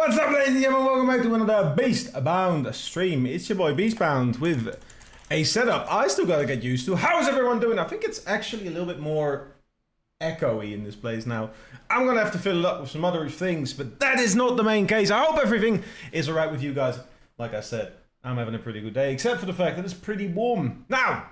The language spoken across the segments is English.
What's up, ladies and gentlemen? Welcome back to another Beastbound stream. It's your boy Beastbound with a setup I still gotta get used to. How's everyone doing? I think it's actually a little bit more echoey in this place now. I'm gonna have to fill it up with some other things, but that is not the main case. I hope everything is alright with you guys. Like I said, I'm having a pretty good day, except for the fact that it's pretty warm. Now,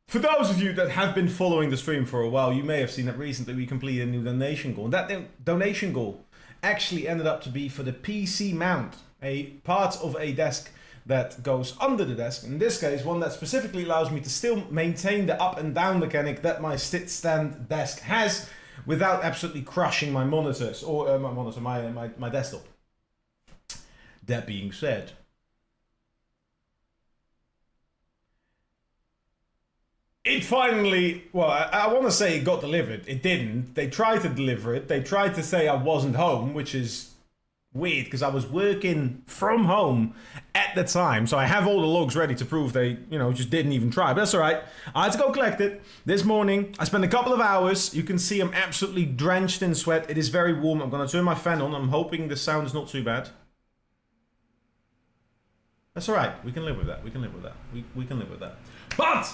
for those of you that have been following the stream for a while, you may have seen that recently we completed a new donation goal. And that donation goal actually ended up to be for the PC mount, a part of a desk that goes under the desk. In this case, one that specifically allows me to still maintain the up and down mechanic that my sit-stand desk has without absolutely crushing my monitors, or my desktop. That being said, it finally, well, I want to say it got delivered. It didn't. They tried to deliver it. They tried to say I wasn't home, which is weird because I was working from home at the time. So I have all the logs ready to prove they, just didn't even try. But that's all right. I had to go collect it this morning. I spent a couple of hours. You can see I'm absolutely drenched in sweat. It is very warm. I'm going to turn my fan on. I'm hoping the sound is not too bad. That's all right. We can live with that. We can live with that. We can live with that. But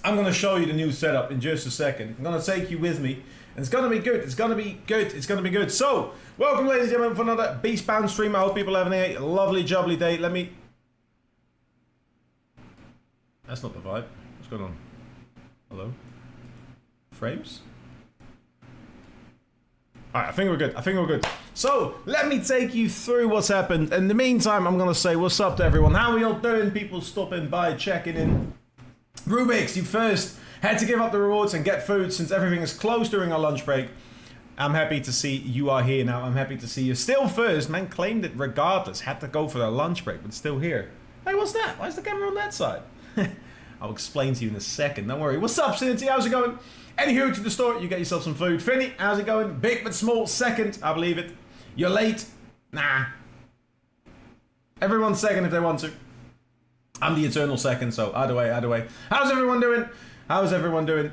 I'm going to show you the new setup in just a second. I'm going to take you with me. And it's going to be good. It's going to be good. It's going to be good. So, welcome, ladies and gentlemen, for another Beastbound stream. I hope people are having a lovely, jubbly day. Let me... That's not the vibe. What's going on? Hello? Frames? Alright, I think we're good. I think we're good. So, let me take you through what's happened. In the meantime, I'm going to say what's up to everyone. How are you all doing? People stopping by, checking in. Rubik's, you first had to give up the rewards and get food since everything is closed during our lunch break. I'm happy to see you are here now. I'm happy to see you still first. Man claimed it regardless. Had to go for their lunch break, but still here. Hey, what's that? Why is the camera on that side? I'll explain to you in a second. Don't worry. What's up, Cinity? How's it going? Anywho, to the store. You get yourself some food. Finny, how's it going? Big but small. Second, I believe it. You're late. Nah. Everyone's second if they want to. I'm the eternal second, so either way, either way. How's everyone doing? How's everyone doing?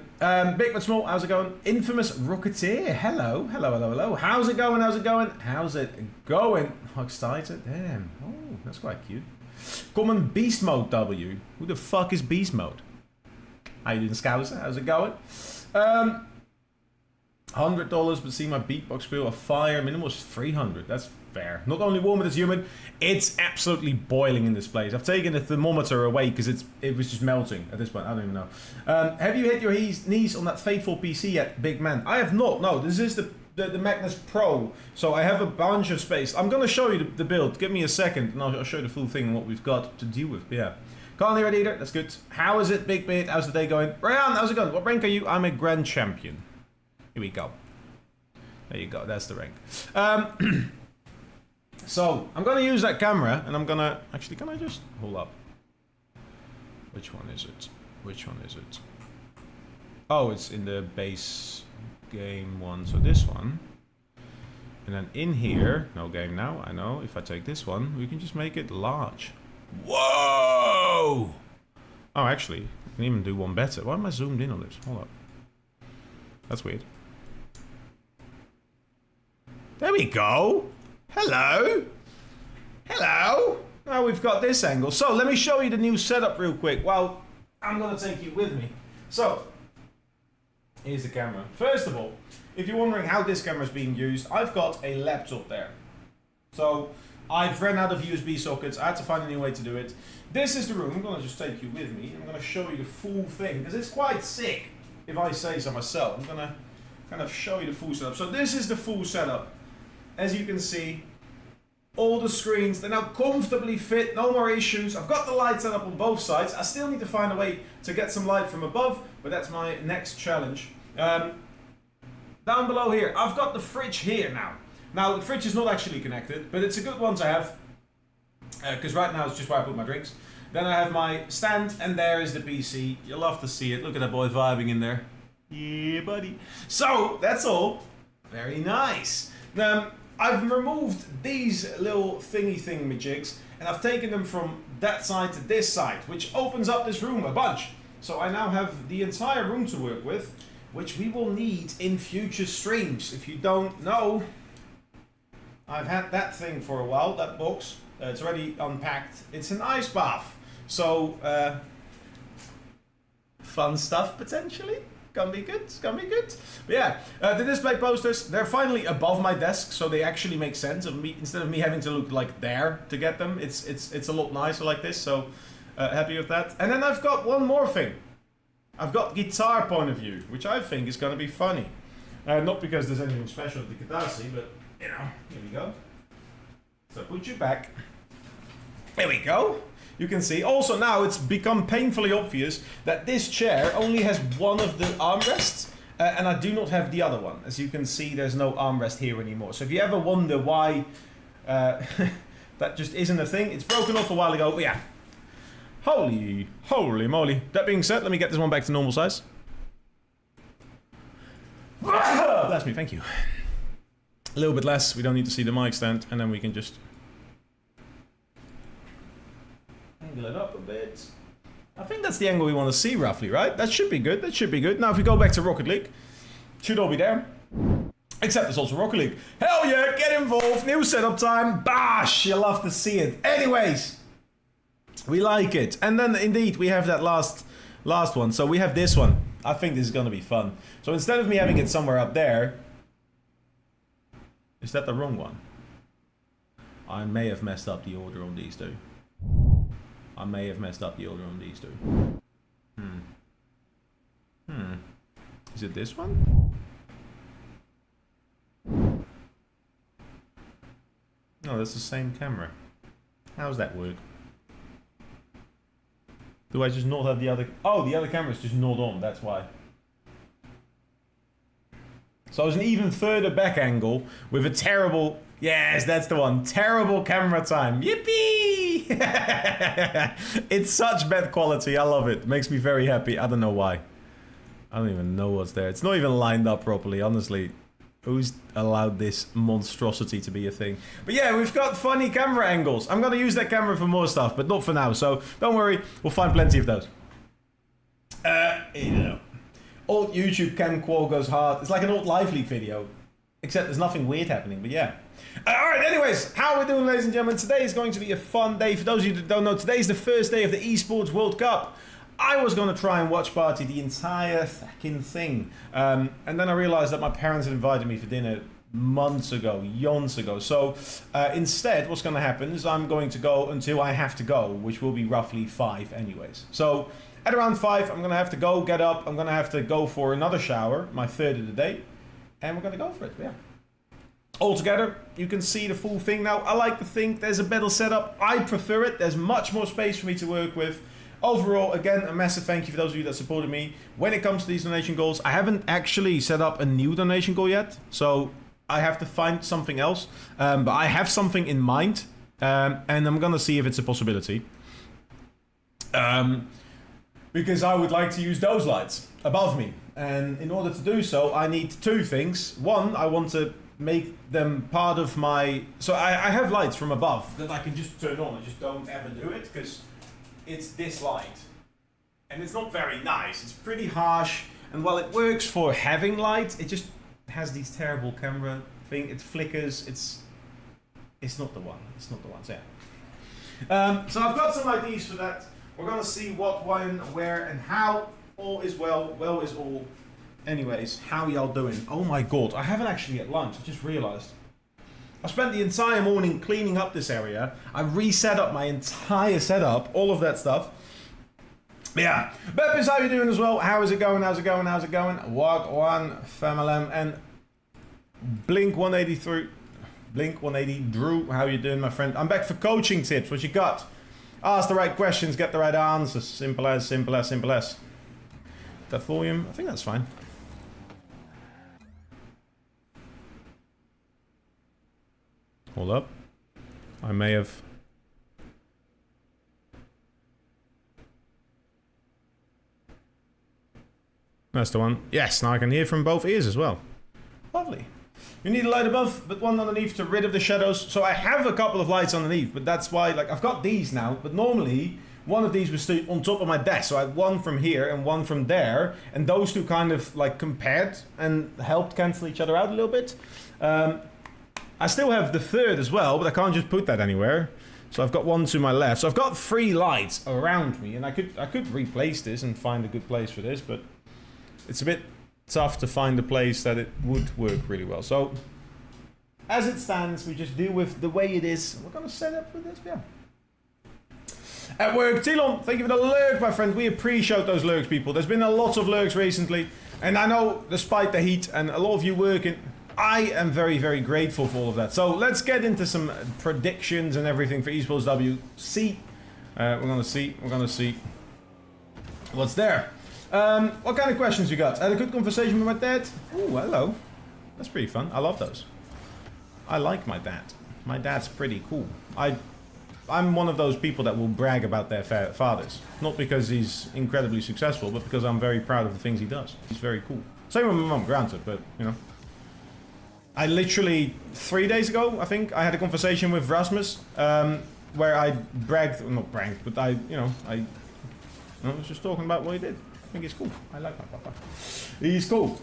Big but small, how's it going? Infamous Rocketeer, hello, hello, hello, hello. How's it going, how's it going? How's it going? Oh, excited, damn. Oh, that's quite cute. Common Beast Mode W. Who the fuck is Beast Mode? How you doing, Scouser? How's it going? $100, but see my beatbox wheel of fire. Minimum was 300. That's fair. Not only warm, but it's humid. It's absolutely boiling in this place. I've taken the thermometer away because it was just melting at this point. I don't even know. Have you hit your knees on that fateful PC yet, big man? I have not. No, this is the Magnus Pro, so I have a bunch of space. I'm gonna show you the build. Give me a second, and I'll show you the full thing and what we've got to deal with. Yeah. Can't hear it either. That's good. How is it, Big Beard? How's the day going? Ryan, how's it going? What rank are you? I'm a Grand Champion. Here we go. There you go. That's the rank. So, I'm going to use that camera, and I'm going to... Actually, can I just... Hold up. Which one is it? Which one is it? Oh, it's in the base game one. So this one. And then in here... No game now, I know. If I take this one, we can just make it large. Whoa! Oh, actually, I can even do one better. Why am I zoomed in on this? Hold up. That's weird. There we go. Hello. Hello. Now we've got this angle. So let me show you the new setup real quick. Well, I'm going to take you with me. So, here's the camera. First of all, if you're wondering how this camera is being used, I've got a laptop there. So, I've ran out of USB sockets. I had to find a new way to do it. This is the room. I'm going to just take you with me. I'm going to show you the full thing because it's quite sick, if I say so myself. I'm going to kind of show you the full setup. So this is the full setup. As you can see, all the screens, they're now comfortably fit, no more issues. I've got the lights set up on both sides. I still need to find a way to get some light from above, but that's my next challenge. Down below here, I've got the fridge here now. Now, the fridge is not actually connected, but it's a good one to have, because right now it's just where I put my drinks. Then I have my stand, and there is the PC. You'll love to see it. Look at that boy vibing in there. Yeah, buddy. So, that's all. Very nice. I've removed these little thingy-majigs, and I've taken them from that side to this side, which opens up this room a bunch. So I now have the entire room to work with. which we will need in future streams. If you don't know, I've had that thing for a while, that box. It's already unpacked. It's an ice bath. So, fun stuff potentially. Gonna be good, it's gonna be good. But yeah, the display posters, they're finally above my desk, so they actually make sense of me, instead of me having to look like there to get them. It's a lot nicer like this, so happy with that. And then I've got one more thing. I've got guitar point of view, which I think is gonna be funny. Not because there's anything special with the guitar, but you know, here we go. So put you back. There we go. You can see. Also now it's become painfully obvious that this chair only has one of the armrests, and I do not have the other one. As you can see, there's no armrest here anymore. So if you ever wonder why that just isn't a thing, it's broken off a while ago. But yeah. Holy moly. That being said, let me get this one back to normal size. Bless me, thank you. A little bit less, we don't need to see the mic stand, and then we can just angle it up a bit. I think that's the angle we want to see roughly, right? That should be good, that should be good. Now if we go back to Rocket League, should all be there. Except there's also Rocket League. Hell yeah, get involved, new setup time, bash, you love to see it. Anyways, we like it. And then indeed we have that last one, so we have this one. I think this is gonna be fun. So instead of me having it somewhere up there, is that the wrong one? I may have messed up the order on these two. I may have messed up the order on these two. Is it this one? No, that's the same camera. How does that work? Do I just not have the other... Oh, the other camera's just not on, that's why. So it's an even further back angle with a terrible... Yes, that's the one. Terrible camera time. Yippee! It's such bad quality. I love it. Makes me very happy. I don't know why. I don't even know what's there. It's not even lined up properly, honestly. Who's allowed this monstrosity to be a thing? But yeah, we've got funny camera angles. I'm gonna use that camera for more stuff, but not for now. So don't worry, we'll find plenty of those. You know. Old YouTube camcorder goes hard. It's like an old Live League video. Except there's nothing weird happening, but yeah. Alright, anyways, how are we doing, ladies and gentlemen? Today is going to be a fun day. For those of you that don't know, today is the first day of the Esports World Cup. I was going to try and watch party the entire fucking thing. And then I realized that my parents had invited me for dinner months ago, yonts ago. So instead, what's going to happen is I'm going to go until I have to go, which will be roughly 5 anyways. So at around 5, I'm going to have to go, get up. I'm going to have to go for another shower, my third of the day. And we're going to go for it, yeah. Altogether, you can see the full thing now. I like to think there's a better setup. I prefer it. There's much more space for me to work with. Overall, again, a massive thank you for those of you that supported me. When it comes to these donation goals, I haven't actually set up a new donation goal yet. So I have to find something else. But I have something in mind. And I'm going to see if it's a possibility. Because I would like to use those lights above me. And in order to do so, I need 2 things. One, I want to make them part of my... So I have lights from above that I can just turn on. I just don't ever do it because it's this light. And it's not very nice. It's pretty harsh. And while it works for having light, it just has these terrible camera thing. It flickers. It's not the one. It's not the one. So yeah. So I've got some ideas for that. We're going to see what, when, where, and how. All is well. Well is all. Anyways, how y'all doing? Oh my god, I haven't actually had lunch. I just realized. I spent the entire morning cleaning up this area. I reset up my entire setup, all of that stuff. Yeah. Beppis, how you doing as well? How is it going? How's it going? How's it going? Walk one, Famalem, and Blink 183. Blink 180. Drew, how you doing, my friend? I'm back for coaching tips. What you got? Ask the right questions, get the right answers. Simple as, simple as, simple as. That volume, I think that's fine. Hold up. I may have... That's the one. Yes, now I can hear from both ears as well. Lovely. You need a light above, but one underneath to rid of the shadows. So I have a couple of lights underneath, but that's why, like, I've got these now, but normally one of these was stood on top of my desk. So I had one from here and one from there, and those two kind of like compared and helped cancel each other out a little bit. I still have the third as well, but I can't just put that anywhere. So I've got one to my left. So I've got 3 lights around me, and I could replace this and find a good place for this, but it's a bit tough to find a place that it would work really well. So as it stands, we just deal with the way it is. We're gonna set up for this, yeah. At work, Tilon, thank you for the lurk, my friend. We appreciate those lurks, people. There's been a lot of lurks recently, and I know, despite the heat and a lot of you working, I am very, very grateful for all of that. So let's get into some predictions and everything for Esports WC. We're gonna see what's there. What kind of questions you got? I had a good conversation with my dad. Ooh, hello. That's pretty fun. I love those. I like my dad. My dad's pretty cool. I'm one of those people that will brag about their fathers. Not because he's incredibly successful, but because I'm very proud of the things he does. He's very cool. Same with my mum, granted, but, you know. I literally, 3 days ago, I think, I had a conversation with Rasmus, where I bragged, well, not bragged, but I was just talking about what he did. I think he's cool. I like my papa. He's cool.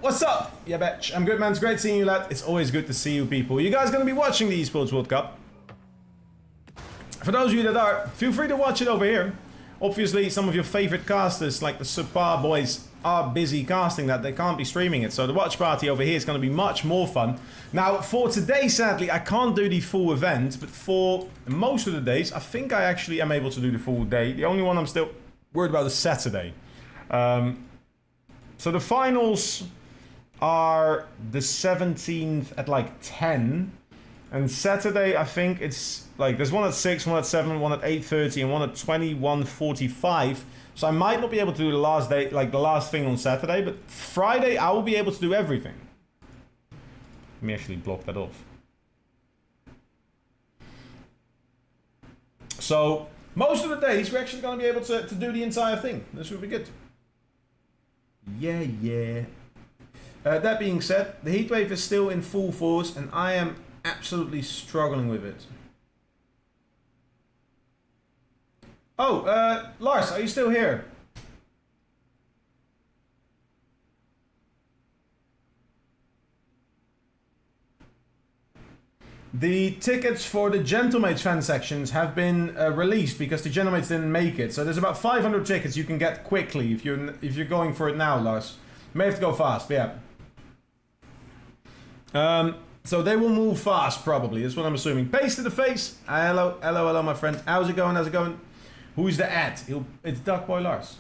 What's up? Yeah, bitch. I'm good, man. It's great seeing you, lad. It's always good to see you, people. You guys gonna be watching the Esports World Cup? For those of you that are, feel free to watch it over here. Obviously, some of your favorite casters, like the Subpar boys, are busy casting that. They can't be streaming it. So the watch party over here is going to be much more fun. Now, for today, sadly, I can't do the full event. But for most of the days, I think I actually am able to do the full day. The only one I'm still worried about is Saturday. So the finals are the 17th at like 10. And Saturday, I think it's like, there's one at 6, one at 7, one at 8:30, and one at 21:45. So I might not be able to do the last day, like the last thing on Saturday, but Friday I will be able to do everything. Let me actually block that off. So most of the days we're actually going to be able to do the entire thing. This will be good. Yeah. That being said, the heatwave is still in full force, and I am absolutely struggling with it. Oh, Lars, are you still here? The tickets for the Gentlemates fan sections have been released because the Gentlemates didn't make it. So there's about 500 tickets you can get quickly if you're going for it now, Lars. You may have to go fast, but yeah. So they will move fast, probably. That's what I'm assuming. Pace to the face. Hello, my friend. How's it going? Who's the at? It's Duck Boy Lars.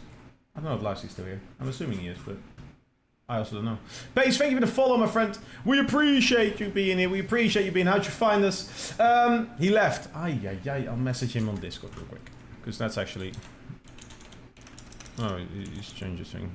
I don't know if Lars is still here. I'm assuming he is, but I also don't know. Pace, thank you for the follow, my friend. We appreciate you being here. We appreciate you being here. How'd you find us? He left. I'll message him on Discord real quick. Because that's actually... Oh, he's changed his thing.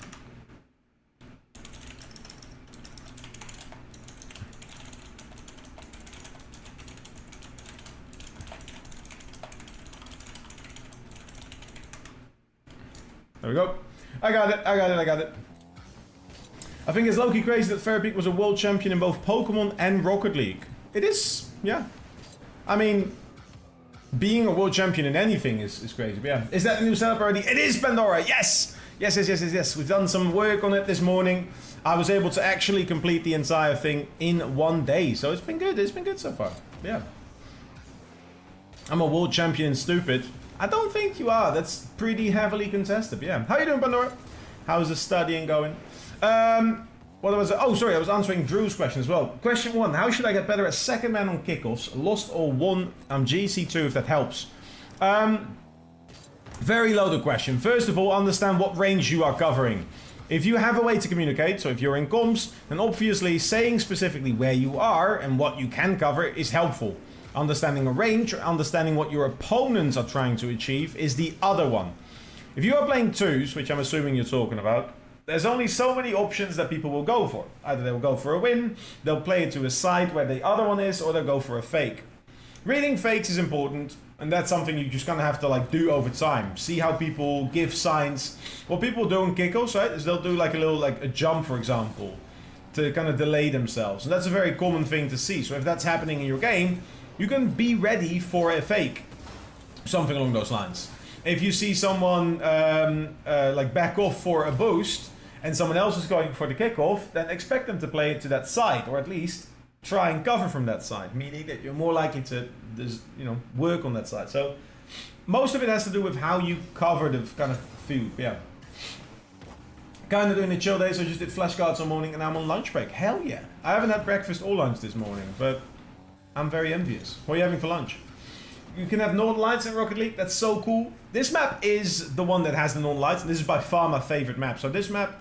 There we go. I got it. I think it's low-key crazy that Fairpeak was a world champion in both Pokemon and Rocket League. It is, yeah. I mean, being a world champion in anything is crazy, but yeah. Is that the new setup already? It is, Pandora, yes! Yes. We've done some work on it this morning. I was able to actually complete the entire thing in 1 day, so it's been good so far, yeah. I'm a world champion in stupid. I don't think you are. That's pretty heavily contested. But yeah. How you doing, Pandora? How's the studying going? What was it? Oh, sorry. I was answering Drew's question as well. Question 1. How should I get better as second man on kickoffs? Lost or won? I'm GC2 if that helps. Very loaded question. First of all, understand what range you are covering. If you have a way to communicate, so if you're in comms, then obviously saying specifically where you are and what you can cover is helpful. Understanding a range, or understanding what your opponents are trying to achieve is the other one. If you are playing twos, which I'm assuming you're talking about, there's only so many options that people will go for. Either they'll go for a win, they'll play it to a side where the other one is, or they'll go for a fake. Reading fakes is important, and that's something you just gonna have to like do over time. See how people give signs. What people do in kickoffs, right, is they'll do like a little, like a jump, for example, to kind of delay themselves. And that's a very common thing to see. So if that's happening in your game, you can be ready for a fake. Something along those lines. if you see someone like back off for a boost and someone else is going for the kickoff, then expect them to play it to that side, or at least try and cover from that side, meaning that you're more likely to work on that side. So most of it has to do with how you cover the kind of field. Yeah. Kind of doing a chill day, so I just did flashcards all morning and I'm on lunch break. Hell yeah. I haven't had breakfast or lunch this morning, but I'm very envious. What are you having for lunch? You can have Northern Lights in Rocket League. That's so cool. This map is the one that has the Northern Lights. This is by far my favorite map. So this map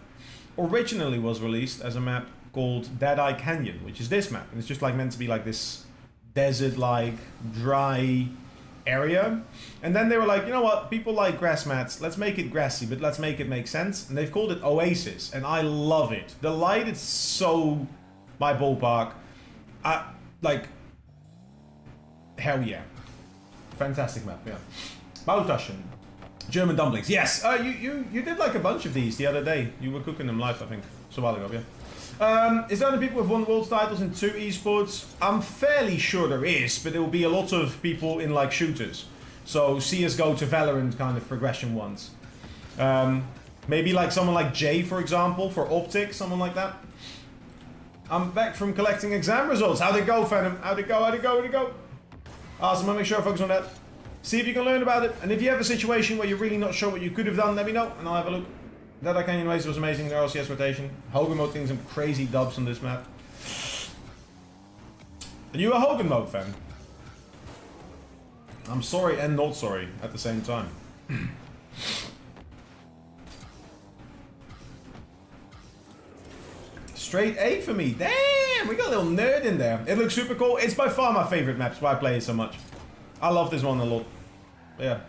originally was released as a map called Deadeye Canyon, which is this map. And it's just like meant to be like this desert-like, dry area. And then they were like, you know what? People like grass mats. Let's make it grassy, but let's make it make sense. And they've called it Oasis. And I love it. The light is so my ballpark. Like, hell yeah. Fantastic map, yeah. Bautaschen. German dumplings. Yes, you did like a bunch of these the other day. You were cooking them live, I think. It's a while ago, yeah. Is there any people with won world titles in 2 esports? I'm fairly sure there is, but there will be a lot of people in like shooters. So CSGO to Valorant kind of progression ones. Maybe like someone like Jay, for example, for Optic, someone like that. I'm back from collecting exam results. How'd it go, Phantom? How'd it go? How'd it go? How'd it go? Awesome, I'll make sure I focus on that. See if you can learn about it. And if you have a situation where you're really not sure what you could have done, let me know and I'll have a look. Deadeye Canyon Race was amazing, the RLCS rotation. Hogan mode getting some crazy dubs on this map. Are you a Hogan mode fan? I'm sorry and not sorry at the same time. Straight A for me. Damn, we got a little nerd in there. It looks super cool. It's by far my favorite map, that's why I play it so much. I love this one a lot. Yeah.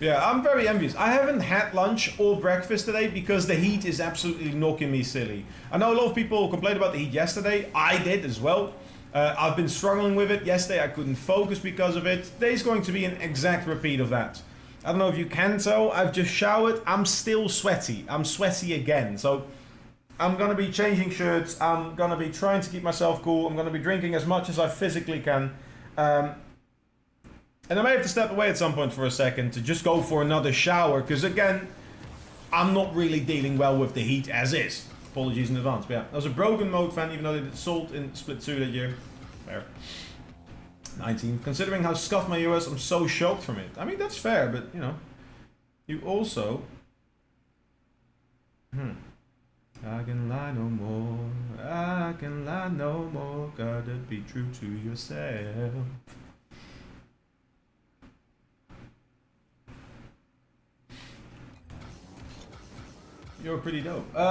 Yeah, I'm very envious. I haven't had lunch or breakfast today because the heat is absolutely knocking me silly. I know a lot of people complained about the heat yesterday. I did as well. I've been struggling with it. Yesterday I couldn't focus because of it. Today's going to be an exact repeat of that. I don't know if you can tell. I've just showered. I'm still sweaty. I'm sweaty again. So I'm going to be changing shirts. I'm going to be trying to keep myself cool. I'm going to be drinking as much as I physically can. And I may have to step away at some point for a second to just go for another shower, because again, I'm not really dealing well with the heat as is. Apologies in advance, but yeah. I was a broken mode fan, even though they did sold in Split 2 that year. Fair. 19. Considering how scuffed my US, I'm so shocked from it. I mean, that's fair, but you know, you also... I can lie no more, I can lie no more, gotta be true to yourself. You're pretty dope. What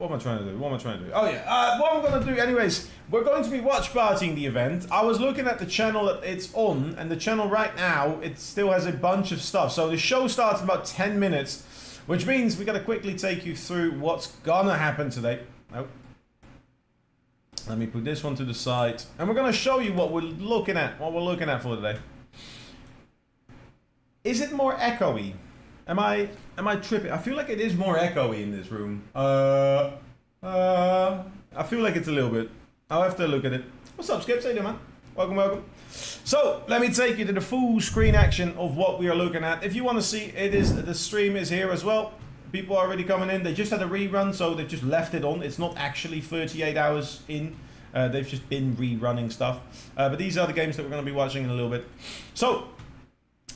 am I trying to do? Oh yeah, what I'm gonna do anyways, we're going to be watch partying the event. I was looking at the channel that it's on, and the channel right now, it still has a bunch of stuff. So the show starts in about 10 minutes, which means we gotta quickly take you through what's gonna happen today. Nope. Let me put this one to the side, and we're gonna show you what we're looking at for today. Is it more echoey? Am I tripping? I feel like it is more echoey in this room. I feel like it's a little bit. I'll have to look at it. What's up, Skips? How you doing, man? Welcome, welcome. So, let me take you to the full screen action of what we are looking at. If you want to see, the stream is here as well. People are already coming in. They just had a rerun, so they've just left it on. It's not actually 38 hours in. They've just been rerunning stuff. But these are the games that we're going to be watching in a little bit. So,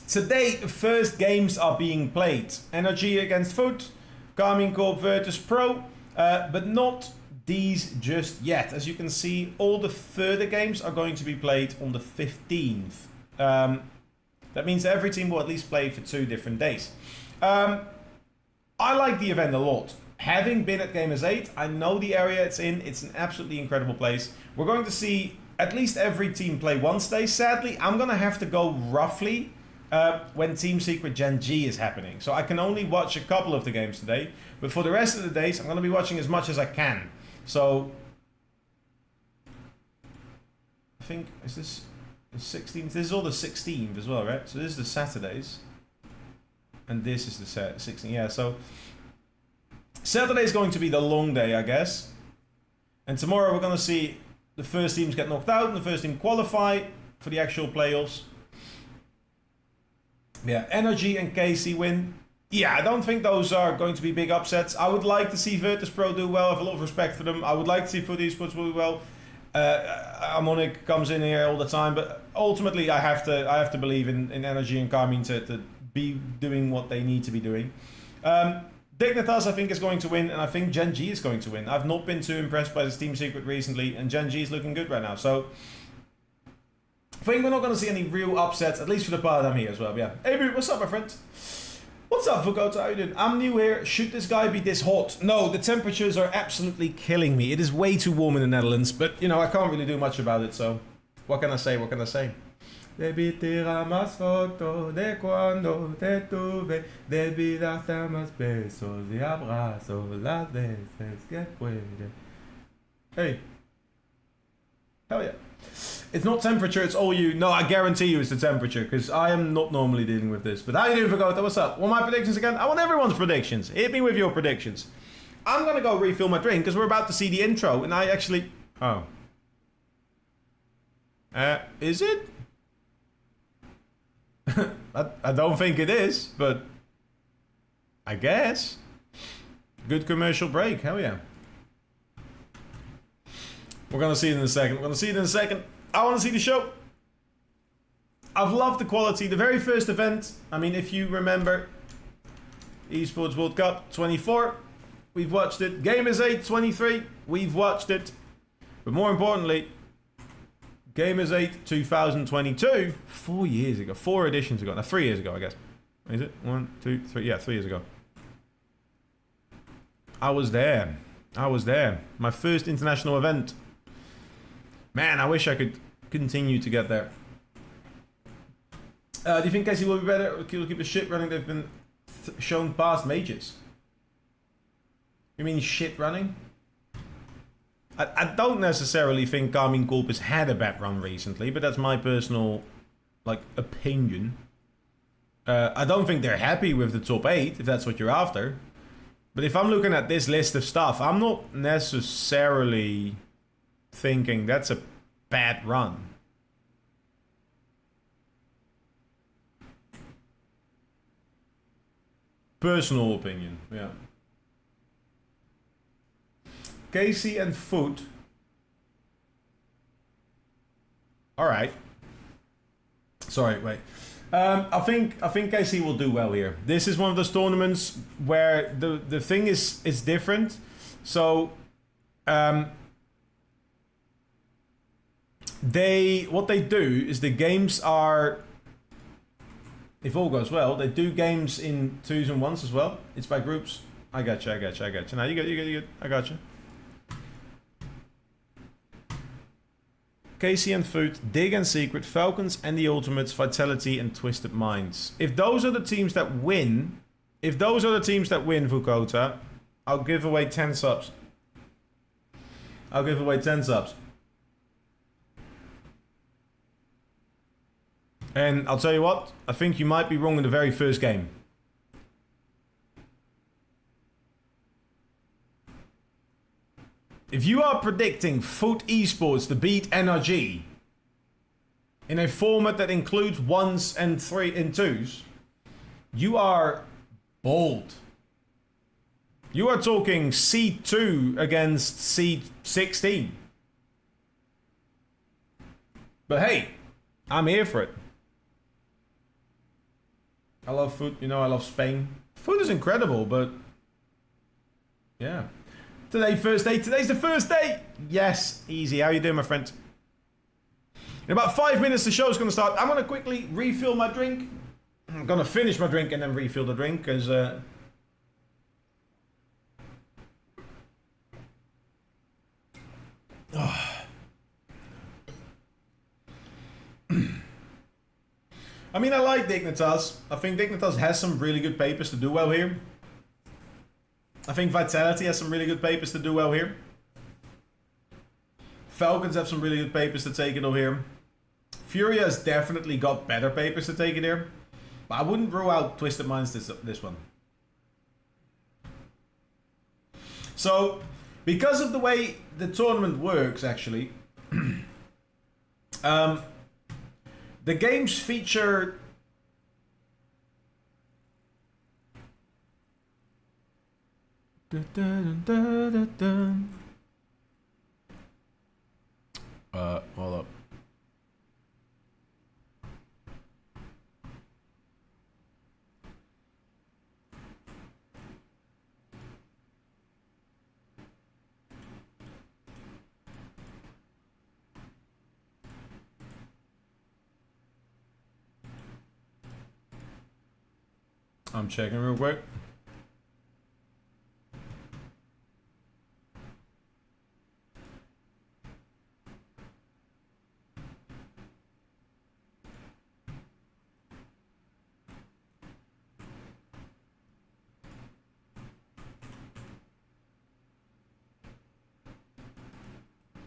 today, the first games are being played. Energy against Foot, Garmin Corp Virtus Pro, but not these just yet. As you can see, all the further games are going to be played on the 15th. That means every team will at least play for 2 different days. I like the event a lot. Having been at Gamers 8, I know the area it's in. It's an absolutely incredible place. We're going to see at least every team play once day. Sadly, I'm going to have to go roughly when Team Secret Gen G is happening. So I can only watch a couple of the games today. But for the rest of the days, I'm going to be watching as much as I can. So I think, is this the 16th? This is all the 16th as well, right? So this is the Saturdays. And this is the 16th. Yeah, so Saturday is going to be the long day, I guess. And tomorrow we're going to see the first teams get knocked out and the first team qualify for the actual playoffs. Yeah, Energy and Casey win. Yeah, I don't think those are going to be big upsets. I would like to see Virtus.pro do well. I have a lot of respect for them. I would like to see Foot Esports do well. Harmonic comes in here all the time, but ultimately I have to believe in Energy and Carmine to be doing what they need to be doing. Dignitas I think is going to win, and I think Gen G is going to win. I've not been too impressed by this Team Secret recently, and Gen G is looking good right now. So I think we're not going to see any real upsets, at least for the part I'm here as well. Yeah. Hey, Boo, what's up, my friend? What's up, Vukota? How you doing? I'm new here. Should this guy be this hot? No, the temperatures are absolutely killing me. It is way too warm in the Netherlands, but, you know, I can't really do much about it, so what can I say? What can I say? Debí tirar más fotos de cuando te tuve, debí darte más besos y abrazos las veces que puede. Hey. Hell yeah. It's not temperature, it's all you. No, I guarantee you it's the temperature, because I am not normally dealing with this. But how you doing, Vagota? What's up? Want my predictions again? I want everyone's predictions. Hit me with your predictions. I'm going to go refill my drink, because we're about to see the intro, and I actually... Oh. Is it? I don't think it is, but... I guess. Good commercial break, hell yeah. We're going to see it in a second. We're going to see it in a second. I want to see the show. I've loved the quality. The very first event, I mean, if you remember, Esports World Cup 24, we've watched it. Gamers 8 23, we've watched it. But more importantly, Gamers 8 2022, 4 years ago, 4 editions ago. Now, 3 years ago, I guess. Is it? 1, 2, 3. Yeah, 3 years ago. I was there. I was there. My first international event. Man, I wish I could continue to get there. Do you think Casey will be better or keep the shit running they've been shown past majors? You mean shit running? I don't necessarily think Garmin Corp has had a bad run recently, but that's my personal, like, opinion. I don't think they're happy with the top 8, if that's what you're after. But if I'm looking at this list of stuff, I'm not necessarily thinking that's a bad run. Personal opinion, yeah. Casey and Foot. Alright. Sorry, wait. I think KC will do well here. This is one of those tournaments where the thing is different. So what they do is the games are, if all goes well, they do games in 2s and 1s as well. It's by groups. I got you. Now you good. I got you. Casey and Food, Dig and Secret, Falcons and the Ultimates, Vitality and Twisted Minds. If those are the teams that win, Vukota, I'll give away 10 subs. And I'll tell you what, I think you might be wrong in the very first game. If you are predicting Foot Esports to beat NRG in a format that includes 1s and 3 and 2s, you are bold. You are talking seed 2 against seed 16. But hey, I'm here for it. I love Foot, you know, I love Spain. Foot is incredible, but yeah. Today's the first day. Yes, easy. How you doing, my friend? In about 5 minutes, the show's going to start. I'm going to quickly refill my drink. I'm going to finish my drink and then refill the drink, because... I mean, I like Dignitas. I think Dignitas has some really good papers to do well here. I think Vitality has some really good papers to do well here. Falcons have some really good papers to take it over here. Furia has definitely got better papers to take it here. But I wouldn't rule out Twisted Minds this one. So, because of the way the tournament works, actually, the games feature Hold up. I'm checking real quick.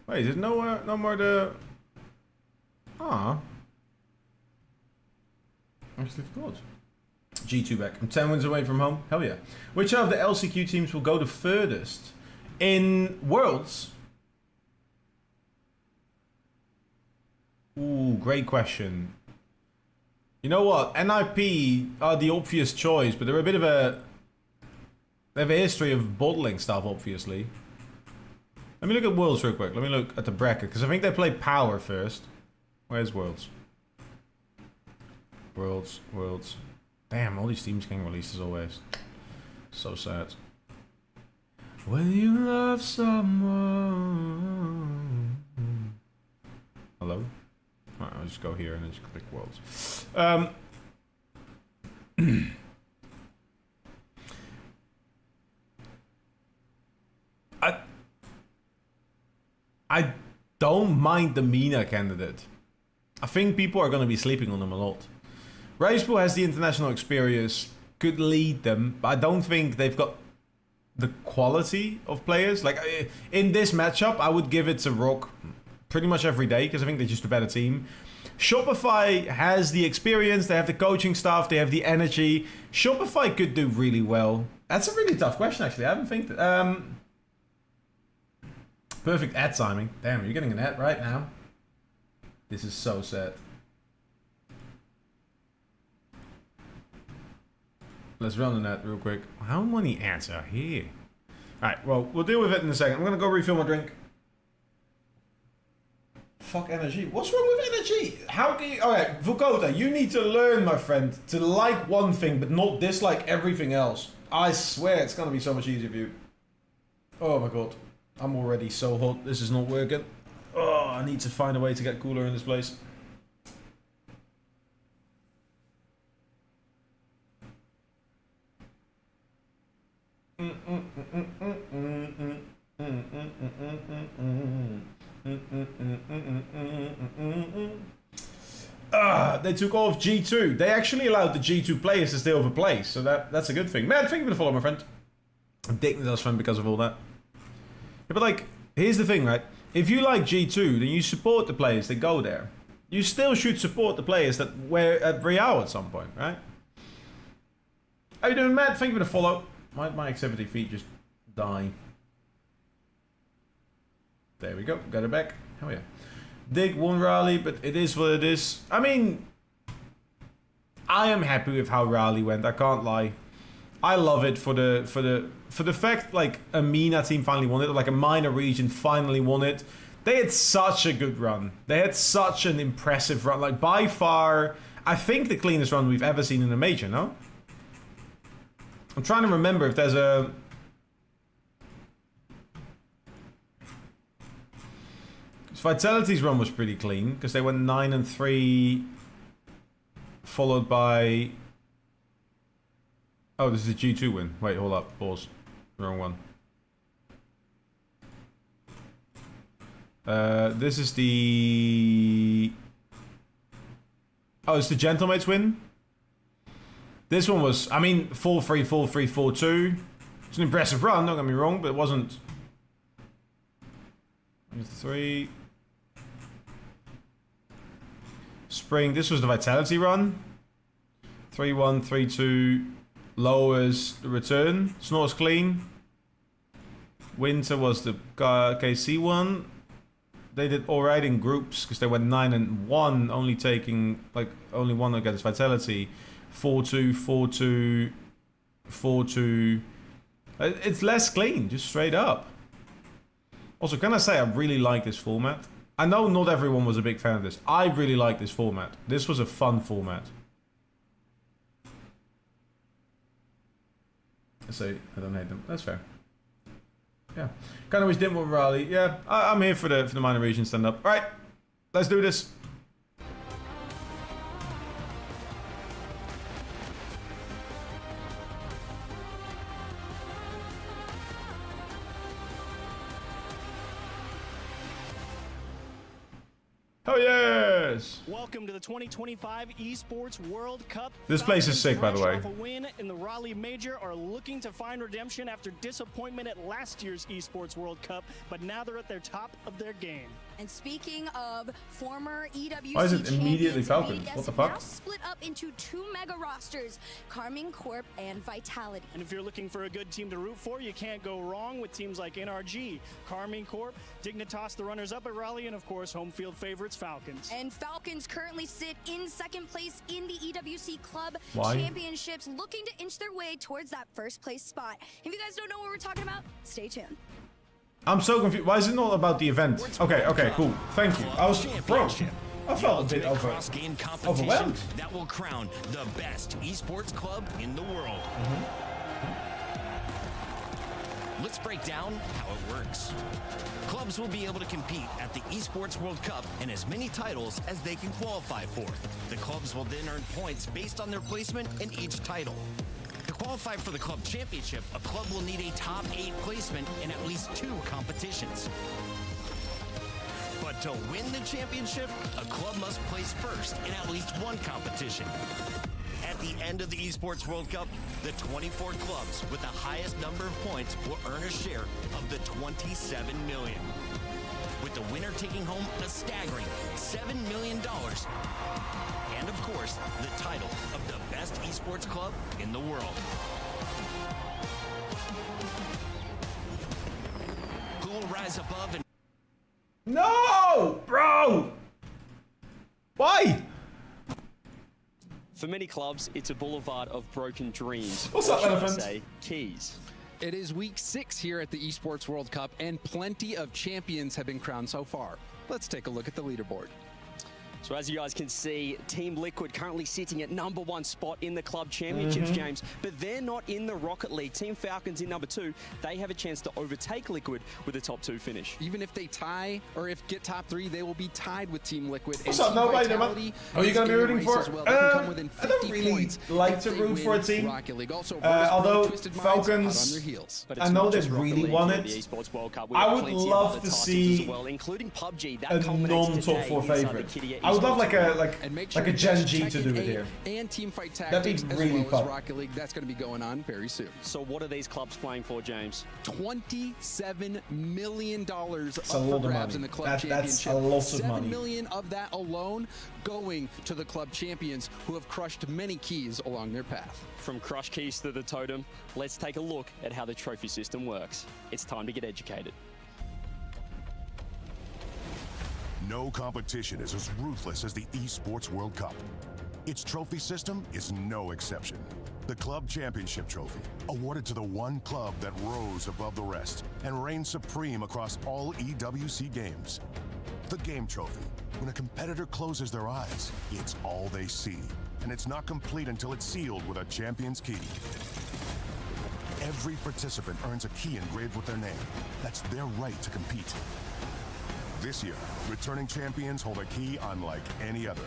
Wait, there's no more to... Ah. Actually forgot. G2 back. I'm 10 wins away from home. Hell yeah. Which of the LCQ teams will go the furthest? In Worlds? Ooh, great question. You know what? NIP are the obvious choice, but they're a bit of a... They have a history of bottling stuff, obviously. Let me look at Worlds real quick. Let me look at the bracket, because I think they play Power first. Where's Worlds? Worlds. Damn, all these teams getting released as always. So sad. When you love someone... Hello? Alright, I'll just go here and then just click Worlds. I don't mind the Mina candidate. I think people are going to be sleeping on them a lot. Racepool has the international experience, could lead them, but I don't think they've got the quality of players. Like, in this matchup, I would give it to Rock pretty much every day, because I think they're just a better team. Shopify has the experience, they have the coaching staff, they have the energy. Shopify could do really well. That's a really tough question, actually. I haven't think that. Perfect ad timing. Damn, you're getting an ad right now. This is so sad. Let's run the ad real quick. How many ads are here? Alright, well, we'll deal with it in a second. I'm gonna go refill my drink. Fuck energy. What's wrong with energy? How can you... Alright, Vukota, you need to learn, my friend, to like one thing but not dislike everything else. I swear it's gonna be so much easier for you. Oh my god. I'm already so hot. This is not working. Oh, I need to find a way to get cooler in this place. They took off G2. They actually allowed the G2 players to stay over place, so that's a good thing. Man, thank you for the follow, my friend. I'm digging this friend because of all that. Yeah, but like, here's the thing, right? If you like G2, then you support the players that go there. You still should support the players that were at Real at some point, right? How you doing, Matt? Thank you for the follow. My activity feed just die. There we go. Got it back. Hell yeah. Dig one rally, but it is what it is. I mean, I am happy with how rally went. I can't lie. I love it for the fact like a MENA team finally won it, or like a minor region finally won it. They had such a good run. They had such an impressive run. Like by far, I think the cleanest run we've ever seen in a major, no? I'm trying to remember if there's a... Vitality's run was pretty clean, because they went 9-3, followed by... Oh, this is a G2 win. Wait, hold up. Pause. Wrong one. This is the... Oh, it's the Gentlemates win? This one was, I mean, 4-3, 4-3, 4-2. It's an impressive run, don't get me wrong, but it wasn't... 3... Spring, this was the Vitality run. 3-1, 3-2... Lowers the return. Snor's clean. Winter was the KC one. They did alright in groups because they went 9-1, only taking like only one against Vitality. 4-2, 4-2, 4-2. It's less clean, just straight up. Also, can I say I really like this format? I know not everyone was a big fan of this. I really like this format. This was a fun format. I say I don't hate them. That's fair. Yeah. Kind of wish didn't want rally. Yeah, I'm here for the minor region stand up. All right, let's do this. Oh yes! Welcome to the 2025 Esports World Cup. This place is sick, by the way. A win in the Raleigh Major are looking to find redemption after disappointment at last year's Esports World Cup, but now they're at their top of their game. And speaking of former EWC why is it immediately champions, Falcons? What the fuck? now split up into two mega rosters, Carmine Corp and Vitality. And if you're looking for a good team to root for, you can't go wrong with teams like NRG, Carmine Corp, Dignitas, the runners-up at Raleigh, and of course, home field favorites, Falcons. And Falcons currently sit in second place in the EWC Club Why? Championships, looking to inch their way towards that first place spot. If you guys don't know what we're talking about, stay tuned. I'm so confused. Why is it not about the event? Okay, cool. Thank you. I was bro. I felt a bit overwhelmed. That will crown the best esports club in the world. Let's break down how it works. Clubs will be able to compete at the Esports World Cup and as many titles as they can qualify for. The clubs will then earn points based on their placement in each title. To qualify for the club championship, a club will need a top 8 placement in at least 2 competitions. But to win the championship, a club must place first in at least 1 competition. At the end of the Esports World Cup, the 24 clubs with the highest number of points will earn a share of the $27 million. With the winner taking home a staggering $7 million. And of course, the title of the best esports club in the world. Who will rise above and... No, bro. Why? For many clubs, it's a boulevard of broken dreams. What's up, Or should I elephant? say, keys. It is week 6 here at the Esports World Cup, and plenty of champions have been crowned so far. Let's take a look at the leaderboard. So as you guys can see, Team Liquid currently sitting at #1 spot in the club championships, James, but they're not in the Rocket League. Team Falcons in #2. They have a chance to overtake Liquid with a top 2 finish. Even if they tie, or if get top 3, they will be tied with Team Liquid. What's and up, Team nobody? Vitality Are you going to be is in the rooting for? race as well. They can come within I don't 50 really points like if to they root for a win team. Rocket League. Also, Although Twisted Minds hot Falcons, on their heels. But I it's know not they just Rocket really League want in it. the Esports World Cup. I have would plenty of love other to titles see as well, including PUBG. That a culminates non-top today 4 inside the favorite. Kitty I would love like a And make like sure a Gen you G check to do it in here. And Teamfight That'd be Tactics really as well fun. as Rocket League. That's going to be going on very soon. So what are these clubs playing for, James? $27 million up a lot for of grabs money. in the club That's championship. a lot of $7 money. million of that alone going to the club champions who have crushed many keys along their path. From crush keys to the totem, let's take a look at how the trophy system works. It's time to get educated. No competition is as ruthless as the Esports World Cup. Its trophy system is no exception. The Club Championship Trophy, awarded to the one club that rose above the rest and reigned supreme across all EWC games. The Game Trophy, when a competitor closes their eyes, it's all they see, and it's not complete until it's sealed with a champion's key. Every participant earns a key engraved with their name. That's their right to compete. This year, returning champions hold a key unlike any other.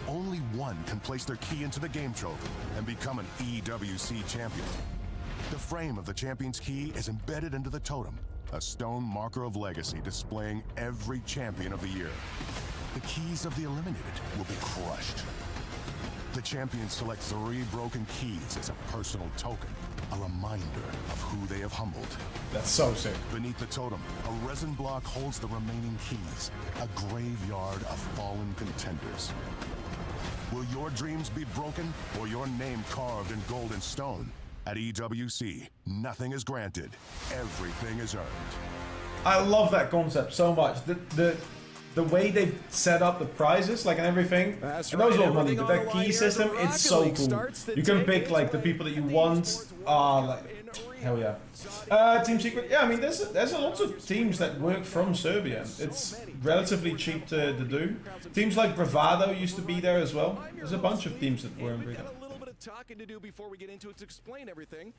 Only one can place their key into the game trophy and become an EWC champion. The frame of the champion's key is embedded into the totem, a stone marker of legacy displaying every champion of the year. The keys of the eliminated will be crushed. The champions select 3 broken keys as a personal token, a reminder of who they have humbled. That's so sick. Beneath the totem, a resin block holds the remaining keys, a graveyard of fallen contenders. Will your dreams be broken or your name carved in gold and stone? At EWC, nothing is granted, everything is earned. I love that concept so much. The way they've set up the prizes, like and everything. That's I know it's right, all money, but everything that on the key line here. system, The it's Rocket so League cool. starts the You can day pick like the gateway people that you at the want. Esports World Cup Like in Hell yeah. Team Secret. Yeah, I mean, there's a lot of teams that work from Serbia. It's relatively cheap to do. Teams like Bravado used to be there as well. There's a bunch of teams that were in Britain. Talking to do before we get into it to explain everything,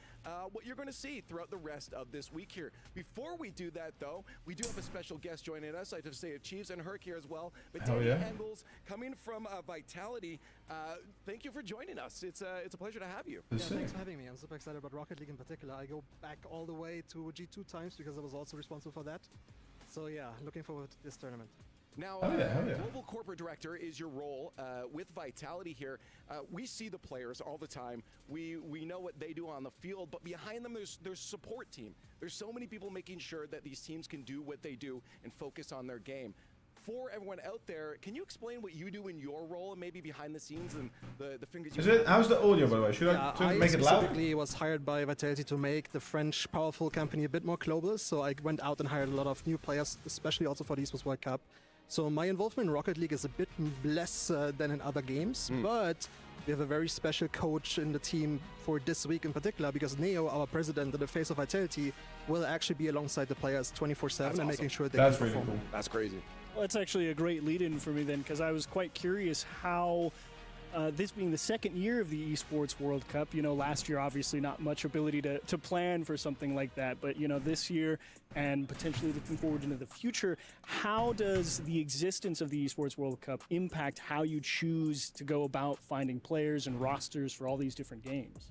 what you're going to see throughout the rest of this week here. Before we do that, though, we do have a special guest joining us. I have to say, Chiefs and Herc here as well. But Danny Engels, coming from Vitality, thank you for joining us. It's a pleasure to have you. Yeah, thanks for having me. I'm super excited about Rocket League in particular. I go back all the way to G2 times because I was also responsible for that. So yeah, looking forward to this tournament. Now, Global Corporate Director is your role with Vitality here. We see the players all the time. We know what they do on the field, but behind them there's support team. There's so many people making sure that these teams can do what they do and focus on their game. For everyone out there, can you explain what you do in your role and maybe behind the scenes and the fingers you How's the audio, by the way? Should I make it loud? I specifically was hired by Vitality to make the French powerful company a bit more global, so I went out and hired a lot of new players, especially also for the Esports World Cup. So my involvement in Rocket League is a bit less than in other games, but we have a very special coach in the team for this week in particular, because Neo, our president and the face of Vitality, will actually be alongside the players 24/7 and making sure they can perform. Really cool. That's crazy. Well, that's actually a great lead-in for me then, because I was quite curious how, this being the second year of the Esports World Cup, you know, last year obviously not much ability to plan for something like that, but you know, this year and potentially looking forward into the future, how does the existence of the Esports World Cup impact how you choose to go about finding players and rosters for all these different games?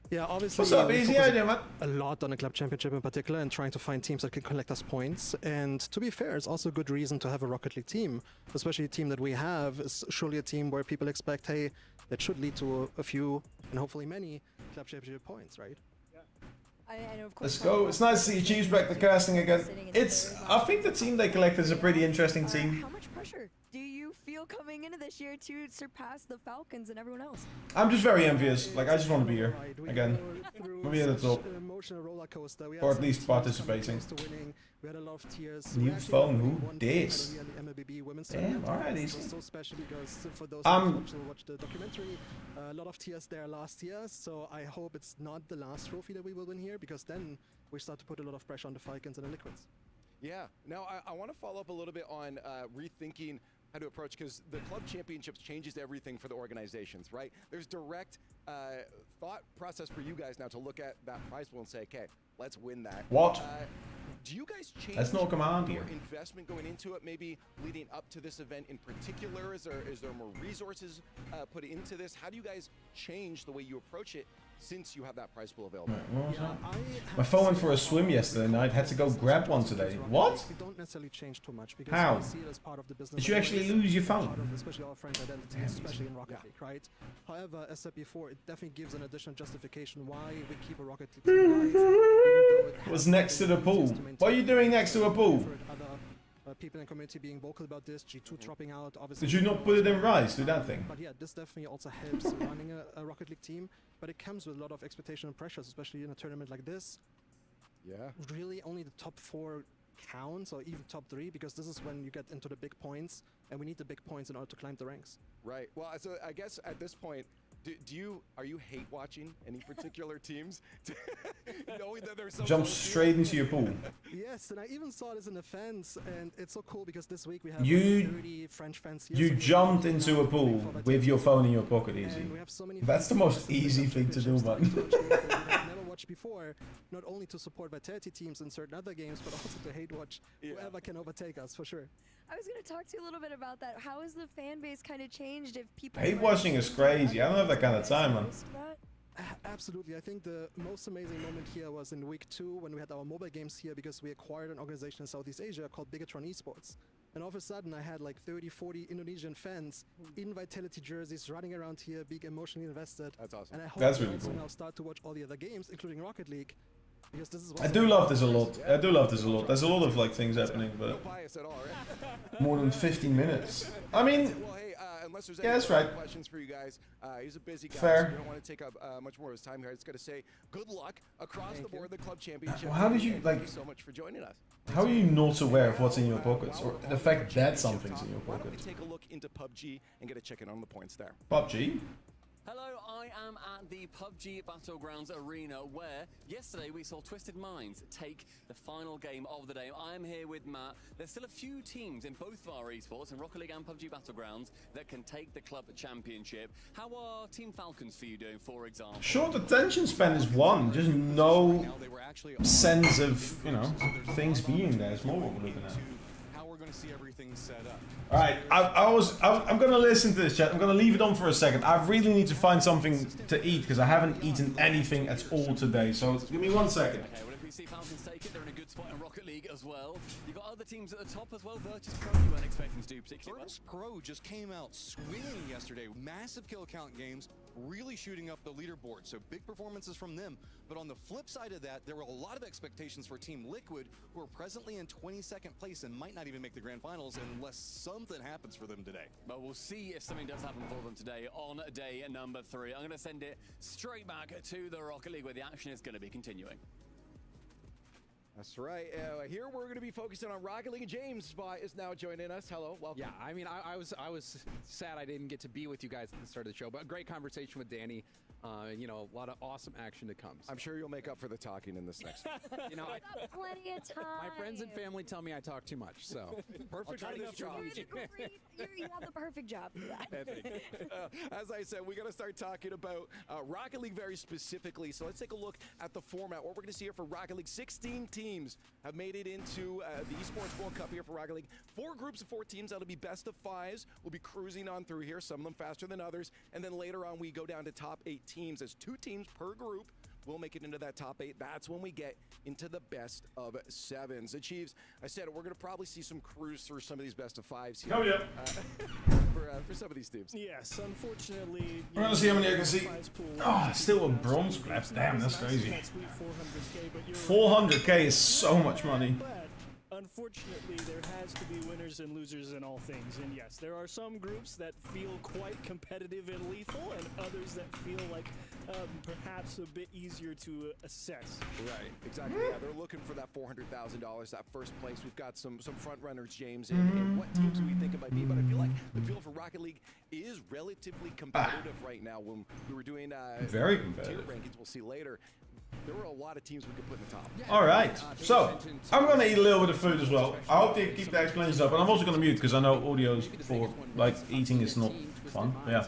Yeah, obviously. What's up, Easy? How you doing, man? A lot on the club championship in particular, and trying to find teams that can collect us points. And to be fair, it's also a good reason to have a Rocket League team, especially a team that we have is surely a team where people expect, hey, that should lead to a few and hopefully many club championship points, right? I know, of course. Let's go. It's nice to see Chiefs back to casting again. I think the team they collect is a pretty interesting team. How much pressure do you feel coming into this year to surpass the Falcons and everyone else? I'm just very envious. Like, I just want to be here again. Maybe at the top. Or at least participating. We had a lot of tiers. New phone, who this? Damn, alright, easy. So special because for those who watched the documentary, a lot of tiers there last year, so I hope it's not the last trophy that we will win here, because then we start to put a lot of pressure on the Falcons and the Liquids. Yeah. Now, I want to follow up a little bit on rethinking how to approach, because the club championships changes everything for the organizations, right? There's direct thought process for you guys now to look at that prize pool and say, okay, let's win that. What? Do you guys change That's no command your here. investment going into it, maybe leading up to this event in particular? Is there more resources put into this? How do you guys change the way you approach it since you have that prize pool available? My phone went for a swim yesterday night. Had to go grab one today. What? We don't necessarily change too much because How? we see it as part of the business. Did you actually lose your phone? Part of especially our French identity, especially in Rocket League, right? However, as said before, it definitely gives an additional justification why we keep a Rocket League team alive, even though it Was next to the pool. What are you doing next to a pool? People in the community being vocal about this, G2 dropping out, obviously. Did you not put it in Rise? Do that thing. But yeah, this definitely also helps running a Rocket League team, but it comes with a lot of expectation and pressures, especially in a tournament like this. Yeah. Really only the top 4 counts, or even top 3, because this is when you get into the big points, and we need the big points in order to climb the ranks. Right. Well, so I guess at this point, are you hate watching any particular teams? Knowing that there's Jump straight into your pool. Yes, and I even saw this in the fans, and it's so cool because this week we have 30 French fans here. You jumped into a pool with your phone in your pocket, easy. That's the most easy thing to do, man. Never watched before, not only to support Vitality teams in certain other games, but also to hate watch whoever can overtake us, for sure. I was going to talk to you a little bit about that. How has the fan base kind of changed if people... Hate watching is crazy. I don't have that kind of time, man. Absolutely. I think the most amazing moment here was in week 2 when we had our mobile games here, because we acquired an organization in Southeast Asia called Bigatron Esports. And all of a sudden I had like 30, 40 Indonesian fans in Vitality jerseys running around here, being emotionally invested. That's awesome. And I hope That's they really also cool. now start to watch all the other games, including Rocket League. Because this is I do love this a lot. I do love this a lot. There's a lot of like things happening, but No bias at all, right? more than 15 minutes. I mean, Well, hey, unless there's yeah, any that's right. questions for you guys, he's a busy guy. Fair. So we don't want to take up much more of his time here. I just got to say good luck across the board, the club championship. Well, how did you, And like- Thank you so much for joining us. how are you not aware of what's in your pockets, or the fact that something's in your Why don't we pocket? take a look into PUBG and get a check-in on the points there? PUBG? Hello, I am at the PUBG Battlegrounds Arena where yesterday we saw Twisted Minds take the final game of the day. I'm here with Matt. There's still a few teams in both of our esports, in Rocket League and PUBG Battlegrounds, that can take the club championship. How are Team Falcons for you doing, for example? Short attention span is one, just no sense of, you know, things being there. It's more what we're looking at. Going to see everything set up. All right, I'm going to listen to this, chat. I'm going to leave it on for a second. I really need to find something to eat because I haven't eaten anything at all today. So give me 1 second. Okay, well, if we see Falcons take it, they're in a good spot in Rocket League as well. You've got other teams at the top as well. Virtus Pro, you weren't expecting to do particularly well. Virtus Pro just came out swinging yesterday. Massive kill count games, really shooting up the leaderboard. So big performances from them. But on the flip side of that, there were a lot of expectations for Team Liquid, who are presently in 22nd place and might not even make the grand finals unless something happens for them today. But we'll see if something does happen for them today on day number 3. I'm going to send it straight back to the Rocket League where the action is going to be continuing. That's right. Here we're going to be focusing on Rocket League. James is now joining us. Hello, welcome. Yeah, I mean, I was sad I didn't get to be with you guys at the start of the show, but a great conversation with Danny. You know, a lot of awesome action to come. So. I'm sure you'll make up for the talking in this next one. You know, plenty of time. My friends and family tell me I talk too much, so perfect for this job. You have the perfect job for that. As I said, we got to start talking about Rocket League very specifically. So let's take a look at the format. What we're going to see here for Rocket League, 16 teams have made it into the Esports World Cup here for Rocket League. 4 groups of 4 teams. That'll be best of 5s. We'll be cruising on through here, some of them faster than others. And then later on, we go down to top 8 teams. As 2 teams per group will make it into that top 8. That's when we get into the best of 7s. The Chiefs, I said, we're going to probably see some cruise through some of these best of 5s here. Oh, yeah. For some of these teams. Yes, unfortunately. I'm going to see how many I can see. Oh, still a bronze grab. Damn, that's crazy. 400k is so much money. Unfortunately, there has to be winners and losers in all things. And yes, there are some groups that feel quite competitive and lethal, and others that feel like perhaps a bit easier to assess. Right, exactly. Yeah, they're looking for that $400,000, that first place. We've got some front runners, James, and what teams do we think it might be? But I feel like the field for Rocket League is relatively competitive right now. When we were doing very competitive tier rankings, we'll see later. There were a lot of teams we could put in the top. All right, so I'm going to eat a little bit of food as well. I hope they keep the explanations up, and I'm also going to mute because I know audio for like eating is not fun. Yeah.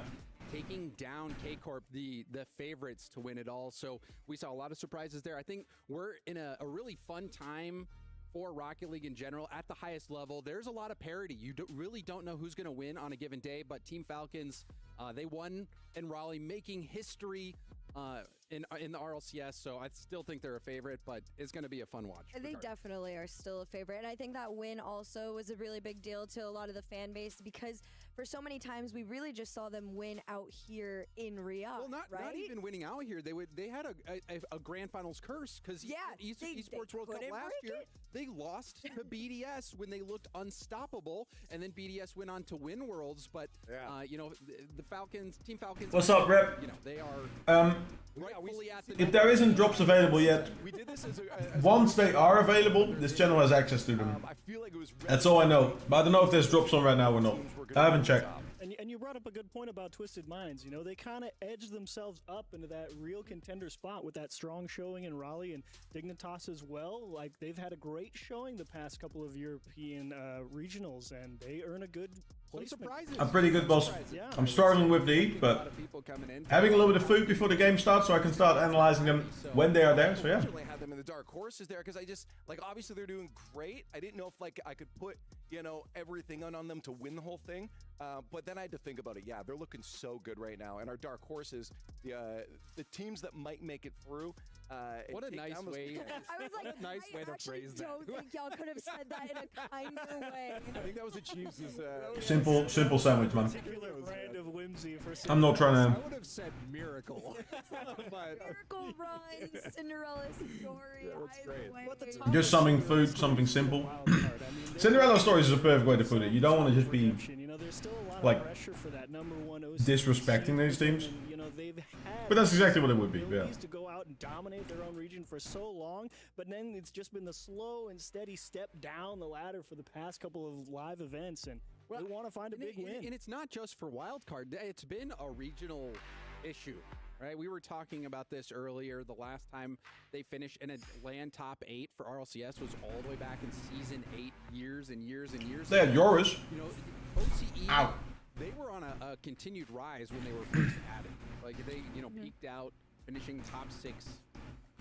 Taking down K-Corp, the favorites to win it all. So we saw a lot of surprises there. I think we're in a really fun time for Rocket League in general at the highest level. There's a lot of parity. You really don't know who's going to win on a given day, but Team Falcons, they won in Raleigh, making history in the RLCS, so I still think they're a favorite, but it's going to be a fun watch. They definitely are still a favorite, and I think that win also was a really big deal to a lot of the fan base because for so many times we really just saw them win out here in Riyadh. Well, not even winning out here. They had a grand finals curse because Esports World Cup last year they lost to BDS when they looked unstoppable, and then BDS went on to win Worlds. But you know, the Falcons, Team Falcons. What's up, Rep? You know, they are. If there isn't drops available yet, once they are available, this channel has access to them. That's all I know. But I don't know if there's drops on right now or not. I haven't checked. And you brought up a good point about Twisted Minds. You know, they kind of edged themselves up into that real contender spot with that strong showing in Raleigh and Dignitas as well. Like, they've had a great showing the past couple of European regionals, and they earn a good placement. I'm pretty good, boss. I'm struggling with the eat, but having a little bit of food before the game starts so I can start analyzing them when they are there, so yeah. I had them in the dark horses there because I just, like, obviously they're doing great. I didn't know if, like, I could put, you know, everything on them to win the whole thing. But then I had to think about it. Yeah, they're looking so good right now. And our dark horses, the teams that might make it through. What a nice way. I was like, nice way to phrase that. I don't think y'all could have said that in a kinder way. I think that was the Chiefs' simple sandwich, man. Brand of whimsy for I'm not trying to. I would have said miracle. Miracle run, Cinderella story. That's great. Just something food, something simple. Cinderella stories is a perfect way to put it. You don't want to just be like disrespecting these teams. But that's exactly what it would be. Yeah. To go out and dominate their own region for so long, but then it's just been the slow and steady step down the ladder for the past couple of live events, and we want to find a big win. And it's not just for wildcard. It's been a regional issue, right? We were talking about this earlier. The last time they finished in a land top 8 for RLCS was all the way back in season 8, years and years and years. They had yours. You know, OCE, Ow. they were on a continued rise when they were first added. Like they, you know, peaked out, finishing top 6.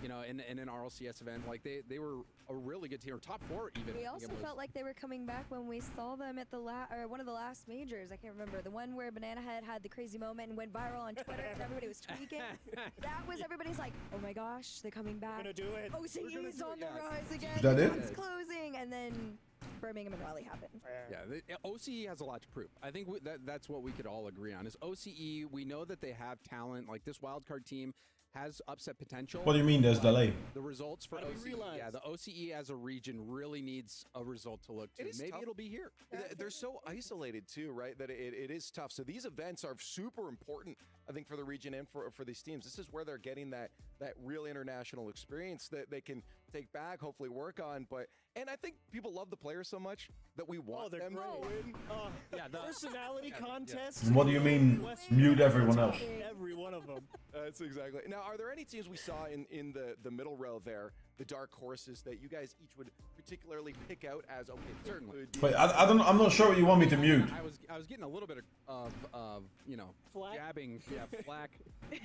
You know, in an RLCS event, like they were a really good team, or top 4 even. We also felt like they were coming back when we saw them at the one of the last majors. I can't remember, the one where Banana Head had the crazy moment and went viral on Twitter and everybody was tweaking. That was everybody's like, oh my gosh, they're coming back. We're gonna do it. OCE's on the rise again. Is that it? It's closing, and then Birmingham and Raleigh happened. Yeah, OCE has a lot to prove. I think that's what we could all agree on. Is OCE? We know that they have talent. Like this wildcard team has upset potential. What do you mean there's delay? The results for OCE, yeah, the OCE as a region really needs a result to look to. Maybe it'll be here. They're so isolated too, right? That it is tough. So these events are super important, I think, for the region and for these teams. This is where they're getting that real international experience that they can take back, hopefully work on. And I think people love the players so much that we want them to win. Yeah, the personality contest. What do you mean mute everyone else? Every one of them. That's exactly. Now, are there any teams we saw in the middle row there, the dark horses, that you guys each would particularly pick out as certainly? Wait, I'm not sure what you want me to mute. I was getting a little bit of you know, jabbing, flack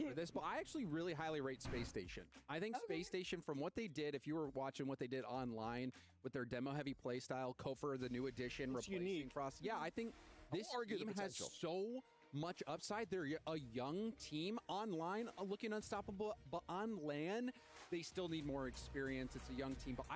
for this, but I actually really highly rate Space Station. I think Space Station, from what they did, if you were watching what they did online with their demo heavy playstyle, Kofor, the new addition, replacing Frost. Yeah, I think this team has so much upside. They're a young team online, looking unstoppable, but on LAN, they still need more experience. It's a young team, but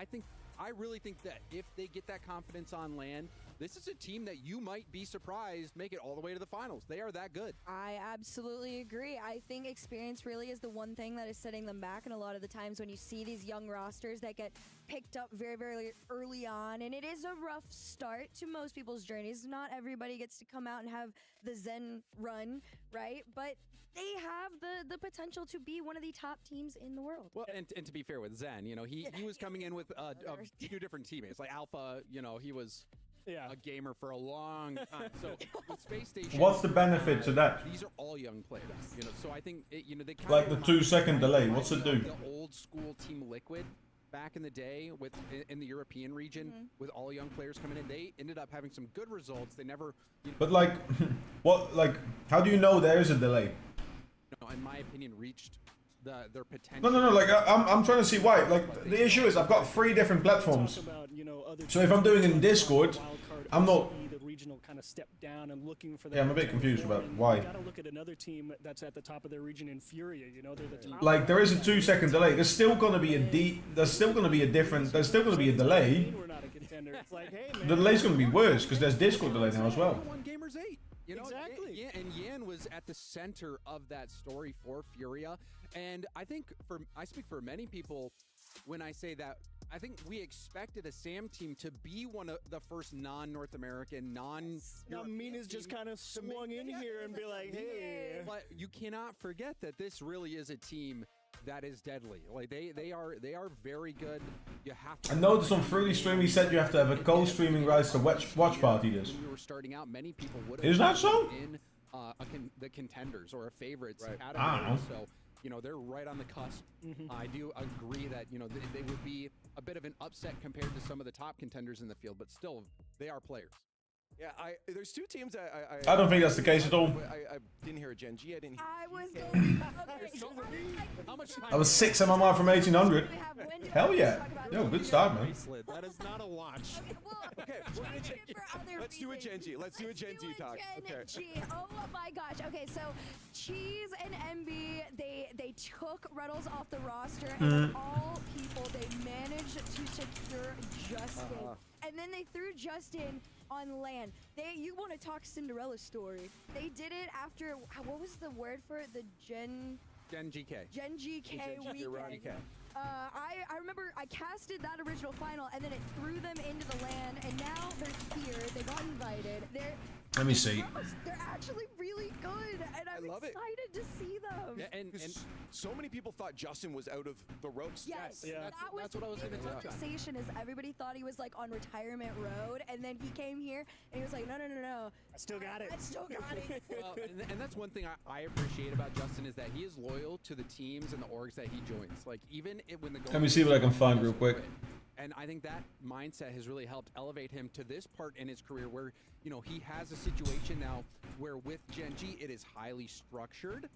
I really think that if they get that confidence on LAN, this is a team that you might be surprised make it all the way to the finals. They are that good. I absolutely agree. I think experience really is the one thing that is setting them back, and a lot of the times when you see these young rosters that get picked up very, very early on, and it is a rough start to most people's journeys. Not everybody gets to come out and have the Zen run, right? But they have the potential to be one of the top teams in the world. Well, and to be fair with Zen, you know, he was coming in with a few different teammates. Like Alpha, you know, he was a gamer for a long time. So with Space Station, What's the benefit to that? These are all young players, you know. So I think you know, they kind Like of the 2-second delay. What's it do? The old school Team Liquid back in the day in the European region with all young players coming in. They ended up having some good results. They never. But like, how do you know there is a delay? No, in my opinion, reached their potential. No. Like I'm trying to see why. Like the issue is I've got 3 different platforms. So if I'm doing it in Discord, I'm not. The regional kind of step down and looking for that. Yeah, I'm a bit confused about why. You gotta look at another team that's at the top of their region in Furia. You know, they're the top. Like there is a 2-second delay. There's still gonna be There's still gonna be a delay. We're not a contender. It's like, hey man. The delay's gonna be worse because there's Discord delay now as well. One Gamers 8. You know, exactly. And Yan was at the center of that story for Furia. And I think I speak for many people when I say that I think we expected a SAM team to be one of the first non-North American, Now Mina's just kind of swung in here and be like, hey. But you cannot forget that this really is a team that is deadly. Like they are very good. You have to. I noticed on Freely Stream he said you have to have a co-streaming rights to Watchparty this. When we were starting out, many people would have. Is that so? In the contenders or a favorites category. So you know, they're right on the cusp. I do agree that, you know, they would be a bit of an upset compared to some of the top contenders in the field, but still, they are players. Yeah, there's 2 teams I don't think that's the case at all. I didn't hear a Gen G. I didn't hear. I was going. How much time? I was 6 MMR from 1800. Hell yeah. Yo, good start, man. That is not a watch. Okay, let's do a Gen G. Let's do a Gen G talk. Okay. Oh my gosh. Okay, so Cheese and MB, they took Ruddles off the roster, and of all people, they managed to secure Justin. And then they threw Justin on LAN. You want to talk Cinderella story. They did it after, what was the word for it? The Gen GK weekend. I remember I casted that original final, and then it threw them into the LAN, and now they're here. They got invited. Let me see. They're actually really good, and I love it. Excited to see them. Yeah, and So many people thought Justin was out of the ropes. Yes, Yeah. that was That's what I was the gonna touch on. conversation. Is everybody thought he was like on retirement road, and then he came here and he was like, no, I still got it. I still got it. Well, and that's one thing I appreciate about Justin is that he is loyal to the teams and the orgs that he joins. Like even when the Let me see what I can find real quick. And I think that mindset has really helped elevate him to this part in his career where, you know, he has a situation now where with Gen G, it is highly structured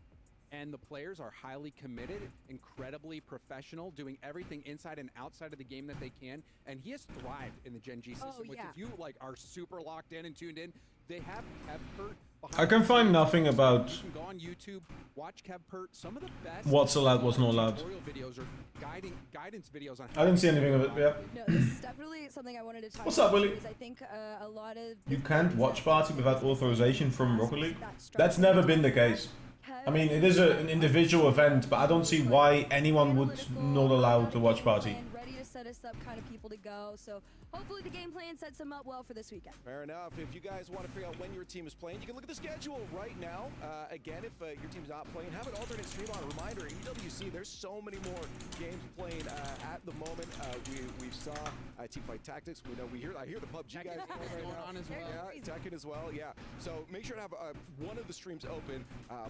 and the players are highly committed, incredibly professional, doing everything inside and outside of the game that they can. And he has thrived in the Gen G system, which if you like are super locked in and tuned in, they have Kevpert. I can find nothing about You can go on YouTube, watch Kevpert. Some of the best what's allowed, what's not allowed. tutorial videos or guidance videos on. I didn't see anything of it. Yeah. No, this is definitely something I wanted to talk What's up, about. Willie? Because I think a lot of You can't watch party without authorization from Rocket League. That's never been the case. I mean, it is an individual event, but I don't see why anyone would not allow to watch party. Ready to set us up, kind of people to go. So hopefully the game plan sets them up well for this weekend. Fair enough. If you guys want to figure out when your team is playing, you can look at the schedule right now. Again, if your team's not playing, have an alternate stream on. Reminder, EWC, there's so many more games playing at the moment. We saw Teamfight Tactics. I hear the PUBG guys going right on now. as well. Yeah, Tekken as well. Yeah. So make sure to have one of the streams open.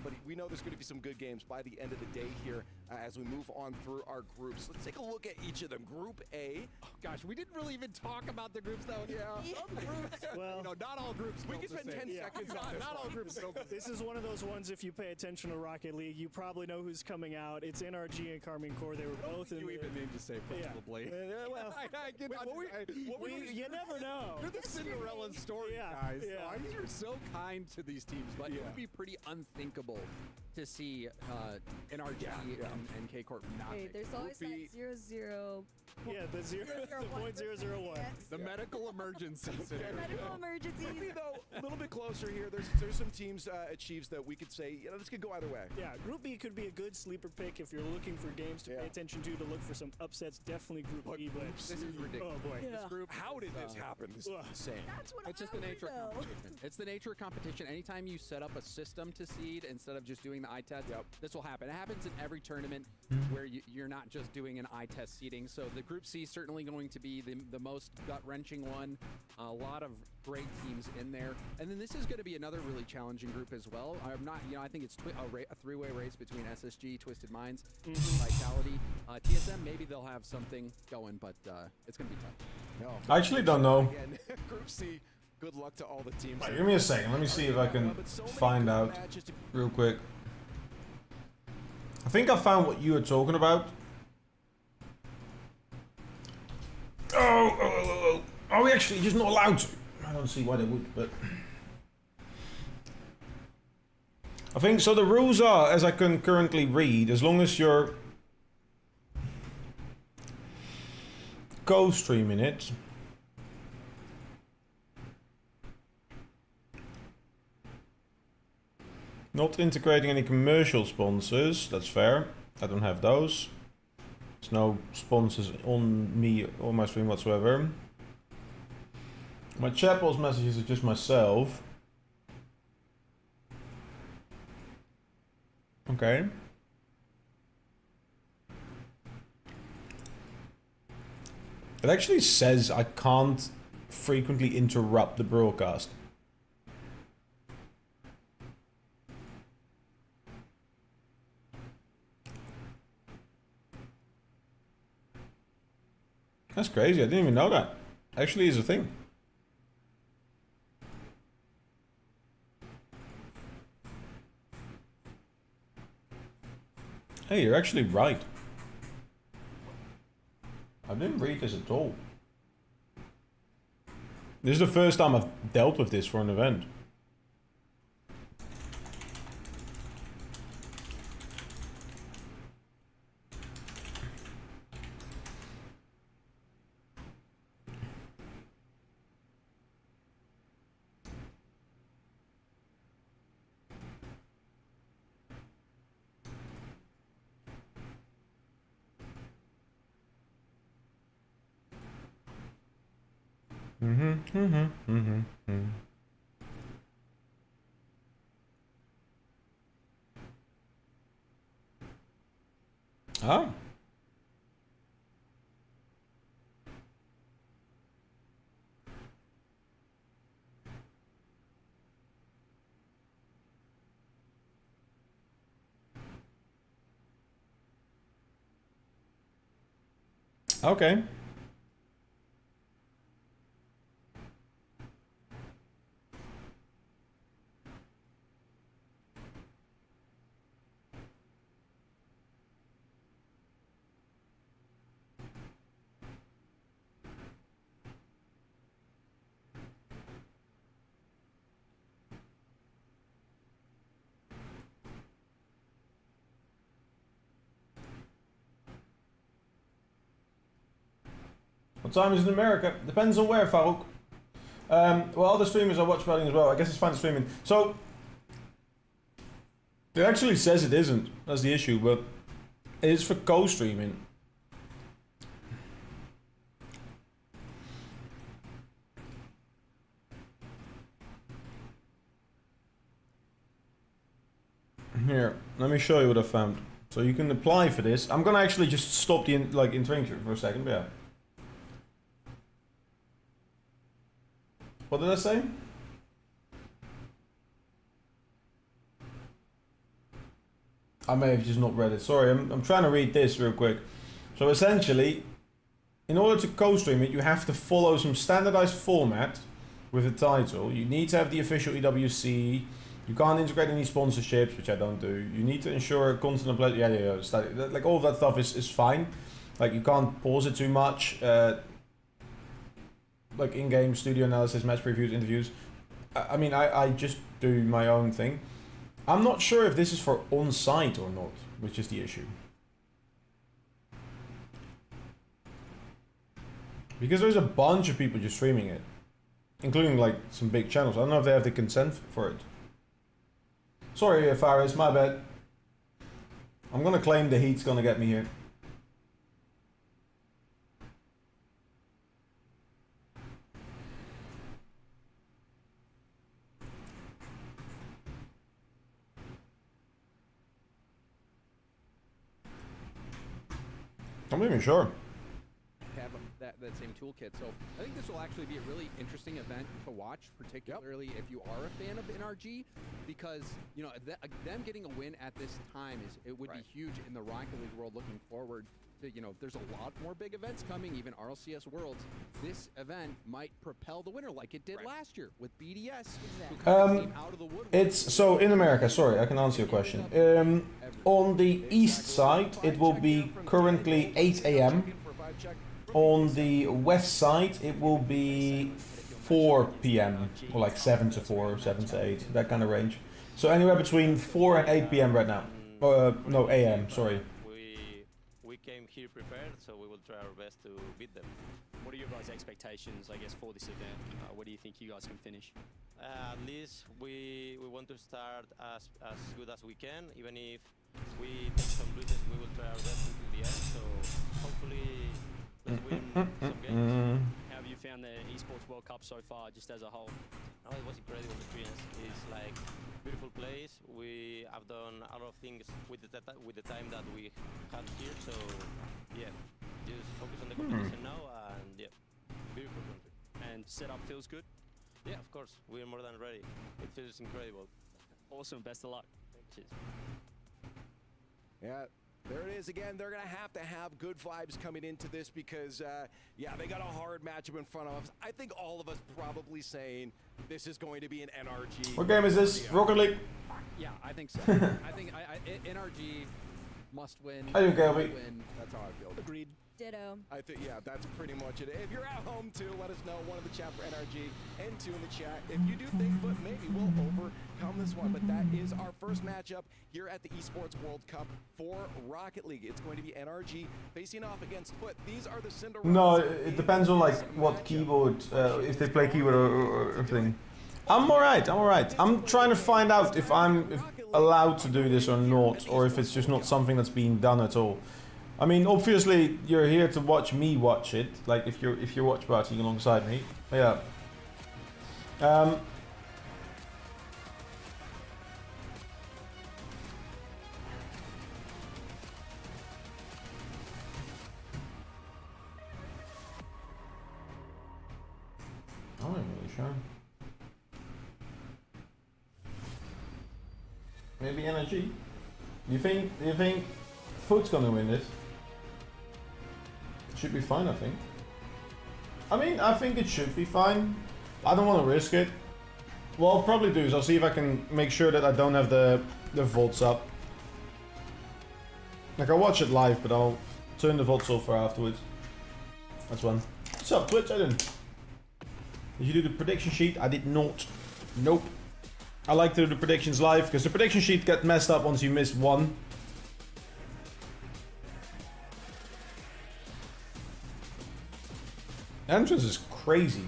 But we know there's going to be some good games by the end of the day here as we move on through our groups. Let's take a look at each of them. Group A. Oh, gosh, we didn't really even talk about the groups though. Yeah. Some groups. Well, You know, not all groups. We can spend 10 seconds on this. Not all one. groups. This is one of those ones, if you pay attention to Rocket League, you probably know who's coming out. It's NRG and Carmine Core. They were both in You the... even need to say probably. Well, you never know. You're the Cinderella story, Yeah, guys. yeah. Oh, you're so kind to these teams, but it would be pretty unthinkable to see NRG and K Corp not. Hey, make there's it. always that Would be 0-0. Yeah, the point 001. the medical emergency scenario. Medical emergencies. Maybe though, a little bit closer here. There's some teams at Chiefs that we could say, this could go either way. Yeah, Group B could be a good sleeper pick if you're looking for games to pay attention to look for some upsets. Definitely Group B, but This is ridiculous. oh boy. Yeah. This group, How did this happen? This is Ugh. insane. That's what it's just I the nature of know. competition. It's the nature of competition. Anytime you set up a system to seed instead of just doing the eye test, this will happen. It happens in every tournament where you're not just doing an eye test seeding. So the Group C is certainly going to be the most gut-wrenching one. A lot of great teams in there. And then this is going to be another really challenging group as well. I'm not, I think it's a three-way race between SSG, Twisted Minds, Vitality. TSM, maybe they'll have something going, but it's going to be tough. No. I actually don't know. Again, Group C. Good luck to all the teams. Wait, give me a second. Let me see if I can But so many find good out matches to- real quick. I think I found what you were talking about. Oh, are we actually just not allowed to? I don't see why they would, but I think so. The rules are, as I can currently read, as long as you're co-streaming it, not integrating any commercial sponsors, that's fair. I don't have those. There's no sponsors on me or my stream whatsoever. My chatbot messages are just myself. Okay. It actually says I can't frequently interrupt the broadcast. That's crazy. I didn't even know that. Actually is a thing. Hey, you're actually right. I didn't read this at all. This is the first time I've dealt with this for an event. Oh. Okay. What time is it in America? Depends on where, Farouk. Well, other streamers are Watchparty as well. I guess it's fine streaming. So, it actually says it isn't. That's the issue, but it is for co-streaming. Here, let me show you what I found. So you can apply for this. I'm gonna actually just stop the interaction for a second, but yeah. What did I say? I may have just not read it. Sorry, I'm trying to read this real quick. So essentially, in order to co-stream it, you have to follow some standardized format with a title. You need to have the official EWC. You can't integrate any sponsorships, which I don't do. You need to ensure constant upload. Yeah. Like all of that stuff is fine. Like you can't pause it too much. Like in-game studio analysis, match previews, interviews. I mean, I just do my own thing. I'm not sure if this is for on-site or not, which is the issue. Because there's a bunch of people just streaming it, including like some big channels. I don't know if they have the consent for it. Sorry, Faris, my bad. I'm gonna claim the heat's gonna get me here. I'm not even sure. Have that same toolkit. So I think this will actually be a really interesting event to watch, particularly if you are a fan of NRG, because you know them getting a win at this time would be huge in the Rocket League world. Looking forward to, you know, there's a lot more big events coming, even RLCS Worlds. This event might propel the winner like it did last year with BDS. It's so in America. Sorry, I can answer your question. On the east side, it will be currently 8 AM. On the west side, it will be 4 PM, or like 7 to 4, 7 to 8, that kind of range. So anywhere between 4 and 8 PM right now. No, AM, sorry. We came here prepared, so we will try our best to beat them. What are your guys' expectations, I guess, for this event? Where do you think you guys can finish? At least we want to start as good as we can. Even if we take some losses, we will try our best to the end. So hopefully let's win some games. How have you found the Esports World Cup so far, just as a whole? Oh, it was incredible experience. It's like beautiful place. We have done a lot of things with the time that we had here. So yeah, just focus on the competition now, and yeah, beautiful country. And setup feels good? Yeah, of course. We're more than ready. It feels incredible. Awesome. Best of luck. Cheers. Yeah, there it is again. They're going to have good vibes coming into this because, yeah, they got a hard matchup in front of us. I think all of us probably saying this is going to be an NRG. What game is this? Rocket League? Yeah, I think so. I think NRG must win. I do, Kelby. That's how I feel. Agreed. Ditto. I think, yeah, that's pretty much it. If you're at home too, let us know. One in the chat for NRG and 2 in the chat. If you do think Foot, maybe we'll overcome this one. But that is our first matchup here at the Esports World Cup for Rocket League. It's going to be NRG facing off against Foot. These are the Cinderella. No, it depends on like what keyboard, if they play keyboard or thing. I'm alright, I'm alright. I'm trying to find out if I'm allowed to do this or not, or if it's just not something that's being done at all. I mean, obviously, you're here to watch me watch it. Like, if you're watch partying alongside me, yeah. sure. Maybe energy. Do you think Foot's gonna win this? It should be fine, I think. I think it should be fine. I don't want to risk it. What I'll probably do is I'll see if I can make sure that I don't have the volts up. Like, I'll watch it live, but I'll turn the volts off for afterwards. That's one. What's up, Twitch? I didn't. Did you do the prediction sheet? I did not. Nope. I like to do the predictions live, because the prediction sheet got messed up once you missed one. Entrance is crazy.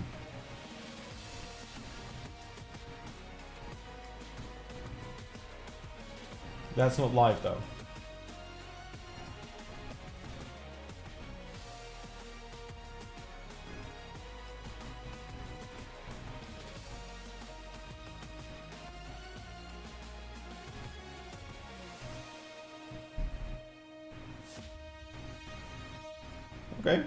That's not live though. Okay.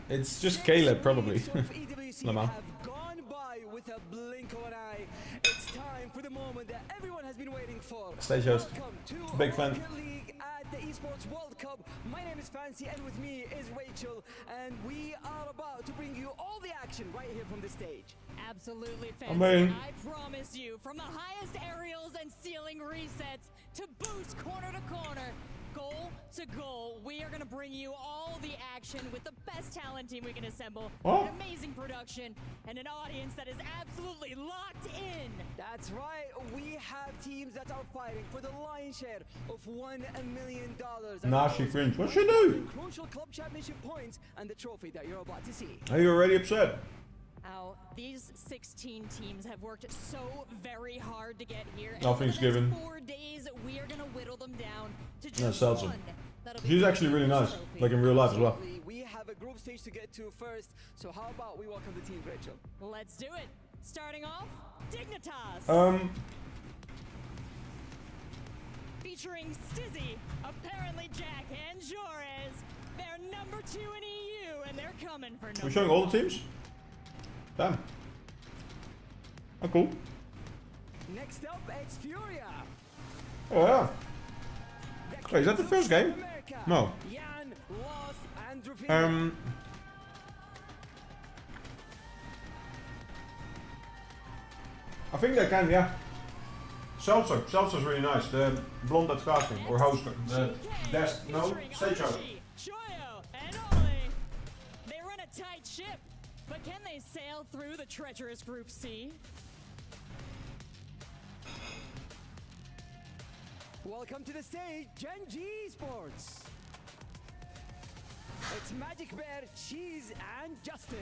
It's just Caleb, probably. Lamar. With a blink of an eye. It's time for the moment that everyone has been waiting for. Stage host. Big fan. League at the Esports World Cup. My name is Fancy, and with me is Rachel, and we are about to bring you all the action right here from the stage. Absolutely, Fancy. I promise you, from the highest aerials and ceiling resets to boost corner to corner, goal to goal, we are going to bring you all the action with the best talent team we can assemble, an amazing production, and an audience that is absolutely locked in. That's right, we have teams that are fighting for the lion's share of $1 million. Nah, she cringe. What she do? Crucial club championship points and the trophy that you're about to see. Are you already upset? These 16 teams have worked so very hard to get here. Nothing's given. 4 days, we are going to whittle them down to just one. She's actually really nice, like in real life as well. We have a group stage to get to first, so how about we welcome the team, Rachel? Let's do it. Starting off, Dignitas. Featuring Stizzy, apparently Jack and Jores. They're number 2 in EU, and they're coming for number We're showing all the teams? Damn. Oh, cool. Next up, it's Furia. Oh, yeah. Wait, is that the first game? No. I think they can, yeah. Seltzer's really nice. The blonde that's casting, or host. The desk, no, stage host. Choyo and Oli. They run a tight ship, but can they sail through the treacherous Group C? Welcome to the stage, Gen G Esports. It's Magic Bear, Cheese, and Justin.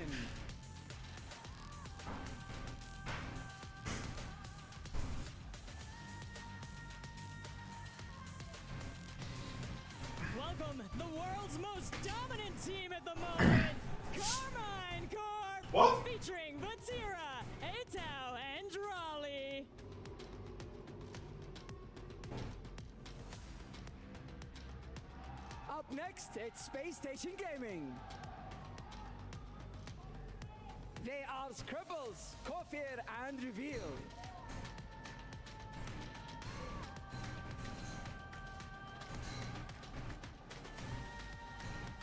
Welcome, the world's most dominant team at the moment, Carmine Corp. What? Featuring Vatira, Atao, and Raleigh. Up next, it's Space Station Gaming. They are Scribbles, Kofir, and Reveal.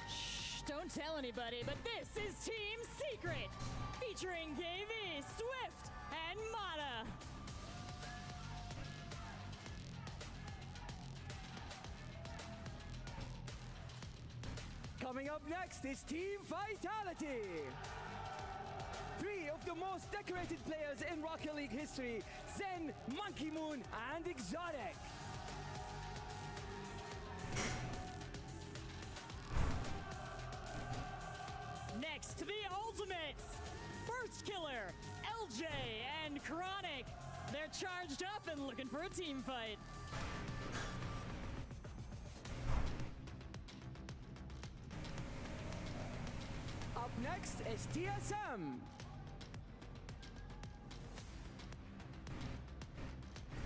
Shh, don't tell anybody, but this is Team Secret, featuring KV, Swift, and Mata. Coming up next is Team Vitality. 3 of the most decorated players in Rocket League history, Zen, Monkey Moon, and Exotic. Next, the Ultimates. First Killer, LJ, and Chronic. They're charged up and looking for a team fight. Up next is TSM.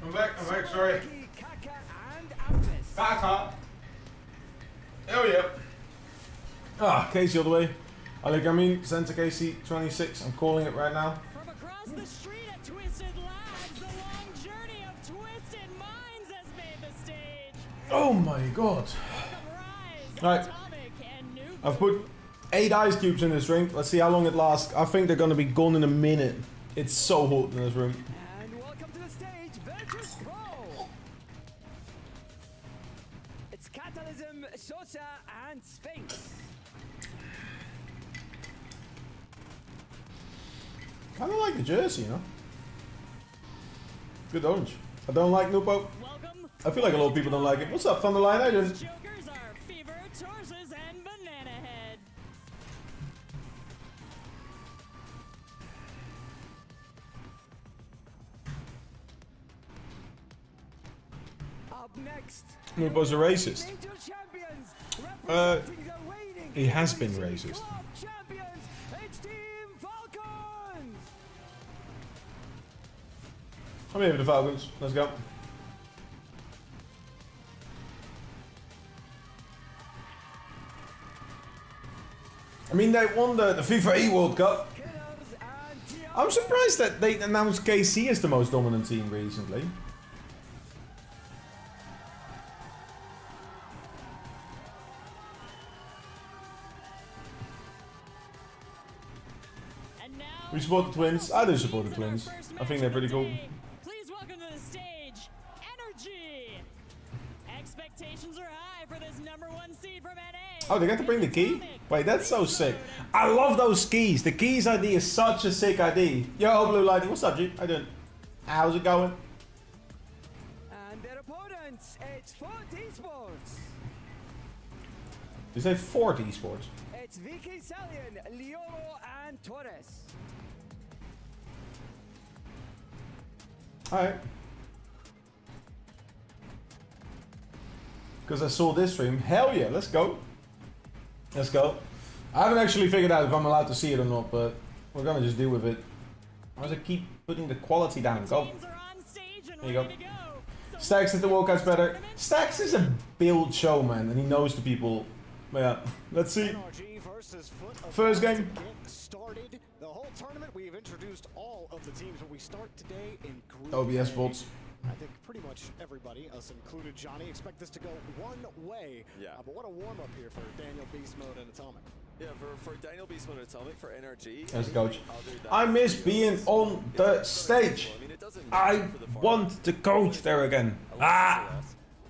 I'm back, sorry. Kaka and Atlas. Kaka. Oh, yeah. Ah, Casey all the way. Aligami, Center Casey, 26. I'm calling it right now. From across the street at Twisted Labs, the long journey of Twisted Minds has made the stage. Oh my god. Right. I've put 8 ice cubes in this ring. Let's see how long it lasts. I think they're gonna be gone in a minute. It's so hot in this room. And welcome to the stage, Virtus Pro. It's Catalysm, Sosa, and Sphinx. Kinda like the jersey, you know? Good orange. I don't like Nupo. I feel like a lot of people don't like it. What's up, Thunderline Agent? Jokers are Fever, Torsus, and Banana Head. Up next, Nupo's a racist. major champions representing the reigning He has been Club racist. champions, it's Team Falcons. I'm here for the Falcons. Let's go. I mean, they won the FIFA E World Cup. I'm surprised that they announced KC as the most dominant team recently. We support the Twins. I do support the Twins. I think they're pretty cool. Please welcome to the stage, Energy. Expectations are high for this #1 seed from NA. Oh, they got to bring the key? Wait, that's so sick. I love those keys. The keys ID is such a sick ID. Yo, Blue Lightning, what's up, G? How you doing? How's it going? And their opponents, it's Fort Esports. You say Fort Esports? It's Vicky Salian, Lioro, and Torres. Alright. Because I saw this stream. Hell yeah, let's go. Let's go. I haven't actually figured out if I'm allowed to see it or not, but we're gonna just deal with it. Why does it keep putting the quality down? Go. There you go. Stacks did the walkouts better. Stacks is a build show, man, and he knows the people. Yeah, let's see. First game. Started the whole tournament. We've introduced all of the teams, but we start today in Group OBS A. bots. I think pretty much everybody, us included, Johnny, expect this to go one way. Yeah. But what a warm-up here for Daniel Beast Mode and Atomic. Yeah, for Daniel Beast Mode and Atomic, for NRG. As a coach. I miss being on the stage. I want to coach there again. Ah!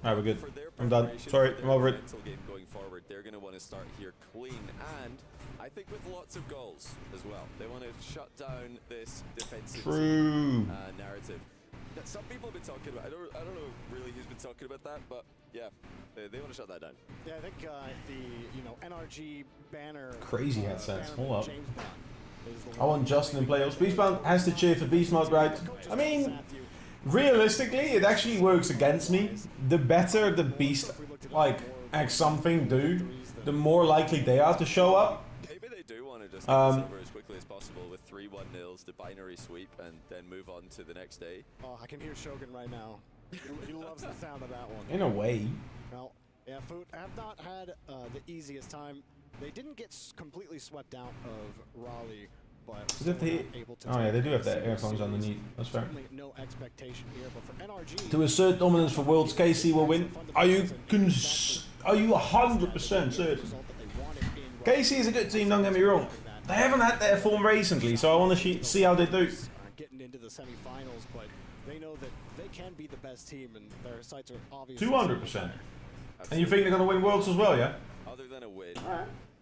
Alright, we're good. I'm done. Sorry, I'm over it. Game going forward, they're going to want to start here clean, and I think with lots of goals as well. They want to shut down this defensive narrative. That some people have been talking about. I don't know really who's been talking about that, but yeah, they want to shut that down. Yeah, I think the NRG banner. Crazy headsets. Hold up. James Bond is the I want Justin in playoffs. Beastbound has to cheer for Beast Mode, right? I mean, realistically, it actually works against me. The better the Beast, like, X something do, the more likely they are to show up. Maybe they do want to just get this over as quickly as possible with 3-1 nils, the binary sweep, and then move on to the next day. Oh, I can hear Shogun right now. He loves the sound of that one. In a way. Well, yeah, Foot have not had the easiest time. They didn't get completely swept out of Raleigh, but Does it have the, able to oh yeah, they do have the earphones underneath. That's fair. certainly no expectation here, but for NRG, To assert dominance for Worlds, KC will win. Are you 100% certain? KC is a good team, don't get me wrong. They haven't had their form recently, so I want to see how they do. getting into the semifinals, but they know that they can be the best team, and their sights are obviously 200%. And you think they're going to win Worlds as well, yeah? Other than a win,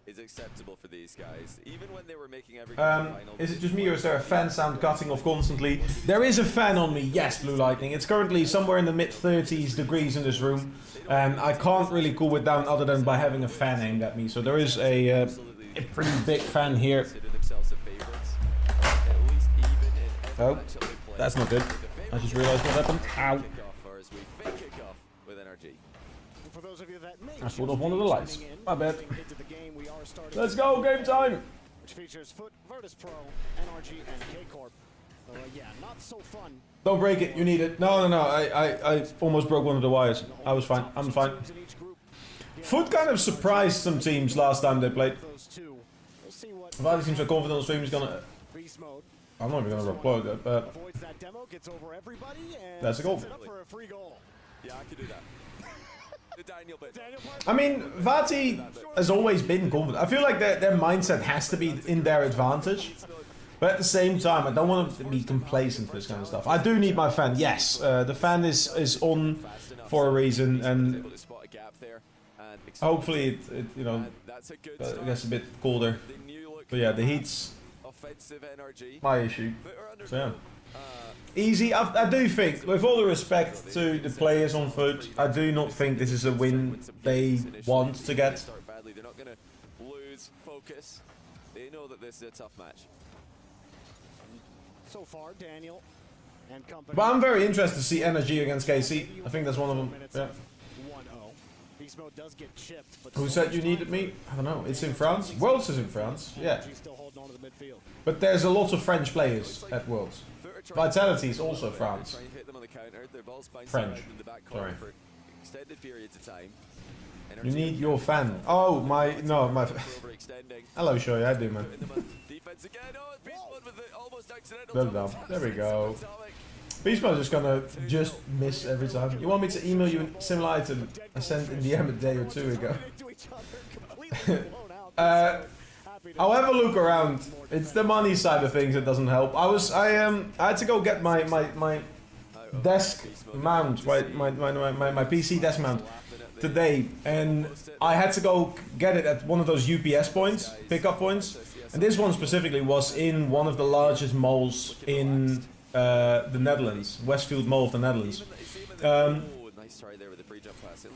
is acceptable for these guys, even when they were making every final. Is it just me or is there a fan sound cutting off constantly? There is a fan on me, yes, Blue Lightning. It's currently somewhere in the mid-30s degrees in this room. And I can't really cool it down other than by having a fan aimed at me. So there is a pretty big fan here. Oh, that's not good. I just realized what happened. Ow. For those of you that may I pulled off one of the lights. My bad. into the game, we are starting Let's go, game time! which features Foot, Virtus Pro, NRG, and K-Corp. Yeah, not so fun. Don't break it, you need it. No, I almost broke one of the wires. I was fine, I'm fine. Foot kind of surprised some teams last time they played. Vadi seems so confident on stream he's gonna... I'm not even gonna upload that, but... That's a goal. Yeah, I could do that. I mean, Vati has always been confident. I feel like their mindset has to be in their advantage. But at the same time, I don't want to be complacent for this kind of stuff. I do need my fan, yes. The fan is on for a reason, and hopefully it you know, gets a bit colder. But yeah, the heat's my issue. So yeah. Easy. I do think, with all the respect to the players on foot, I do not think this is a win they want to get. They're not going to lose focus. They know that this is a tough match. So far, Daniel and company. But I'm very interested to see Energy against KC. I think that's one of them. Yeah. Does get chipped, but Who said you needed me? I don't know. It's in France. Worlds is in France. Yeah. But there's a lot of French players at Worlds. Vitality is also France. French. Sorry. You need your fan. Oh, my... No, my... Hello, Shoy. I do, man. Well done. There we go. Beast Mode's just gonna miss every time. You want me to email you a similar item I sent in DM a day or two ago? I'll have a look around. It's the money side of things that doesn't help. I had to go get my desk mount, my PC desk mount today, and I had to go get it at one of those UPS points, pickup points, and this one specifically was in one of the largest malls in the Netherlands, Westfield Mall of the Netherlands.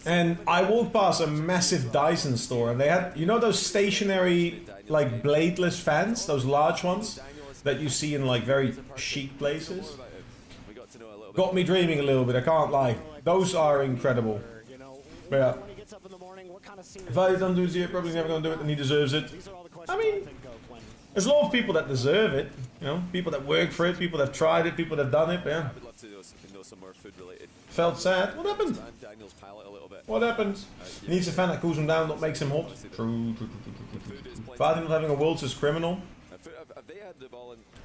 And I walked past a massive Dyson store, and they had, you know, those stationary, like, bladeless fans, those large ones that you see in like very chic places. Got me dreaming a little bit, I can't lie. Those are incredible. But yeah, if I don't do it, probably never gonna do it, and he deserves it. I mean, there's a lot of people that deserve it, you know, people that work for it, people that have tried it, people that have done it, yeah. Felt sad. What happened? What happened? He needs a fan that cools him down, not makes him hot. True. Vadi not having a Worlds is criminal.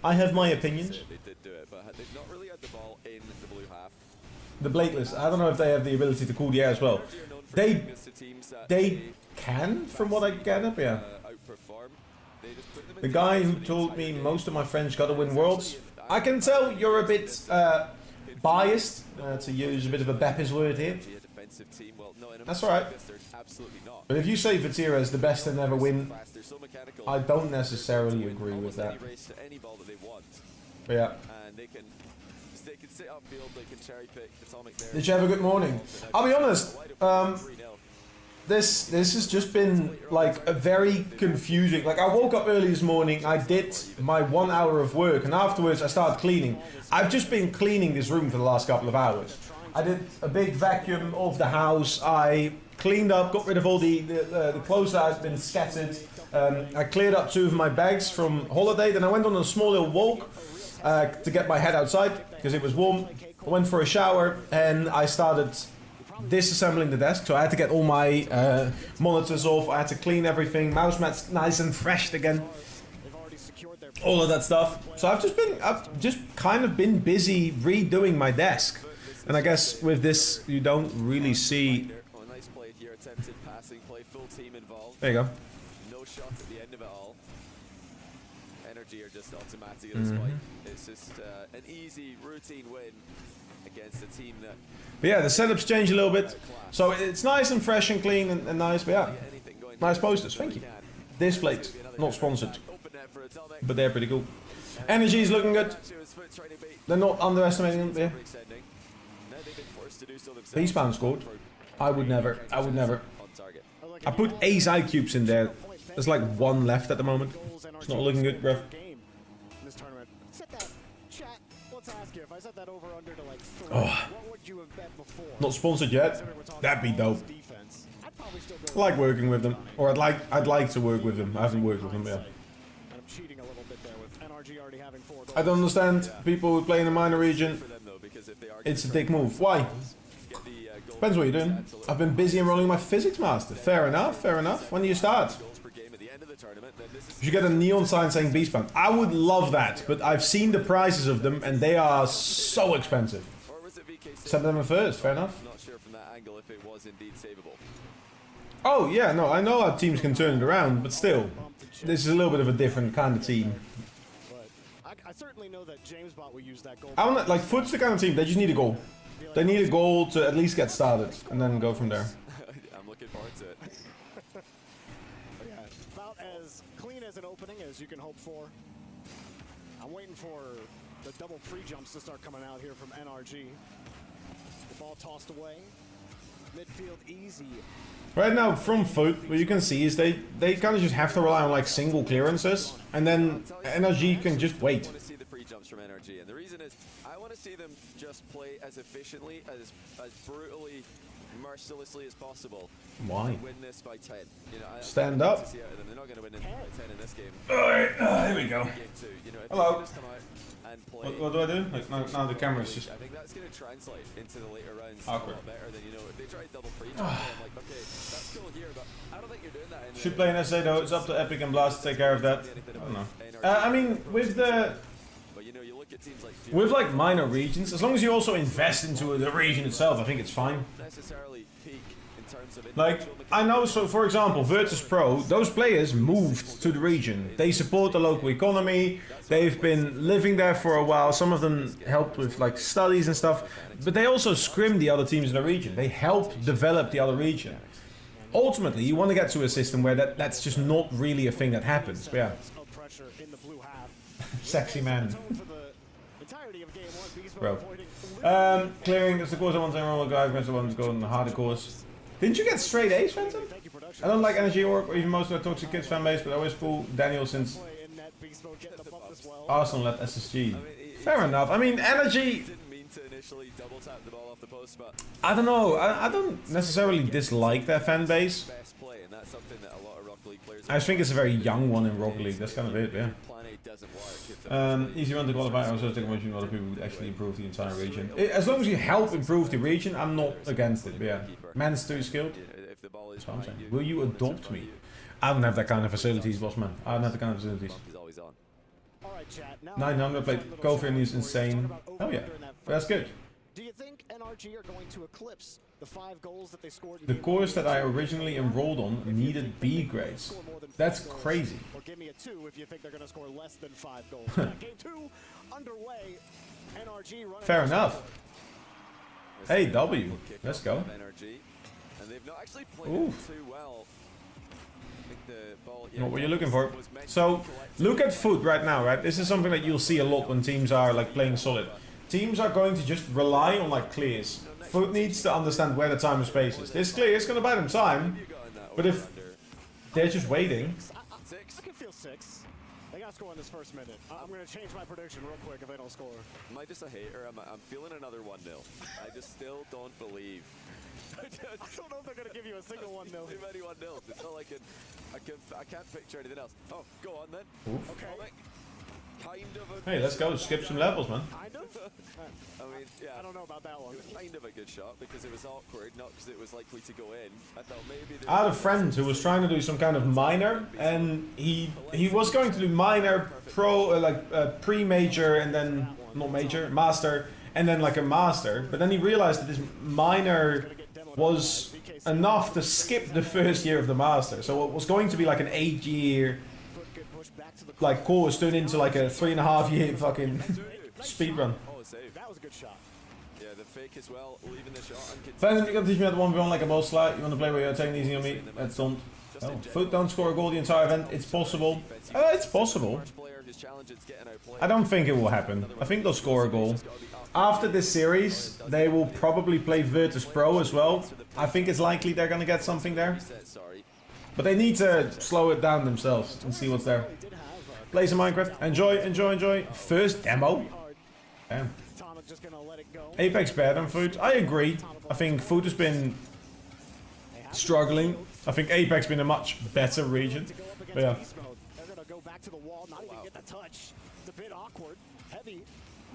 I have my opinions. The bladeless, I don't know if they have the ability to cool the air as well. They can, from what I gather, yeah. The guy who told me most of my friends gotta win Worlds. I can tell you're a bit biased, to use a bit of a Beppis word here. That's alright. But if you say Vatira is the best to never win, I don't necessarily agree with that. But yeah. Did you have a good morning? I'll be honest, this has just been like a very confusing, like I woke up early this morning, I did my 1 hour of work, and afterwards I started cleaning. I've just been cleaning this room for the last couple of hours. I did a big vacuum of the house, I cleaned up, got rid of all the clothes that had been scattered. I cleared up 2 of my bags from holiday, then I went on a small little walk to get my head outside because it was warm. I went for a shower and I started disassembling the desk, so I had to get all my monitors off, I had to clean everything, mouse mats nice and fresh again, all of that stuff. So I've just kind of been busy redoing my desk, and I guess with this you don't really see. There you go. No shot at the end of it all. Energy are just automatic at this point. It's just an easy routine win against a team that... But yeah, the setup's changed a little bit, so it's nice and fresh and clean and nice, but yeah, nice posters, thank you. This plate, not sponsored, but they're pretty cool. Energy's looking good, they're not underestimating them, yeah. Peacebound scored, I would never. I put ace eye cubes in there, there's like 1 left at the moment, it's not looking good, bruv. Oh, not sponsored yet. That'd be dope. I like working with them, or I'd like to work with them. I haven't worked with them yet. I don't understand people who play in a minor region. It's a dick move. Why? Depends what you're doing. I've been busy enrolling my physics master. Fair enough, fair enough. When do you start? You should get a neon sign saying Beastbound. I would love that, but I've seen the prices of them and they are so expensive. September 1st, fair enough. Not sure from that angle if it was indeed savable. Oh yeah, no, I know how teams can turn it around, but still, this is a little bit of a different kind of team. I certainly know that James Bot will use that goal. I don't like Foot's the kind of team, they just need a goal. They need a goal to at least get started and then go from there. I'm looking forward to it. Yeah, about as clean as an opening as you can hope for. I'm waiting for the double pre-jumps to start coming out here from NRG. The ball tossed away. Midfield easy. Right now, from Foot, what you can see is they kind of just have to rely on like single clearances, and then NRG can just wait. I want to see the pre-jumps from NRG, and the reason is I want to see them just play as efficiently, as brutally, mercilessly as possible. Why? Win this by 10. You know, Stand up. They're not going to win it by 10 in this game. Alright, here we go. Game 2. You know, if hello. they just come out and play, What do I do? Like, now the camera's just... I think that's going to translate into the later rounds awkward. a lot better than, you know, if they try double pre-jump, I'm like, okay, that's cool here, but I don't think you're doing that. Should play an SA though, it's up to Epic and Blast to take care of that. I don't know. I mean, with the... With like minor regions, as long as you also invest into the region itself, I think it's fine. Like, I know, so for example, Virtus Pro, those players moved to the region. They support the local economy, they've been living there for a while, some of them helped with like studies and stuff, but they also scrim the other teams in the region. They help develop the other region. Ultimately, you want to get to a system where that's just not really a thing that happens. But yeah. Sexy man. Bro. Clearing is the course I want to enroll a guy against the one to go on the harder course. Didn't you get straight A's, Phantom? I don't like Energy or even most of the Toxic Kids fan base, but I always pull Daniel since Arsenal led SSG. Fair enough. I mean, Energy... I don't know. I don't necessarily dislike their fan base. I just think it's a very young one in Rocket League. That's kind of it, yeah. Easy run to qualify. I was just thinking about other people would actually improve the entire region. As long as you help improve the region, I'm not against it. But yeah, man's too skilled. That's what I'm saying. Will you adopt me? I don't have that kind of facilities, boss man. I don't have that kind of facilities. 900 played Kofi is insane. Oh yeah, that's good. Do you think NRG are going to eclipse the 5 goals that they scored? The course that I originally enrolled on needed B grades. That's crazy. Or give me a 2 if you think they're going to score less than 5 goals. Game 2 underway. NRG running. Fair enough. Hey W, let's go. And they've not actually played too well. Not what you're looking for. So look at Foot right now, right? This is something that you'll see a lot when teams are like playing solid. Teams are going to just rely on like clears. Foot needs to understand where the time and space is. This clear is going to buy them time, but if they're just waiting. I can feel 6. They got to score in this first minute. I'm going to change my prediction real quick if they don't score. Am I just a hater? I'm feeling another 1-0. I just still don't believe. I don't know if they're going to give you a single 1-0. Too many 1-0s. It's not like I can't picture anything else. Oh, go on then. Oof. Okay. Kind of a Hey, let's go. Skip some levels, man. Kind of? I mean, yeah. I don't know about that one. It was kind of a good shot because it was awkward, not because it was likely to go in. I thought maybe... I had a friend who was trying to do some kind of minor, and he was going to do minor, pre-major, and then, not major, master, and then like a master, but then he realized that this minor was enough to skip the first year of the master. So it was going to be like an 8-year like course turned into like a 3.5-year fucking speed run. That was a good shot. Yeah, the fake as well, leaving the shot. Phantom, you can teach me how to 1v1 like a boss slide. You want to play where you're taking it easy on me? That's don't. Oh, Foot don't score a goal the entire event. It's possible. It's possible. I don't think it will happen. I think they'll score a goal. After this series, they will probably play Virtus Pro as well. I think it's likely they're going to get something there. But they need to slow it down themselves and see what's there. Play some Minecraft. Enjoy, enjoy, enjoy. First demo. Damn. Apex better than Foot. I agree. I think Foot has been struggling. I think Apex been a much better region. But yeah. They're going to go back to the wall, not even get the touch. It's a bit awkward. Heavy.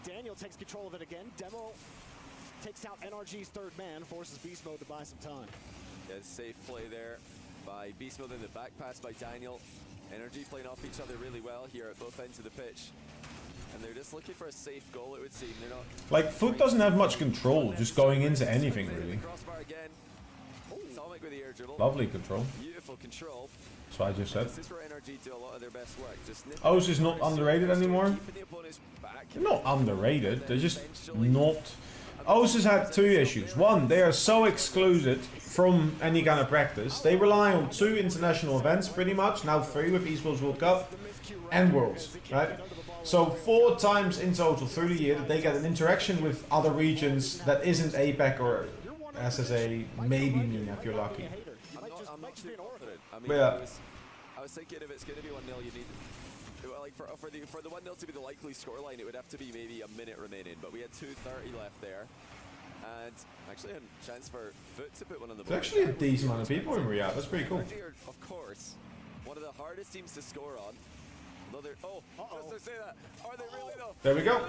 Daniel takes control of it again. Demo takes out NRG's third man, forces Beast Mode to buy some time. Yeah, safe play there by Beast Mode in the back pass by Daniel. NRG playing off each other really well here at both ends of the pitch. And they're just looking for a safe goal, it would seem. They're not... Like, Foot doesn't have much control, just going into anything, really. Lovely control. Beautiful control. That's what I just said. This is where NRG do a lot of their best work. Just O's is not underrated anymore. They're not underrated, they're just not... O's has had two issues. One, they are so excluded from any kind of practice. They rely on 2 international events, pretty much. Now 3 with Esports World Cup and Worlds, right? So 4 times in total through the year that they get an interaction with other regions that isn't APAC or SSA, maybe MENA if you're lucky. I'm not too confident. I mean, But yeah. I was thinking if it's going to be 1-0, you need... Like for the 1-0 to be the likely scoreline, it would have to be maybe a minute remaining. But we had 2:30 left there. And actually a chance for Foot to put one on the board. There's actually a decent amount of people in Riyadh, that's pretty cool. Of course, one of the hardest teams to score on. Another, just to say that, are they really though? There we go.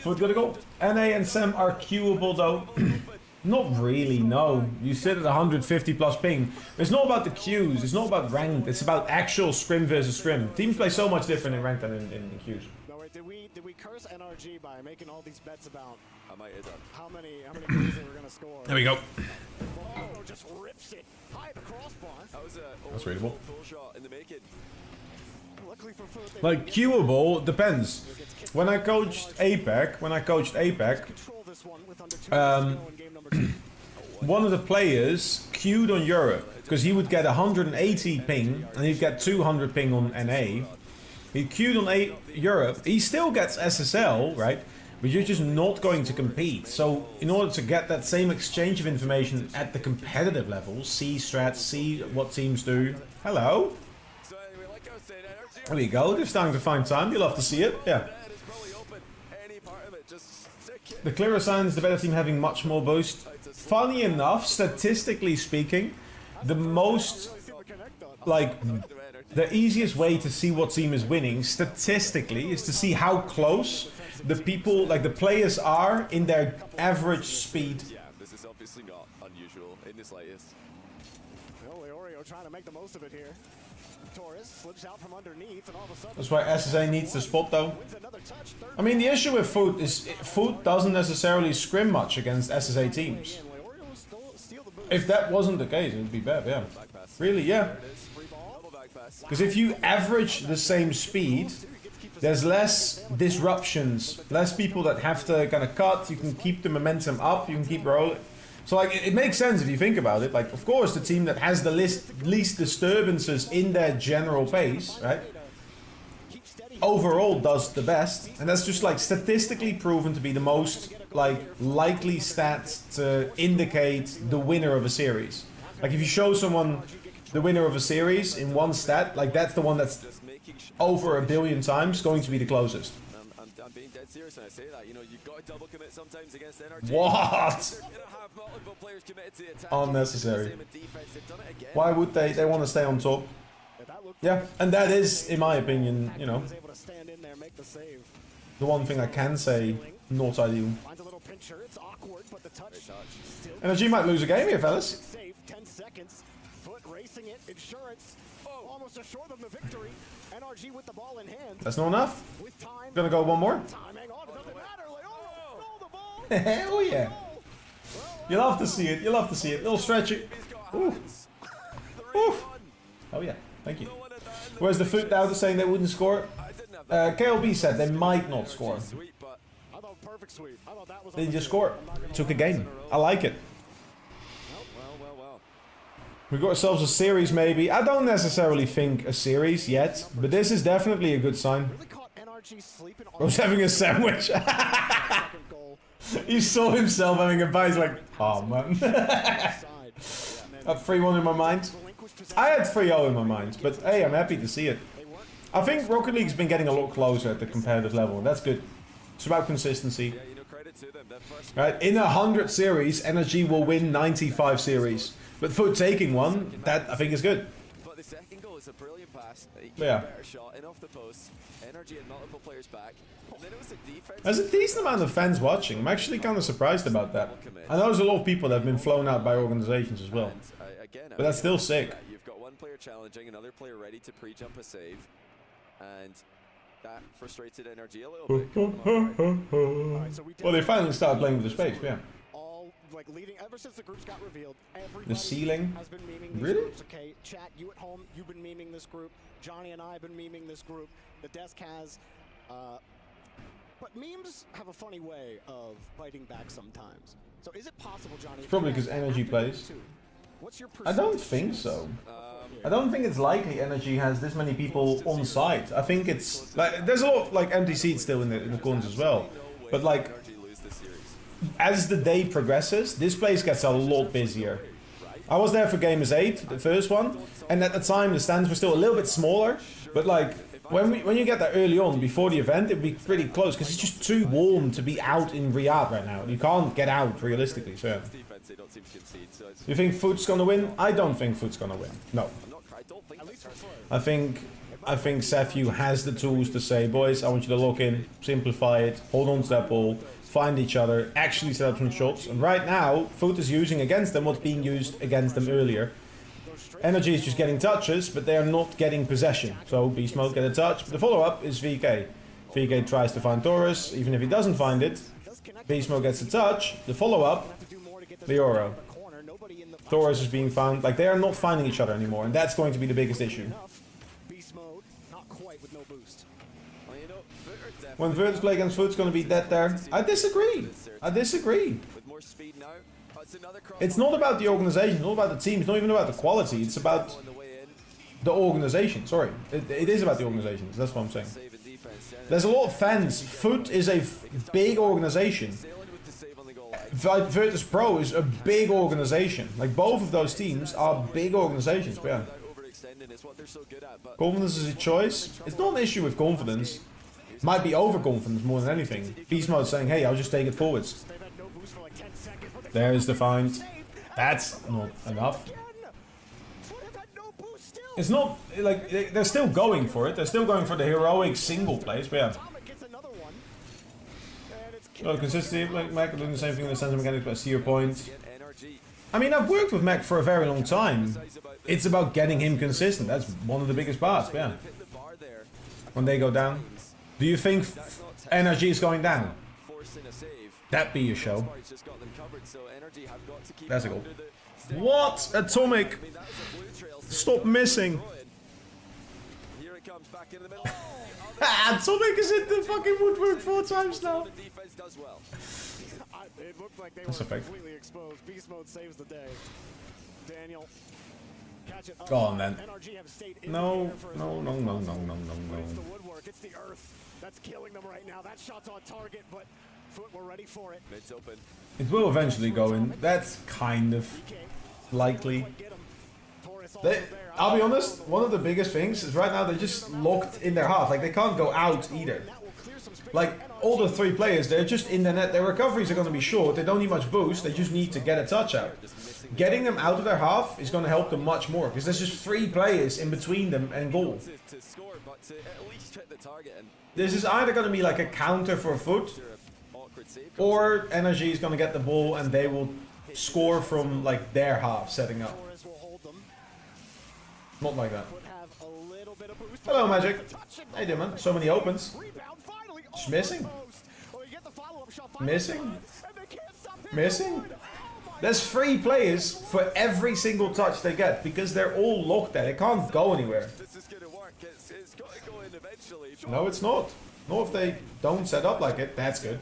Foot got a goal. NA and Sam are queuable though. Not really, no. You sit at 150 plus ping. It's not about the queues, it's not about ranked, it's about actual scrim versus scrim. Teams play so much different in ranked than in queues. No, wait, did we curse NRG by making all these bets about I might have done. how many goals they were going to score? There we go. Oh, just rips it high at the crossbar. That was a That's readable. goal shot in the making. Luckily for Foot, they Like queuable depends. When I coached APAC, one of the players queued on Europe because he would get 180 ping and he'd get 200 ping on NA. He queued on Europe. He still gets SSL, right? But you're just not going to compete. So in order to get that same exchange of information at the competitive level, see strats, see what teams do. Hello. There we go. They're starting to find time. You'll love to see it. Yeah. The clearer sign is the better team having much more boost. Funny enough, statistically speaking, the most, like, the easiest way to see what team is winning, statistically, is to see how close the people, like the players are in their average speed. Yeah, this is obviously not unusual in the slightest. Well, Leorio trying to make the most of it here. Torres slips out from underneath, and all of a sudden... That's why SSA needs the spot, though. I mean, the issue with Foot is Foot doesn't necessarily scrim much against SSA teams. If that wasn't the case, it would be bad, yeah. Really, yeah. Because if you average the same speed, there's less disruptions, less people that have to kind of cut, you can keep the momentum up, you can keep rolling. So like, it makes sense if you think about it. Like, of course, the team that has the least disturbances in their general pace, right, overall does the best. And that's just like statistically proven to be the most like likely stat to indicate the winner of a series. Like if you show someone the winner of a series in one stat, like that's the one that's over 1 billion times going to be the closest. I'm being dead serious when I say that. You know, you've got to double commit sometimes against NRG. What? Unnecessary. Why would they? They want to stay on top. Yeah, and that is, in my opinion, you know, the one thing I can say not ideal. NRG might lose a game here, fellas. 10 seconds. Foot racing it. Insurance. Almost assure them the victory. NRG with the ball in hand. That's not enough. Gonna go one more. Hell yeah. You love to see it. You love to see it. Little stretchy. Ooh. Oof. Oh yeah. Thank you. Where's the Foot now saying they wouldn't score? KLB said they might not score. They just scored. Took a game. I like it. We got ourselves a series maybe. I don't necessarily think a series yet, but this is definitely a good sign. I was having a sandwich. He saw himself having a bite. He's like, oh man. I had 3-1 in my mind. I had 3-0 in my mind, but hey, I'm happy to see it. I think Rocket League's been getting a lot closer at the competitive level, and that's good. It's about consistency. Right, in 100 series, NRG will win 95 series. But Foot taking one, that I think is good. But the second goal was a brilliant pass. Yeah. Better shot in off the post. Energy had multiple players back. And then it was a defense. There's a decent amount of fans watching. I'm actually kind of surprised about that. I know there's a lot of people that have been flown out by organizations as well. But that's still sick. You've got one player challenging, another player ready to pre-jump a save. And that frustrated energy a little bit. Well, they finally started playing with the space, yeah. Like leading ever since the groups got revealed, The ceiling? has been memeing these Really? groups. Okay, chat, you at home, you've been memeing this group. Johnny and I have been memeing this group. The desk has. But memes have a funny way of biting back sometimes. So is it possible, Johnny? Probably because Energy plays. I don't think so. I don't think it's likely Energy has this many people on site. I think it's like there's a lot of like empty seats still in the corners as well. But like as the day progresses, this place gets a lot busier. I was there for Gamers 8, the first one, and at the time the stands were still a little bit smaller. But like when you get there early on before the event, it'd be pretty close because it's just too warm to be out in Riyadh right now. You can't get out realistically. So yeah. You think Foot's gonna win? I don't think Foot's gonna win. No. I think Sefyu has the tools to say, boys, I want you to lock in, simplify it, hold on to that ball, find each other, actually set up some shots. And right now, Foot is using against them what's being used against them earlier. Energy is just getting touches, but they are not getting possession. So Beast Mode get a touch. The follow-up is VK. VK tries to find Taurus, even if he doesn't find it. Beast Mode gets a touch. The follow-up, Leoro. Taurus is being found. Like, they are not finding each other anymore, and that's going to be the biggest issue. When Virtus play against Foot, it's going to be dead there. I disagree. I disagree. It's not about the organization, it's not about the team, it's not even about the quality, it's about the organization. Sorry, it is about the organization, that's what I'm saying. There's a lot of fans. Foot is a big organization. Virtus Pro is a big organization. Like, both of those teams are big organizations, but yeah. Confidence is a choice. It's not an issue with confidence. Might be overconfidence more than anything. Beast Mode saying, hey, I'll just take it forwards. There's the find. That's not enough. It's not, like, they're still going for it. They're still going for the heroic single plays, but yeah. Well, consistency, Mac doing the same thing in the sense of mechanics, but I see your point. I mean, I've worked with Mac for a very long time. It's about getting him consistent. That's one of the biggest parts, but yeah. When they go down. Do you think Energy is going down? That'd be a show. That's a goal. What? Atomic! Stop missing! Atomic is in the fucking woodwork 4 times now. It looked like they That's were a fake. completely exposed. Beast Mode saves the day. Daniel. Catch it up. Go on then. NRG have stayed in No, the air for as no, long no, as no, possible. no, no, no, It's the no. woodwork, it's the earth that's killing them right now. That shot's on target, but Foot were ready for it. Mid's open. It will eventually go in. That's kind of likely. I'll be honest, one of the biggest things is right now they're just locked in their half. Like, they can't go out either. Like, all the 3 players, they're just in the net. Their recoveries are going to be short. They don't need much boost. They just need to get a touch out. Getting them out of their half is going to help them much more. Because there's just 3 players in between them and goal. This is either going to be like a counter for Foot, or Energy is going to get the ball and they will score from like their half setting up. Not like that. Hello, Magic. How you doing, man? So many opens. Just missing. Missing. Missing. There's 3 players for every single touch they get because they're all locked there. They can't go anywhere. No, it's not. Not if they don't set up like it. That's good.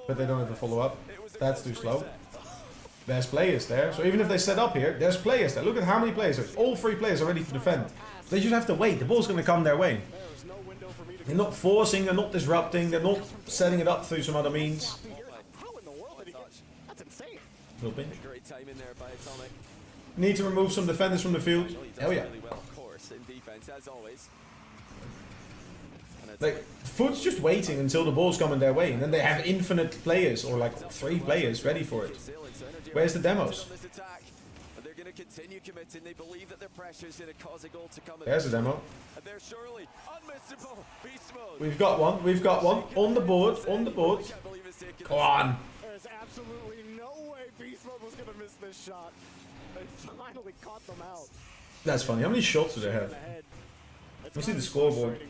But they don't have a follow-up. That's too slow. There's players there. So even if they set up here, there's players there. Look at how many players there are. All 3 players are ready to defend. They just have to wait. The ball's going to come their way. They're not forcing, they're not disrupting, they're not setting it up through some other means. Little pinch. Need to remove some defenders from the field. Hell yeah. Like, Foot's just waiting until the ball's coming their way, and then they have infinite players, or like 3 players ready for it. Where's the demos? continue committing. They believe that their pressure is going to cause a goal to come. There's a demo. And they're surely unmissable. Beast mode. We've got one. We've got one. On the board. On the board. Go on. There's absolutely no way Beast Mode was going to miss this shot. They finally caught them out. That's funny. How many shots do they have? Let's see the scoreboard.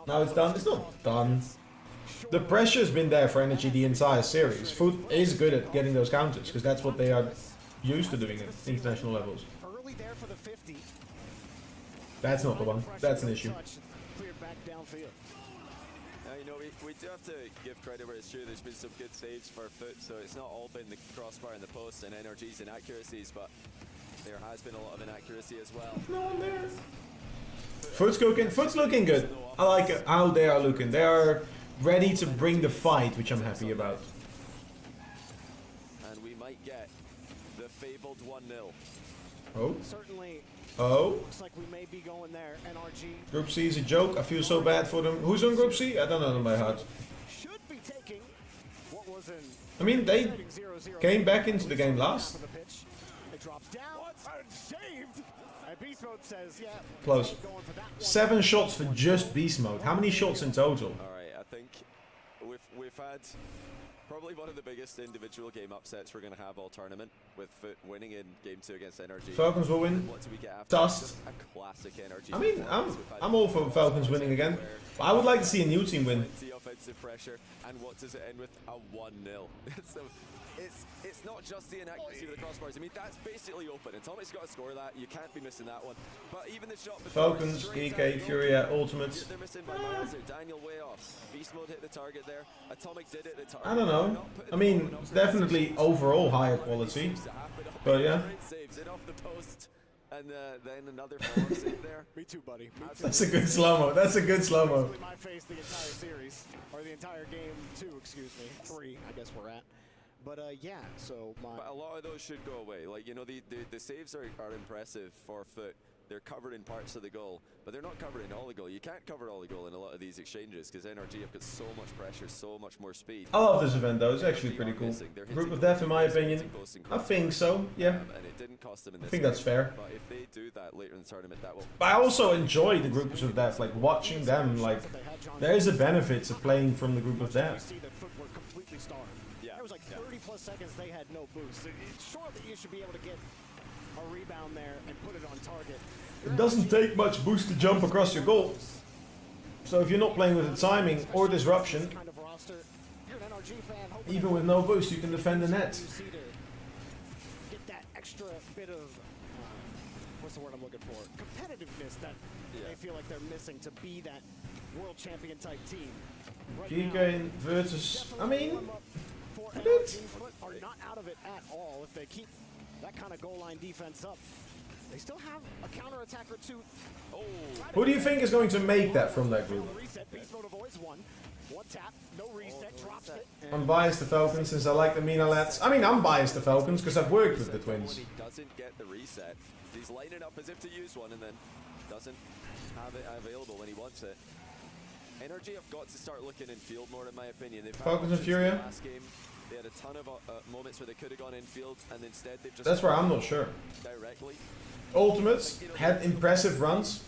No, it's done. It's not done. The pressure's been there for Energy the entire series. Foot is good at getting those counters because that's what they are used to doing at international levels. Early there for the 50. That's not the one. That's an issue. Cleared back downfield. You know, we do have to give credit where it's true. There's been some good saves for Foot, so it's not all been the crossbar and the post and energies and accuracies, but there has been a lot of inaccuracy as well. No one there. Foot's looking good. I like how they are looking. They are ready to bring the fight, which I'm happy about. And we might get the fabled 1-0. Oh. Certainly. Oh. Looks like we may be going there. NRG. Group C is a joke. I feel so bad for them. Who's on Group C? I don't know them by heart. Should be taking what was in. I mean, they came back into the game last. It drops down. Saved. And Beast Mode says, yeah. Close. 7 shots for just Beast Mode. How many shots in total? Alright, I think we've had probably one of the biggest individual game upsets we're going to have all tournament, with Foot winning in Game 2 against NRG. Falcons will win. What do we get after? Dust. A classic NRG. I mean, I'm all for Falcons winning again. But I would like to see a new team win. The offensive pressure, and what does it end with? A 1-0. So it's not just the inaccuracy with the crossbars. I mean, that's basically open. Atomic's got to score that. You can't be missing that one. But even the shot before, Falcons, GK, Furia, Ultimates. They're missing by miles there. Daniel way off. Beast Mode hit the target there. Atomic did hit the target. I don't know. I mean, it's definitely overall higher quality. But yeah. Saves it off the post. And then another follow-up save there. Me too, buddy. That's a good slow-mo. That's a good slow-mo. My face the entire series, or the entire game 2, excuse me, 3, I guess we're at. But yeah, so But a lot of those should go away. Like, you know, the saves are impressive for Foot. They're covered in parts of the goal, but they're not covered in all the goal. You can't cover all the goal in a lot of these exchanges because NRG have got so much pressure, so much more speed. I love this event though. It's actually pretty cool. Group of Death, in my opinion. I think so. Yeah. And it didn't cost them in I this think that's fair. But if they do that later in the tournament, that will. But I also enjoy the Groups of Death. Like watching them. Like there is a benefit to playing from the Group of Death. completely starved. Yeah. There was like 30 plus seconds they had no boost. Sure that you should be able to get a rebound there and put it on target. It doesn't take much boost to jump across your goal. So if you're not playing with the timing or disruption, even with no boost, you can defend the net. Get that extra bit of what's the word I'm looking for? Competitiveness that they feel like they're missing to be that world champion type team. GK versus, I mean, a bit. Are not out of it at all if they keep that kind of goal line defense up. They still have a counter-attack or two. Oh. Who do you think is going to make that from that group? One tap, no reset, drops it. I'm biased to Falcons since I like the Mina lads. I mean, I'm biased to Falcons because I've worked with the Twins. He doesn't get the reset. He's lining up as if to use one and then doesn't have it available when he wants it. NRG have got to start looking in field more, in my opinion. They've Falcons and Furia. Last game, they had a ton of moments where they could have gone in field, and instead they've just. That's where I'm not sure. Directly. Ultimates had impressive runs,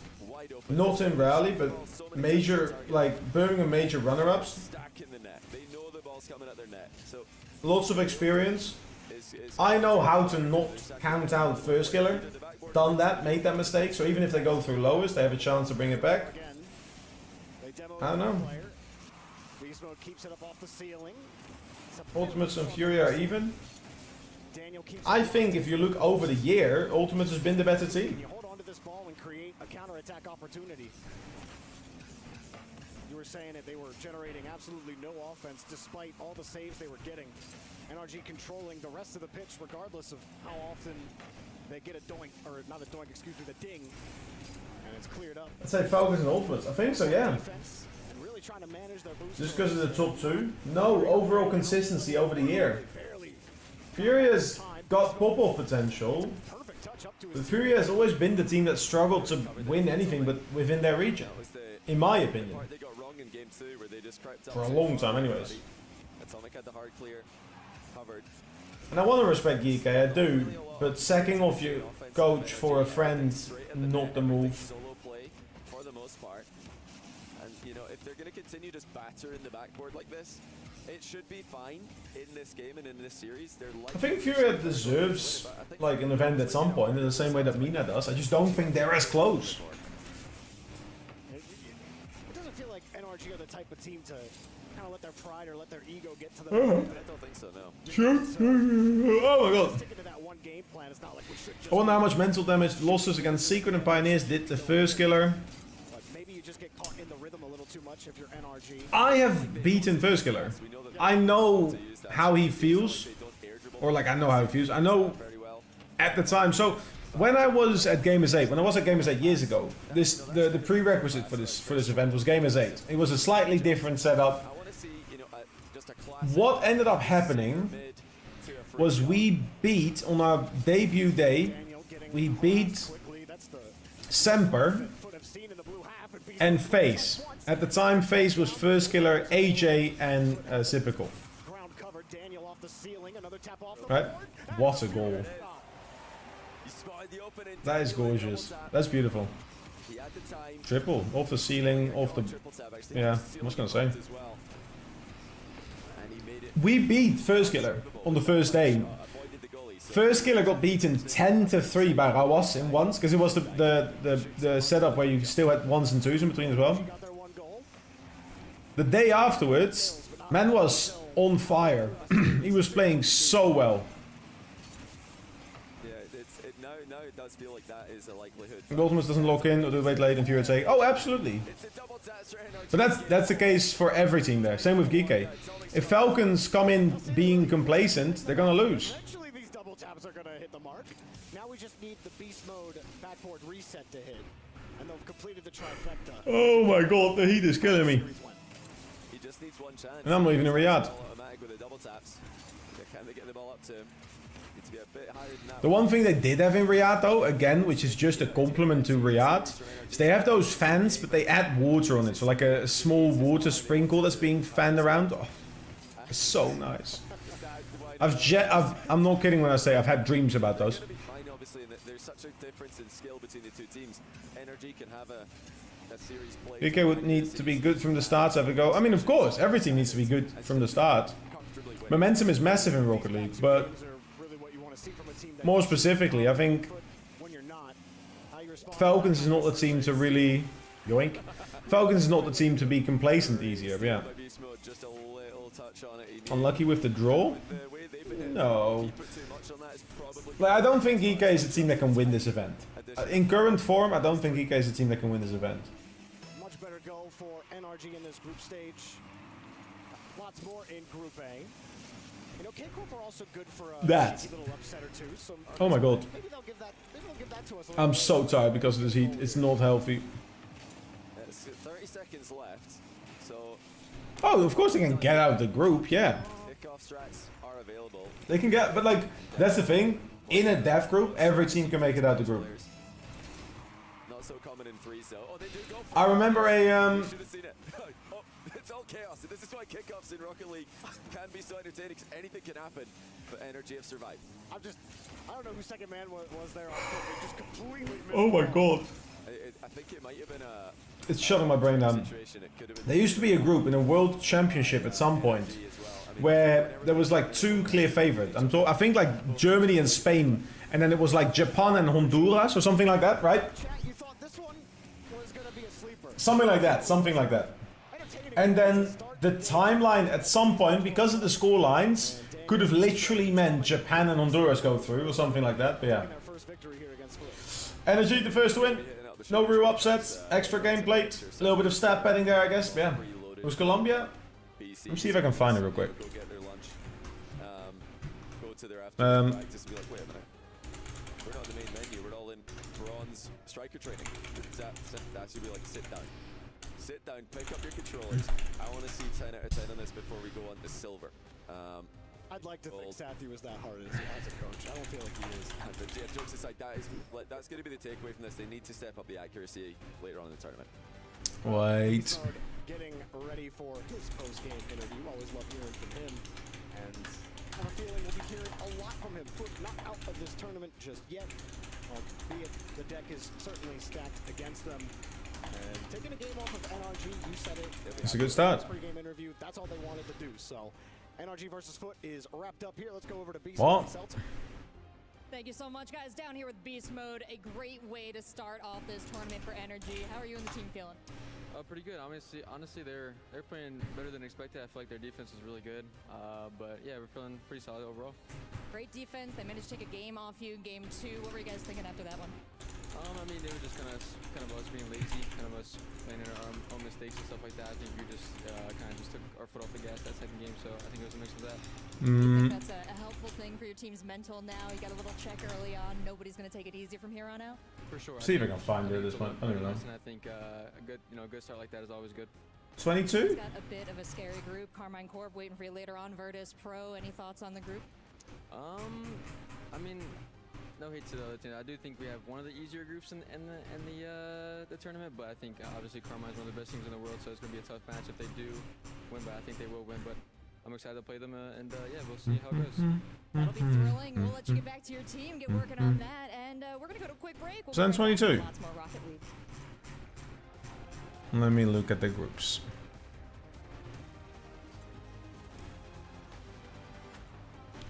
not in rally, but major, like Birmingham major runner-ups. Stack in the net. They know the ball's coming at their net. So lots of experience. I know how to not count out first killer. Done that, made that mistake. So even if they go through lowest, they have a chance to bring it back. I don't know. Keeps it up off the ceiling. Ultimates and Fury are even. I think if you look over the year, Ultimates has been the better team. You hold on to this ball and create a counter-attack opportunity. You were saying that they were generating absolutely no offense despite all the saves they were getting. NRG controlling the rest of the pitch regardless of how often they get a doink, or not a doink, excuse me, the ding. And it's cleared up. I'd say Falcons and Ultimates. I think so, yeah. Really trying to manage their boost. Just because of the top two? No, overall consistency over the year. Furia's got pop-off potential. But Furia has always been the team that struggled to win anything but within their region. In my opinion. They got wrong in game 2 where they just crept up For a long time anyways. Atomic had the hard clear covered. And I want to respect Geek, I do, but sacking off your coach for a friend, not the move. Solo play for the most part. And, you know, if they're going to continue just battering the backboard like this, it should be fine in this game and in this series. I think Furia deserves like an event at some point in the same way that Mina does. I just don't think they're as close. It doesn't feel like NRG are the type of team to kind of let their pride or let their ego get to them. Uh-huh. I don't think so, no. Sure. Oh my god. Sticking to that one game plan, it's not like we should just I wonder how much mental damage losses against Secret and Pioneers did the first killer. maybe you just get caught in the rhythm a little too much if you're NRG. I have beaten first killer. I know how he feels. Or like I know how he feels. I know at the time. So when I was at Gamers 8, when I was at Gamers 8 years ago, the prerequisite for this event was Gamers 8. It was a slightly different setup. What ended up happening was we beat on our debut day, we beat Semper and FaZe. At the time, FaZe was first killer, AJ and Typical. Right? What a goal. That is gorgeous. That's beautiful. Triple. Off the ceiling, off the... Yeah, I was gonna say. We beat First Killer on the first day. First Killer got beaten 10-3 by Rawas in once, because it was the setup where you still had ones and twos in between as well. The day afterwards, man was on fire. He was playing so well. Now it does feel like that is a likelihood. Ultimates doesn't lock in or do wait late and Fury say, oh, absolutely. But that's the case for every team there. Same with Geek. If Falcons come in being complacent, they're gonna lose. Eventually these double taps are gonna hit the mark. Now we just need the beast mode backboard reset to hit. And they've completed the trifecta. Oh my god, the heat is killing me. He just needs one chance. And I'm not even in Riyadh. Automatic with the double taps. Can they get the ball up to him? Needs to be a bit higher than that. The one thing they did have in Riyadh though, again, which is just a compliment to Riyadh, is they have those fans, but they add water on it. So like a small water sprinkle that's being fanned around. Oh, it's so nice. I'm not kidding when I say I've had dreams about those. Obviously, there's such a difference in skill between the two teams. Energy can have a series play. UK would need to be good from the start to have a go. I mean, of course, everything needs to be good from the start. Momentum is massive in Rocket League, but more specifically, I think Falcons is not the team to really... Yoink. Falcons is not the team to be complacent easier, yeah. Unlucky with the draw? No. Like, I don't think EK is a team that can win this event. In current form, I don't think EK is a team that can win this event. Much better go for NRG in this group stage. Lots more in Group A. You know, K-Corp are also good for a that. little upset or two. So Oh my god. maybe they'll give that to us. I'm so tired because of this heat. It's not healthy. It's 30 seconds left. So Oh, of course they can get out of the group, yeah. kickoff strats are available. They can get, but like, that's the thing. In a dev group, every team can make it out the group. Not so common in freeze though. Oh, they do go for I remember a You should have seen it. Oh, it's all chaos. This is why kickoffs in Rocket League can be so entertaining, because anything can happen, but Energy have survived. I don't know who second man was there on foot. They just completely missed Oh my the ball. god. I think it might have been a It's shutting my brain down. There used to be a group in a world championship at some point where there was like two clear favorites. I think like Germany and Spain, and then it was like Japan and Honduras or something like that, right? You thought this one was gonna be a sleeper. Something like that, something like that. And then the timeline at some point, because of the score lines, could have literally meant Japan and Honduras go through or something like that, but yeah. Energy, the first to win. No real upsets, extra game plate, a little bit of stat padding there, I guess, but yeah. It was Colombia. Let me see if I can find it real quick. Go get their lunch. Go to their afternoon practice and be like, wait a minute. We're not in the main menu. We're all in bronze striker training. That should be like sit down. Sit down, pick up your controllers. I want to see 10 out of 10 on this before we go on to silver. I'd like to think Sathy was that hard as a coach. I don't feel like he is. But yeah, jokes aside, that's going to be the takeaway from this. They need to step up the accuracy later on in the tournament. Wait. Getting ready for his post-game interview. Always love hearing from him. And I have a feeling we'll be hearing a lot from him. Foot not out of this tournament just yet, albeit the deck is certainly stacked against them. And taking a game off of NRG, you said it. It's a good start. Pre-game interview, that's all they wanted to do. So NRG versus Foot is wrapped up here. Let's go over to Beast What? and Seltzer. Thank you so much, guys. Down here with Beast Mode, a great way to start off this tournament for Energy. How are you and the team feeling? Pretty good. Honestly, they're playing better than expected. I feel like their defense is really good. But yeah, we're feeling pretty solid overall. Great defense. They managed to take a game off you, game 2. What were you guys thinking after that one? I mean, they were just kind of us being lazy, kind of us playing in our own mistakes and stuff like that. I think we just kind of just took our foot off the gas that second game. So I think it was a mix of that. You think that's a helpful thing for your team's mental now? You got a little check early on. Nobody's going to take it easy from here on out? For sure. See if I can find it this one. I don't know. And I think a good start like that is always good. 22? It's got a bit of a scary group. Carmine Corp waiting for you later on. Virtus Pro. Any thoughts on the group? I mean, no hate to the other team. I do think we have one of the easier groups in the tournament, but I think obviously Carmine's one of the best teams in the world, so it's gonna be a tough match if they do win. But I think they will win. But I'm excited to play them, and yeah, we'll see how it goes. That'll be thrilling. We'll let you get back to your team, get working on that, and we're gonna go to a quick break. We'll Zone 22. Lots more Rocket League. Let me look at the groups.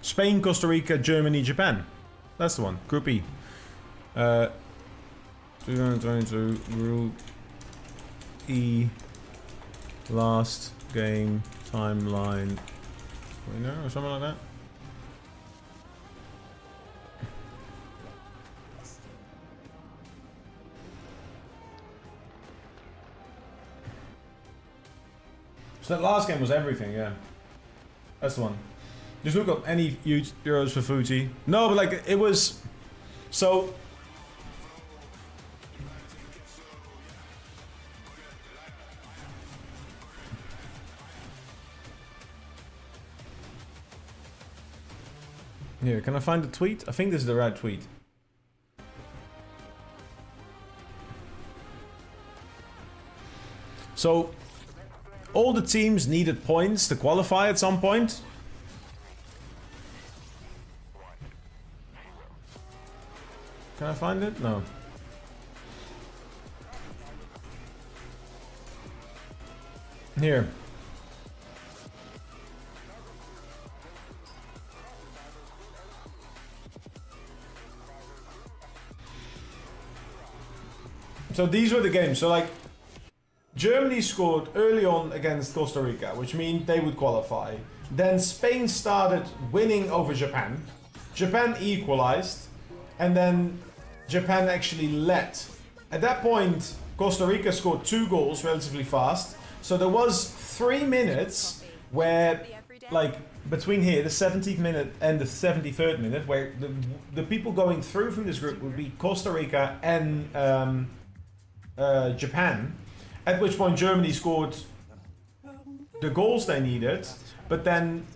Spain, Costa Rica, Germany, Japan. That's the one. Group E. 2022 Group E. Last game timeline. Winner or something like that. So that last game was everything, yeah. That's the one. Just look up any Euros for Fuji. No, but like it was. So. Here, can I find the tweet? I think this is the right tweet. So, all the teams needed points to qualify at some point. Can I find it? No. Here. So these were the games. So like, Germany scored early on against Costa Rica, which means they would qualify. Then Spain started winning over Japan. Japan equalized. And then Japan actually led. At that point, Costa Rica scored 2 goals relatively fast. So there was 3 minutes where, like, between here, the 70th minute and the 73rd minute, where the people going through from this group would be Costa Rica and Japan. At which point Germany scored the goals they needed. But then,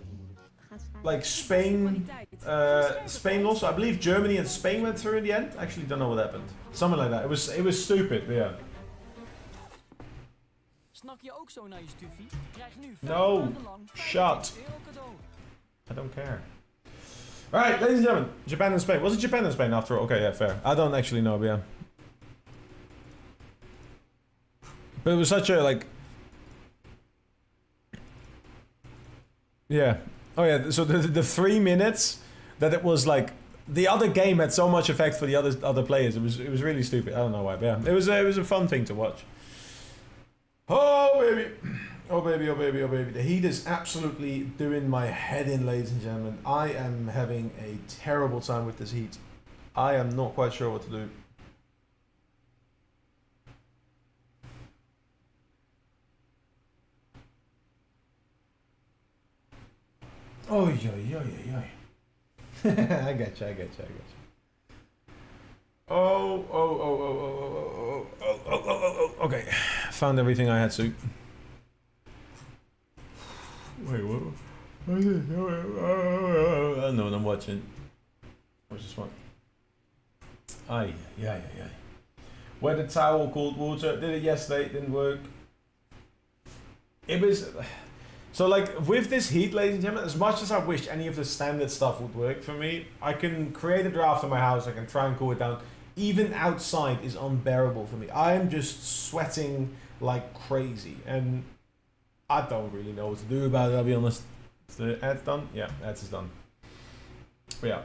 like, Spain also, I believe Germany and Spain went through in the end. I actually don't know what happened. Something like that. It was stupid, yeah. No, shut. I don't care. Alright, ladies and gentlemen, Japan and Spain. Was it Japan and Spain after all? Okay, yeah, fair. I don't actually know, but yeah. But it was such a, like... Yeah. Oh yeah, so the 3 minutes that it was like the other game had so much effect for the other players. It was really stupid. I don't know why, but yeah, it was a fun thing to watch. Oh baby, oh baby, oh baby, oh baby. The heat is absolutely doing my head in, ladies and gentlemen. I am having a terrible time with this heat. I am not quite sure what to do. Oh, yo. I get you. Oh. Okay, found everything I had to. Wait, what? I know what I'm watching. What's this one? Aye. Wet a towel, cold water. Did it yesterday, didn't work. It was... So like with this heat, ladies and gentlemen, as much as I wish any of the standard stuff would work for me, I can create a draft in my house, I can try and cool it down. Even outside is unbearable for me. I am just sweating like crazy, and I don't really know what to do about it, I'll be honest. Is the ads done? Yeah, ads is done. But yeah.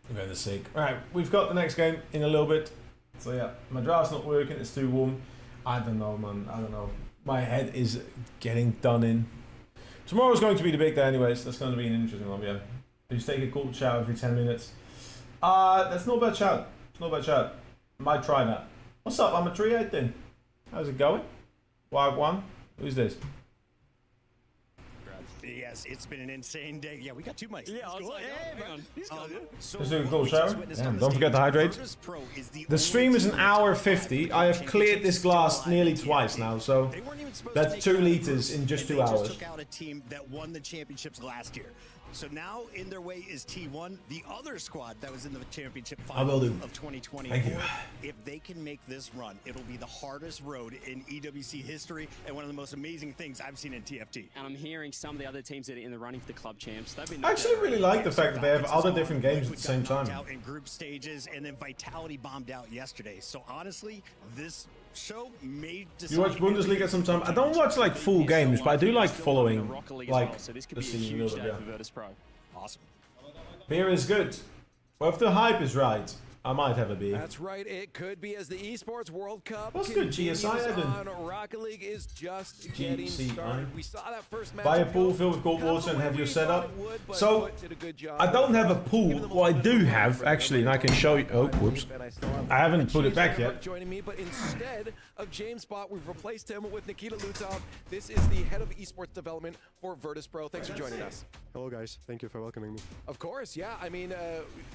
For goodness sake. Alright, we've got the next game in a little bit. So yeah, my draft's not working, it's too warm. I don't know, man. I don't know. My head is getting done in. Tomorrow's going to be the big day anyways. That's going to be an interesting one, yeah. You take a cold shower every 10 minutes. That's not a bad shout. It's not a bad shout. Might try that. What's up? I'm a tree 8 then. How's it going? Y1? Who's this? Yes, it's been an insane day. Yeah, we got 2 mics. Yeah, I was like, hey, hang on. He's got it. So Let's do a what cold we just shower. witnessed Damn, on the don't forget to stage, hydrate. Virtus Pro is the The stream is an hour 50. I have cleared this glass nearly twice now, so that's 2 liters in just 2 hours. They just took out a team that won the championships last year. So now in their way is T1, the other squad that was in the championship final of 2024. Thank you. If they can make this run, it'll be the hardest road in EWC history and one of the most amazing things I've seen in TFT. And I'm hearing some of the other teams that are in the running for the club champs. They've been I actually really like the fact that they have other different games at the same time. Out in group stages, and then Vitality bombed out yesterday. So honestly, this show made. You watch Bundesliga sometime? I don't watch like full games, but I do like following like the scene a little bit. Yeah. Awesome. Beer is good. Well, if the hype is right, I might have a beer. That's right, it could be as the Esports World Cup What's good, continues GSI, on. Rocket League is just getting started. We saw that first match. Buy a pool filled with cold water and have your setup. So, I don't have a pool. What I do have, actually, and I can show you. Oh, whoops. I haven't put it back yet. Joining me, but instead of James Bott, we've replaced him with Nikita Lutov. This is the head of esports development for Virtus Pro. Thanks for joining us. Hello, guys. Thank you for welcoming me. Of course, yeah. I mean,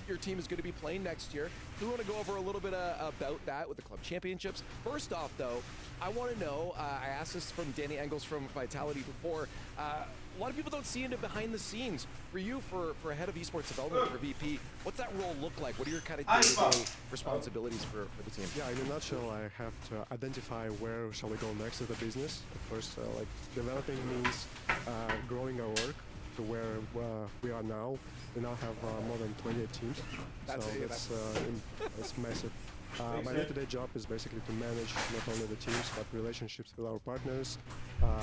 your team is going to be playing next year. We want to go over a little bit about that with the club championships. First off, though, I want to know, I asked this from Danny Engels from Vitality before, a lot of people don't see into behind the scenes. For you, for head of esports development for VP, what's that role look like? What are your kind of day-to-day responsibilities for the team? Yeah, in a nutshell, I have to identify where shall we go next as a business. Of course, like developing means growing our work to where we are now. We now have more than 28 teams, that's massive. My day-to-day job is basically to manage not only the teams but relationships with our partners,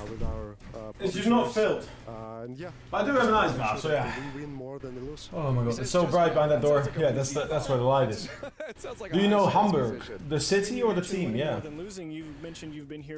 with our. It's just not filled. And yeah. I do have an ice bath, so yeah. We win more than we lose. Oh my god, it's so bright behind that door. Yeah, that's where the light is. Do you know Hamburg, the city or the team? Yeah.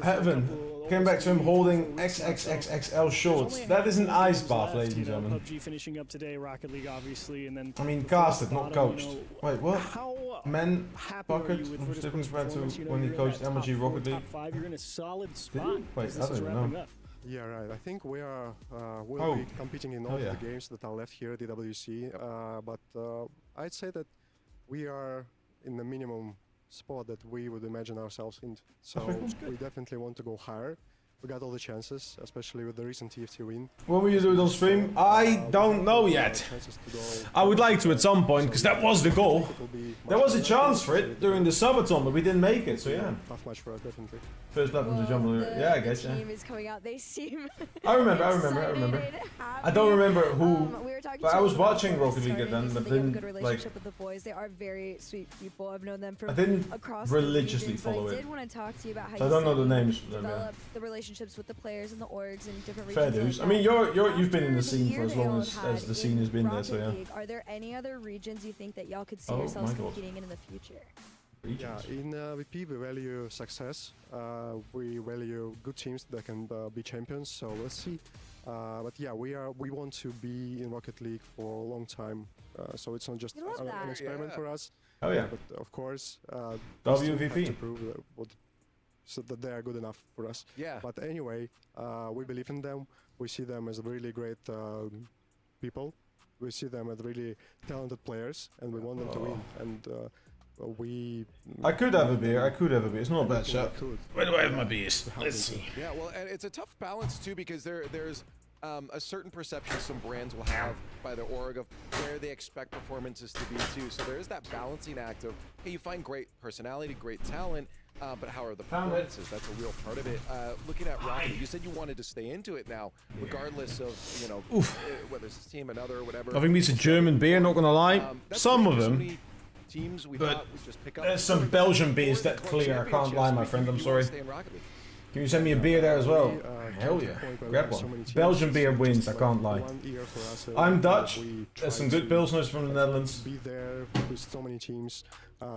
Heaven came back to him holding XXXXL shorts. That is an ice bath, ladies and gentlemen. PUBG finishing up today, Rocket League obviously, and then. I mean, casted, not coached. Wait, what? How Men bucket from different to when he coached MLG Rocket League. Top 5, you're in a solid spot. Wait, I don't even know. Yeah, right. I think we are we'll be competing in all of the games that are left here at the WC. But I'd say that we are in the minimum spot that we would imagine ourselves in. So we definitely want to go higher. We got all the chances, especially with the recent TFT win. When will you do it on stream? I don't know yet. I would like to at some point, because that was the goal. There was a chance for it during the subathon, but we didn't make it, so yeah. Tough match for us, definitely. First platform to jump on. Yeah, I guess, yeah. Team is coming out. They seem. I remember. I don't remember who. But I was watching Rocket League then, but then good relationship with the boys. They are very sweet people. I've known them from I didn't across religiously regions, follow I it. did want to talk to you about how So I you don't know the names. develop the relationships with the players and the orgs and different Fair regions. dues. Like I mean, that. you've been in the After scene for year as that long y'all as have the had scene has been there, Rocket so yeah. League, are there any other regions you think that y'all could see Oh yourselves my God. competing in the future? Yeah, in VP we value success. We value good teams that can be champions. So let's see. But yeah, we want to be in Rocket League for a long time. So it's not just an experiment for us. Oh yeah. But of course, WVP. have to prove so that they are good enough for us. Yeah. But anyway, we believe in them. We see them as really great people. We see them as really talented players, and we want them to win. And I could have a beer. It's not a bad shot. Where do I have my beers? Let's see. Yeah, well, and it's a tough balance too, because there's a certain perception some brands will have by their org of where they expect performances to be too. So there is that balancing act of, hey, you find great personality, great talent, but how are the performances? That's a real part of it. Looking at Rocket, you said you wanted to stay into it now, regardless of, you know, whether it's this team, another, or whatever. I think it's a German beer, not gonna lie. Some of them. Teams we But just pick up there's some Belgian beers that clear. I can't lie, my friend. I'm sorry. Can you send me a beer there as well? Hell yeah. Grab one. Belgian beer wins, I can't lie. I'm Dutch. There's some good Pilsners from the Netherlands. Be there with so many teams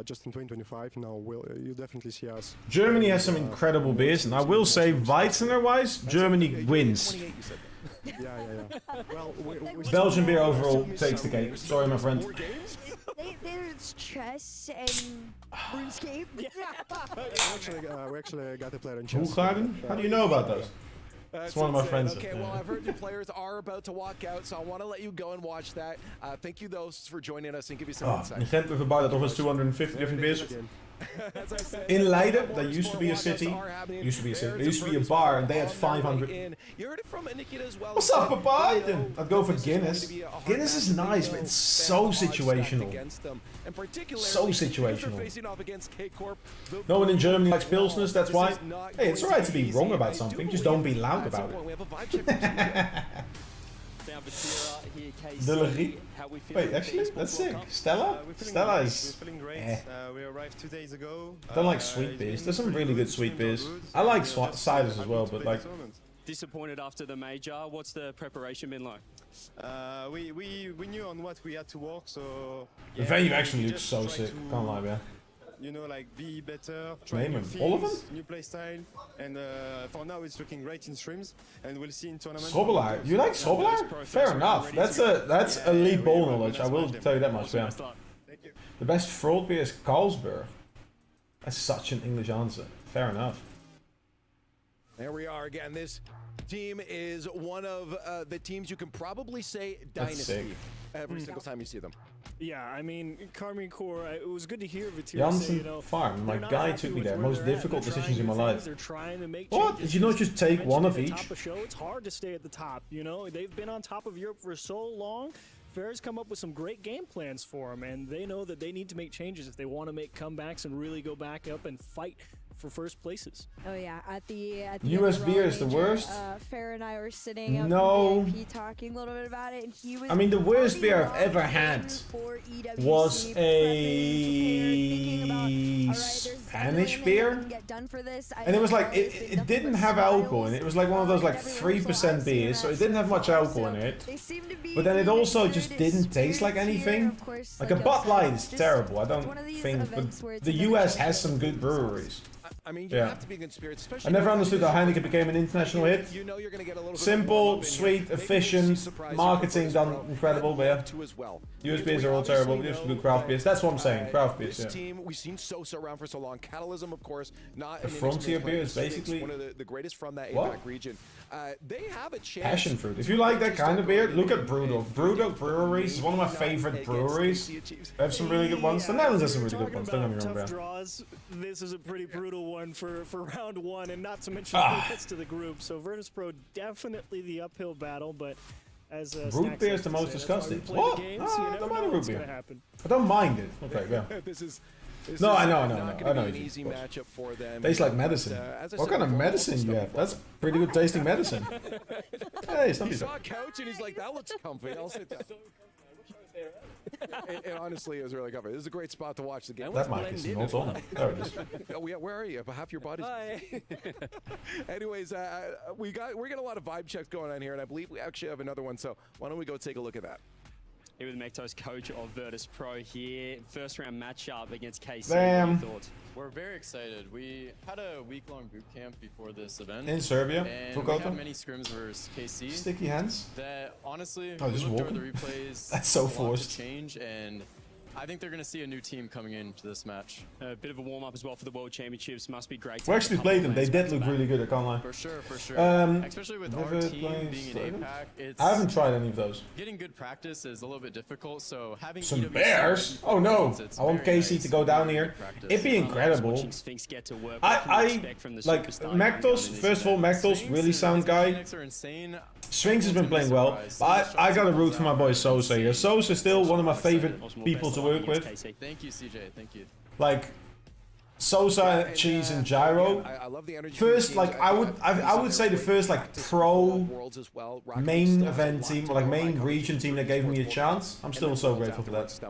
just in 2025. Now, you definitely see us. Germany has some incredible beers, and I will say, Weizener-wise, Germany wins. Well, Belgian beer overall takes the cake. Sorry, my friend. There's chess and RuneScape. we actually got a player in chess. Hoegaarden? How do you know about those? It's one of my friends. Okay, well, I've heard the players are about to walk out, so I want to let you go and watch that. Thank you, though, for joining us and give you some insight. In Gent with a bar that offers 250 different beers. In Leiden, there used to be a city. There used to be a bar, and they had 500. You heard it from Nikita as well. What's up, Biden? I'd go for Guinness. Guinness is nice, but it's so situational. So situational. No one in Germany likes Pilsners, that's why. Hey, it's alright to be wrong about something, just don't be loud about it. Dillerie? Wait, actually, that's sick. Stella? Stella is... We're feeling great. We arrived 2 days ago. I don't like sweet beers. There's some really good sweet beers. I like ciders as well, but like... Disappointed after the major. What's the preparation been like? We knew on what we had to work, so... The venue actually looks so sick, can't lie, man. You know, like, be better, Name them. All of them? new play style, and for now it's looking great in streams, and we'll see in tournament. Sobelaar. You like Sobelaar? Fair enough. That's elite ball knowledge, I will tell you that much, yeah. The best fraud beer is Carlsberg. That's such an English answer. Fair enough. There we are again. This team is one of the teams you can probably say dynasty every single time you see them. Yeah, I mean, Karmine Core, it was good to hear Vitir say, Janssen you know, Farm, my guy took me there. Most difficult decisions in my life. They're trying to make What? Did you not just take one of each? Top of show, it's hard to stay at the top, you know? They've been on top of Europe for so long. Fair's come up with some great game plans for them, and they know that they need to make changes if they want to make comebacks and really go back up and fight for first places. Oh yeah, at the US beer is the worst. Fair and I were sitting up No. in VIP talking a little bit about it, and he was. I mean, the worst beer I've ever had was a Spanish beer, and it was like it didn't have alcohol in it. It was like one of those like 3% beers, so it didn't have much alcohol in it. But then it also just didn't taste like anything. Like a Bud Light is terrible. I don't think, but the US has some good breweries. I mean, you have to be in good spirits, especially. I never understood how Heineken became an international hit. You know you're going to get a little Simple, sweet, efficient, marketing done incredible, but yeah. US beers are all terrible, but there's some good craft beers. That's what I'm saying, craft beers, This yeah. team, we've seen Sosa around for so long. Catalysm, of course, not The an Frontier inexperienced beer is player, basically- one of the greatest from that What? APAC region. They have a chance. Passion fruit. If you like that kind of beer, look at Brewdog. Brewdog Breweries is one of my favorite breweries. They have some really good ones. The Netherlands has some really good ones, don't get me wrong, Tough bro. draws. This is a pretty brutal one for round one, and not to mention Ah. who gets to the group. So Virtus Pro definitely the uphill battle, but as Root Snack beer is said the to most say, that's why we disgusting. play What? the games, No, you I never don't know mind root what's beer. gonna happen. I don't mind it. Okay, yeah. This is No, I know, not I gonna know. be an you, easy of course. matchup for them. Tastes like But, medicine. as I What said kind of before, medicine also you have? stuff That's pretty good tasting medicine. Hey, some He people. saw a couch and he's like, that looks comfy. I'll sit down. It honestly is really comfy. This is a great spot to watch the game. That mic is not on. There it is. Oh, yeah, where are you? About half your body's. Anyways, we're getting a lot of vibe checks going on here, and I believe we actually have another one. So why don't we go take a look at that? Here with Mektos, coach of Virtus Pro here. First round matchup against KC. Damn. What are your thoughts? We're very excited. We had a week-long boot camp before this event. In Serbia? And we Fukuoka? had many scrims versus KC. Sticky hands? That honestly, Oh, we just looked over walking? the replays. That's so a lot could forced. change, and I think they're going to see a new team coming into this match. A bit of a warm-up as well for the World Championships. Must be great. to We have a actually couple played of them. They players did back to look back. really good, I can't lie. For sure, for sure. Especially with River our team plays being in Stardust? APAC, it's I haven't tried any of those. getting good practice is a little bit difficult. So having Some EWC bears? Oh no! it's I want very KC nice to go down here. practice. It'd be incredible. Watching Sphinx get to work. What can you I expect from the like superstar Mektos. First of all, Mektos really sound guy. Mechanics are insane. Sphinx has been playing well, but I gotta root for my boy Sosa here. Sosa is still one of my favorite people to work with. Thank you, CJ. Thank you. Like, Sosa, Cheese, and Gyro. I love the energy. First, like I would say the first like pro main event team, or like main region team that gave me a chance. I'm still so grateful for that.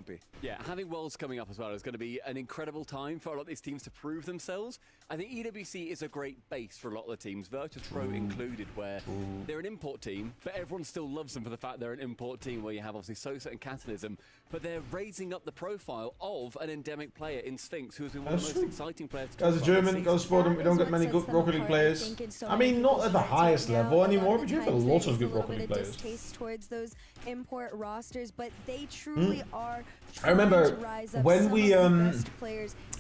Yeah, having Worlds coming up as well is going to be an incredible time for a lot of these teams to prove themselves. I think EWC is a great base for a lot of the teams, Virtus Pro included, where they're an import team, but everyone still loves them for the fact they're an import team, where you have obviously Sosa and Catalysm, but they're raising up the profile of an endemic player in Sphinx, who's been one of the most exciting players to As a German, go support them. We don't get many good Rocket League players. I mean, not at the highest level anymore, but you have a lot of good Rocket League players. Taste towards those import rosters, but they truly are. I remember when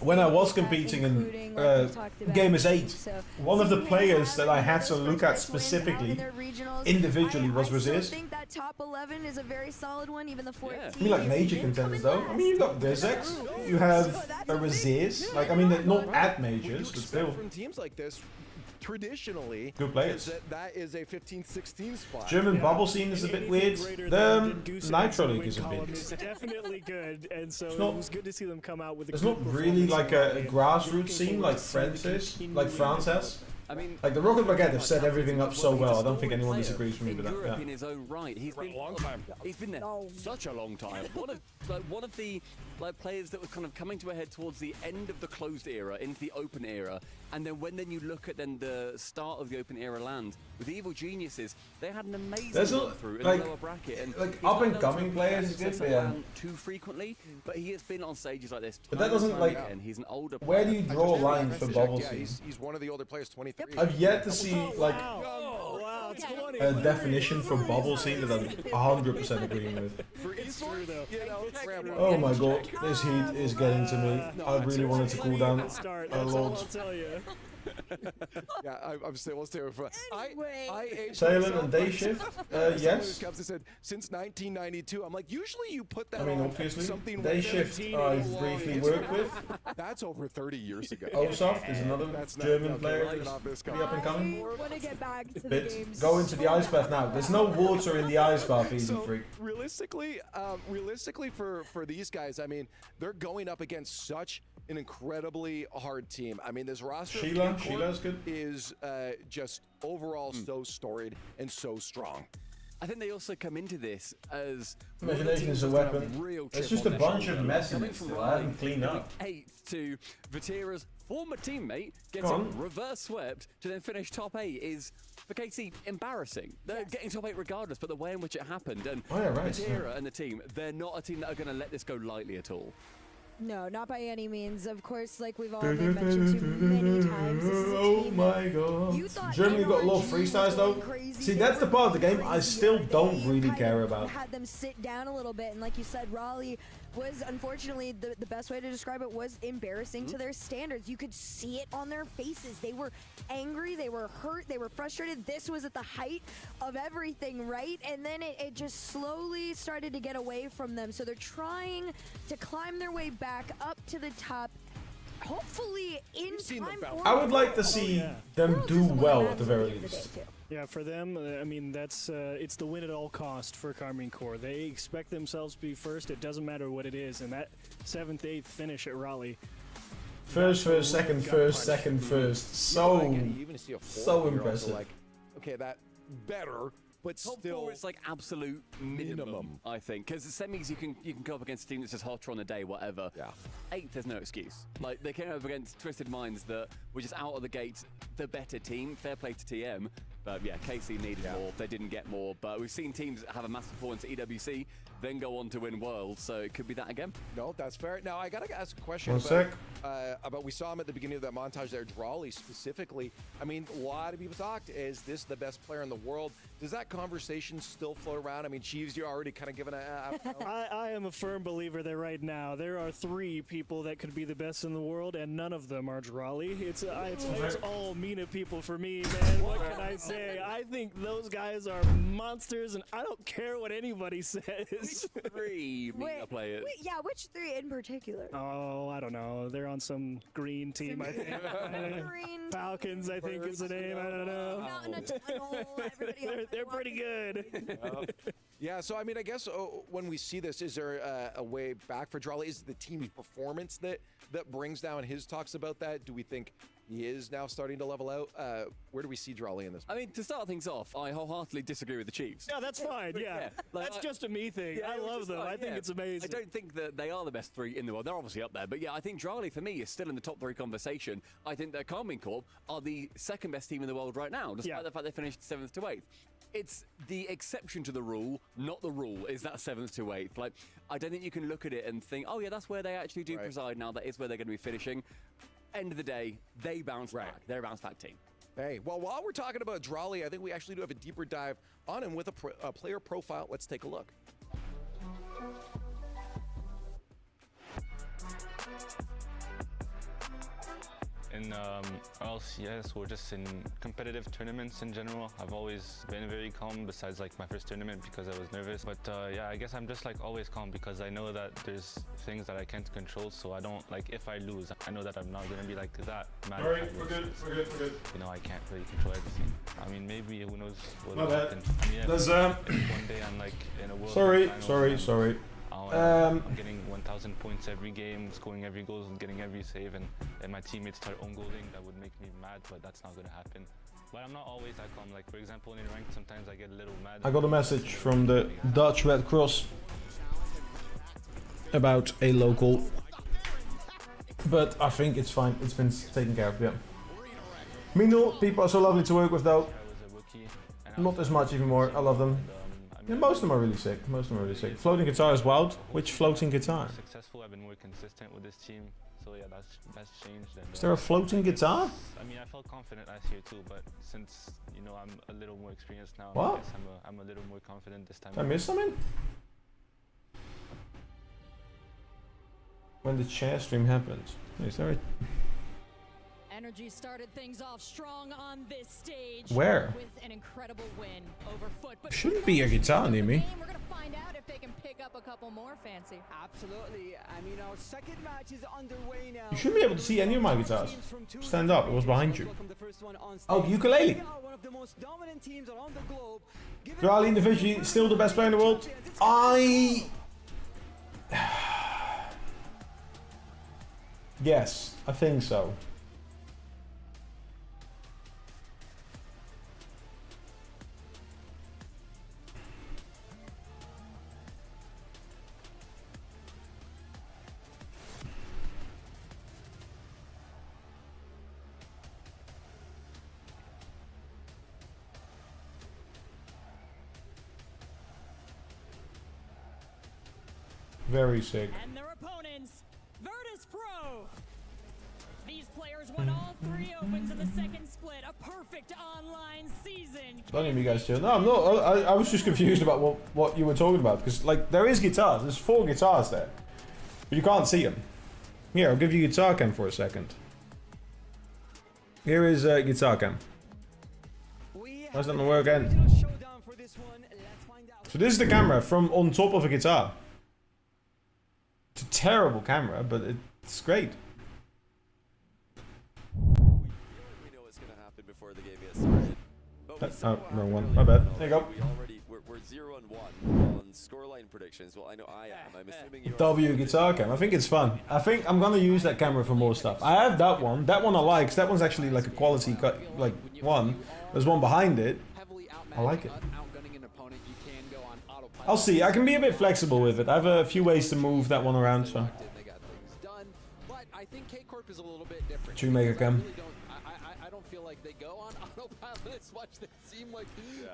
when I was competing in Gamers 8, one of the players that I had to look at specifically, individually, was Razziz. I think that top 11 is a very solid one, even the 14. I mean, like major contenders though. I mean, you've got Vizex, you have a Razziz. Like, I mean, they're not at majors, but still. From teams like this, traditionally, good players. That is a 15-16 spot. German bubble scene is a bit weird. The Nitro League is a bit. It's definitely good, and so not, it was good to see them come out with. It's not really like a grassroots scene like France is, like France has. I mean, like the Rocket Baguette have set everything up so well. I don't think anyone disagrees with me with that. Europe Yeah. in his own right, he's been a long time. He's been there such a long time. One of the players that was kind of coming to a head towards the end of the closed era into the open era, and then you look at the start of the open era land with Evil Geniuses, they had an amazing run through in the lower bracket. And like up and coming players is good, but yeah. Too frequently, but he has been on stages like this. But that doesn't like. And he's an older. Where do you draw a line for bubble Yeah, scene? he's one of the older players, 23. I've yet to see like a definition for bubble scene that I'm 100% agreeing with. It's true though. Oh my god, this heat is getting to me. I really wanted to cool down a lot. I'll tell you. Yeah, I'm still terrified. Salem and Day Shift, yes. Said, since 1992, I'm like, usually you put that. I mean, on obviously, something Day Shift I briefly worked with. That's over 30 years ago. Osoft is another German player that's pretty up and coming. I want to get back to the games. Go into the ice bath now. There's no water in the ice bath, easy freak. Realistically, for these guys, I mean, they're going up against such an incredibly hard team. I mean, this roster Sheila's good. Is just overall so storied and so strong. I think they also come into this as imagination is a weapon. It's just a bunch of messes that I haven't cleaned up. 8th to Vatira's former teammate getting reverse swept to then finish top 8 is, for KC, embarrassing. They're getting top 8 regardless, but the way in which it happened, and Vatira and the team, they're not a team that are going to let this go lightly at all. No, not by any means. Of course, like we've all been mentioned to many times, this is a Oh team my god. Germany got a lot of freestyles though. See, that's the part of the game I still don't really care about. Had them sit down a little bit, and like you said, Raleigh was unfortunately the best way to describe it was embarrassing to their standards. You could see it on their faces. They were angry, they were hurt, they were frustrated. This was at the height of everything, right? And then it just slowly started to get away from them. So they're trying to climb their way back up to the top. Hopefully in time. I would like to see them do well at the very least. Yeah, for them, I mean, that's it's the win at all cost for Karmine Corps. They expect themselves to be first. It doesn't matter what it is, and that 7th, 8th finish at Raleigh. First, second, first. So impressive. Like, okay, that better. But Top still, 4 is like absolute minimum. I think, because the semis you can go up against a team that's just hotter on the day, whatever. Yeah. 8th, there's no excuse. Like they came up against Twisted Minds that were just out of the gates, the better team. Fair play to TM, but yeah, KC needed more. They didn't get more. But we've seen teams have a massive performance at EWC, then go on to win Worlds. So it could be that again. No, that's fair. Now I gotta ask a question about we saw him at the beginning of that montage there, Drawley specifically. I mean, a lot of people talked, is this the best player in the world? Does that conversation still float around? I mean, Chiefs, you're already kind of given I am a firm believer that right now there are 3 people that could be the best in the world, and none of them are Drawley. It's all Mina people for me, man. What can I say? day. I think those guys are monsters, and I don't care what anybody says. Three MENA players. Yeah, which three in particular? Oh, I don't know. They're on some green team, I think. Green Falcons, I think is the name. I don't know. Not in a tunnel. Everybody They're pretty good. Yeah, so I mean, I guess when we see this, is there a way back for Drawley? Is it the team's performance that brings down his talks about that? Do we think he is now starting to level out? Where do we see Drawley in this? I mean, to start things off, I wholeheartedly disagree with the Chiefs. Yeah, that's fine. Yeah, that's just a me thing. Yeah, I love them. I think it's amazing. I don't think that they are the best three in the world. They're obviously up there, but yeah, I think Drawley for me is still in the top three conversation. I think that Karmine Corp are the second best team in the world right now, despite the fact they finished 7th to 8th. It's the exception to the rule, not the rule, is that 7th to 8th. Like, I don't think you can look at it and think, oh yeah, that's where they actually do preside now. That is where they're going to be finishing. End of the day, they bounce back. They're a bounce back team. Hey, well, while we're talking about Drawley, I think we actually do have a deeper dive on him with a player profile. Let's take a look. In LCS or just in competitive tournaments in general, I've always been very calm besides like my first tournament because I was nervous. But yeah, I guess I'm just like always calm because I know that there's things that I can't control, so I don't, like, if I lose, I know that I'm not going to be like that mad. All right, we're good. You know, I can't really control everything. I mean, maybe who knows what My will bad. happen. I mean, There's, if one day I'm like in a world Sorry. I'm getting 1,000 points every game, scoring every goal and getting every save, and my teammates start own goaling. That would make me mad, but that's not going to happen. But I'm not always that calm. Like, for example, in ranked, sometimes I get a little mad. I got a message from the Dutch Red Cross about a local, but I think it's fine. It's been taken care of, yeah. Mino, people are so lovely to work with though. Not as much anymore. I love them. Yeah, most of them are really sick. Floating guitar is wild. Which floating guitar? Successful. I've been more consistent with this team, so yeah, that's changed. And, Is there a floating guitar? I mean, I felt confident last year too, but since I'm a little more experienced now, What? I guess I'm a little more confident this time. Did I miss something? When the chair stream happened. Is there a... Energy started things off strong on this stage. Where? With an incredible win over Foot. But Shouldn't be a guitar near me. we're gonna find out if they can pick up a couple more, Fancy. Absolutely. I mean, our second match is underway now. You shouldn't be able to see any of my guitars. Stand up, it was behind you. Oh, the ukulele. Drawley individually still the best player in the world. Yes, I think so. Very sick. And their opponents, Virtus Pro. These players won all 3 opens in the second split. A perfect online season. Don't even you guys chill. No, I'm not. I was just confused about what you were talking about because like there is guitars. There's 4 guitars there, but you can't see them. Here, I'll give you guitar cam for a second. Here is guitar cam. How's that not work again? So this is the camera from on top of a guitar. It's a terrible camera, but it's great. We know what's going to happen before the game gets started. Oh, wrong one. My bad. There you go. We're 0-1 on scoreline predictions. Well, I know I am. I'm assuming you are. W guitar cam. I think it's fun. I think I'm gonna use that camera for more stuff. I have that one. That one I like. 'Cause that one's actually like a quality one. There's one behind it. I like it. I'll see. I can be a bit flexible with it. I have a few ways to move that one around. So. But I think K-Corp is a little bit different. Shoemaker cam. I don't feel like they go on autopilot as much. They seem like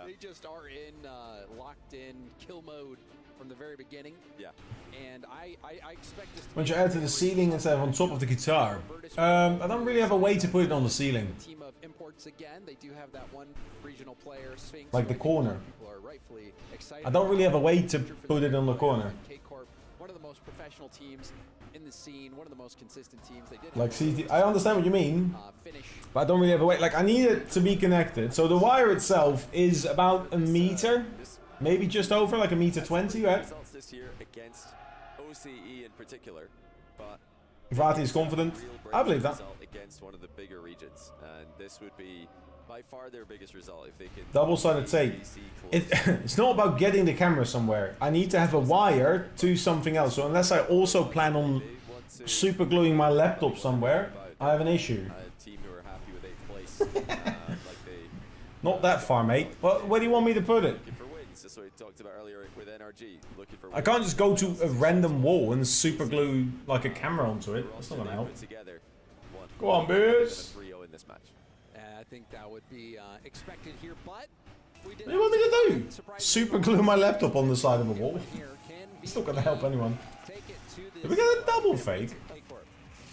they just are in locked in kill mode from the very beginning. Yeah. And I expect this to Once you add to the ceiling instead of on top of the guitar. I don't really have a way to put it on the ceiling. Team of imports again. They do have that one regional player, Sphinx. Like the corner. People are rightfully excited. I don't really have a way to put it on the corner. K-Corp, one of the most professional teams in the scene, one of the most consistent teams. They did Like, see, I understand what you mean, but I don't really have a way. Like, I need it to be connected. So the wire itself is about a meter, maybe just over, like a meter 20, right? Results this year against OCE in particular, but Vati is confident. I believe that. Against one of the bigger regions, and this would be by far their biggest result if they can. Double-sided tape. It's not about getting the camera somewhere. I need to have a wire to something else. So unless I also plan on super gluing my laptop somewhere, I have an issue. A team who are happy with 8th place. Not that far, mate. But where do you want me to put it? Looking for wins. That's what we talked about earlier with NRG. Looking for. I can't just go to a random wall and super glue like a camera onto it. That's not gonna help. Go on, boys. 3-0 in this match. I think that would be expected here, but we did. What do you want me to do? Super glue my laptop on the side of a wall. It's not gonna help anyone. Did we get a double fake?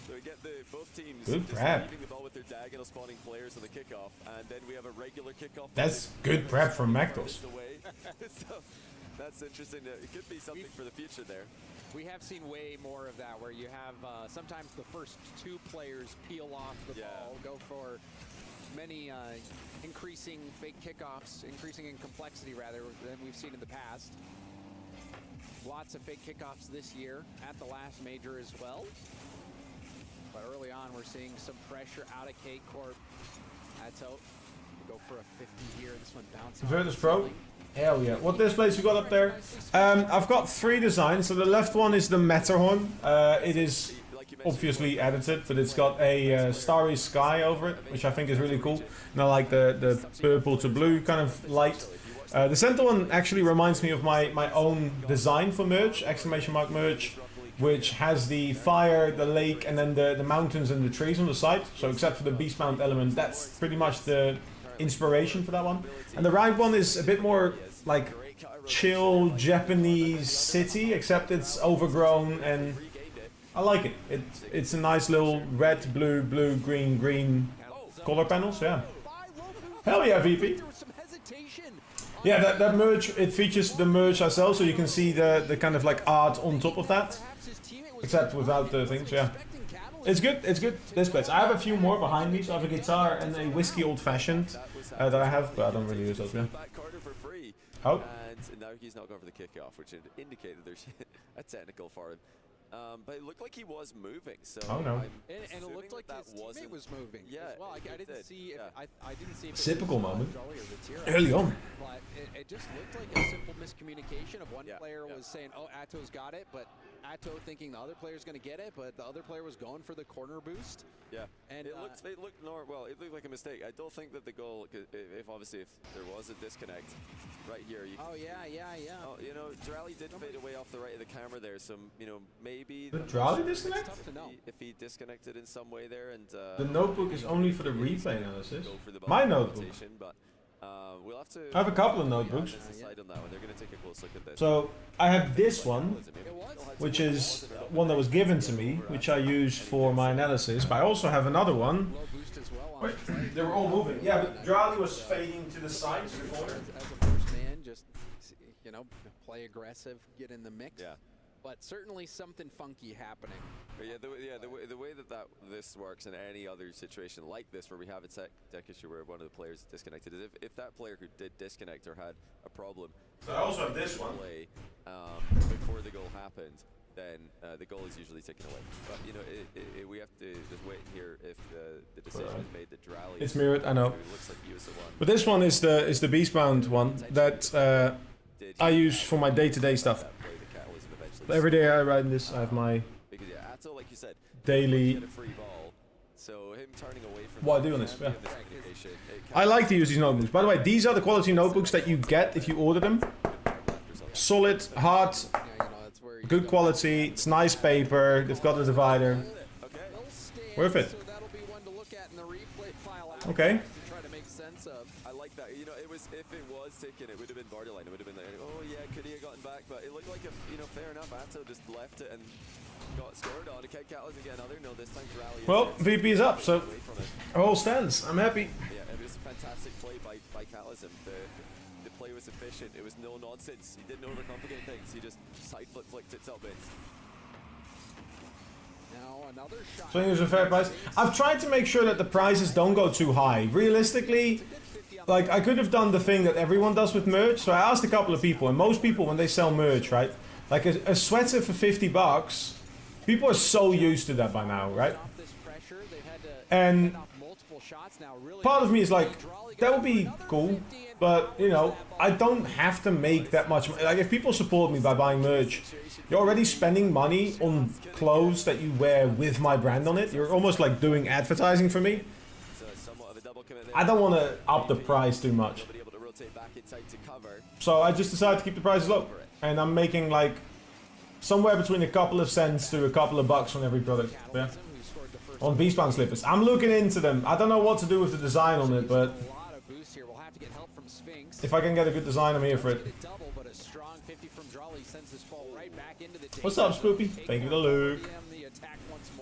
So we get both teams good just prep. leaving the ball with their diagonal spawning players on the kickoff, and then we have a regular kickoff. That's good prep from Macdos. So that's interesting. It could be something for the future there. We have seen way more of that, where you have sometimes the first two players peel off the ball, go for many increasing fake kickoffs, increasing in complexity rather than we've seen in the past. Lots of fake kickoffs this year at the last major as well. But early on, we're seeing some pressure out of K-Corp. Atto go for a 50 here. This one bouncing. Virtus Pro? Hell yeah. What displays you got up there? I've got 3 designs. So the left one is the Matterhorn. It is obviously edited, but it's got a starry sky over it, which I think is really cool. And I like the purple to blue kind of light. The center one actually reminds me of my own design for merge, exclamation mark merge, which has the fire, the lake, and then the mountains and the trees on the side. So except for the beast mount element, that's pretty much the inspiration for that one. And the right one is a bit more like chill Japanese city, except it's overgrown, and I like it. It's a nice little red, blue, blue, green, green color panels, yeah. Hell yeah, VP. Yeah, that merge, it features the merge I sell, so you can see the kind of like art on top of that. Except without the things, yeah. It's good, displays. I have a few more behind me, so I have a guitar and a whiskey old-fashioned that I have, but I don't really use those, yeah. Oh. And now he's not going for the kickoff, which indicated there's a technical for him. But it looked like he was moving, so oh no. And it looked like his teammate was moving as well. I didn't see if I didn't see if typical moment. Early on. But it just looked like a simple miscommunication of one player was saying, "Oh, Atto's got it," but Atto thinking the other player's going to get it, but the other player was going for the corner boost. Yeah, and it looked well. It looked like a mistake. I don't think that the goal, if there was a disconnect right here. Oh yeah. Oh, you know, Drally did fade away off the right of the camera there. So maybe the Drally disconnect? If he disconnected in some way there, and the notebook is only for the replay analysis. My notebook. But we'll have to. I have a couple of notebooks. Decide on that one. They're going to take a close look at this. So I have this one, which is one that was given to me, which I use for my analysis. But I also have another one. Wait, they were all moving. Yeah, but Drally was fading to the side, to the corner. As a first man, just play aggressive, get in the mix. Yeah. But certainly something funky happening. But the way that this works in any other situation like this, where we have a tech issue where one of the players is disconnected, is if that player who did disconnect or had a problem. So I also have this one. Play, before the goal happened, then the goal is usually taken away. But we have to just wait here if the decision is made that Drally. It's mirrored, I know. Looks like he was the one. But this one is the Beastbound one that I use for my day-to-day stuff. Every day I ride in this, I have my Atto, like you said, daily. So him turning away from what I do on this, yeah. I like to use these notebooks. By the way, these are the quality notebooks that you get if you order them. Solid, hard, good quality. It's nice paper. They've got a divider. Worth it. Okay. I like that. it was taken, it would have been borderline. It would have been like, oh yeah, could he have gotten back? But it looked like fair enough. Atto just left it and got scored on. Catalyst again, another no this time to rally. Well, VP is up, so it all stands. I'm happy. Yeah, it was a fantastic play by Catalysm. The play was efficient. It was no nonsense. He didn't overcomplicate things. He just side flicked it top bits. Now another shot. So I think it was a fair price. I've tried to make sure that the prices don't go too high. Realistically, like I could have done the thing that everyone does with merch. So I asked a couple of people, and most people when they sell merch, right? Like a sweater for 50 bucks, people are so used to that by now, right? And part of me is like, that would be cool, but you know, I don't have to make that much money. Like if people support me by buying merch, you're already spending money on clothes that you wear with my brand on it. You're almost like doing advertising for me. I don't want to up the price too much. So I just decided to keep the prices low. And I'm making like somewhere between a couple of cents to a couple of bucks on every product. Yeah. On Beastbound slippers. I'm looking into them. I don't know what to do with the design on it, but if I can get a good design, I'm here for it. What's up, Spoopy? Thank you to Luke.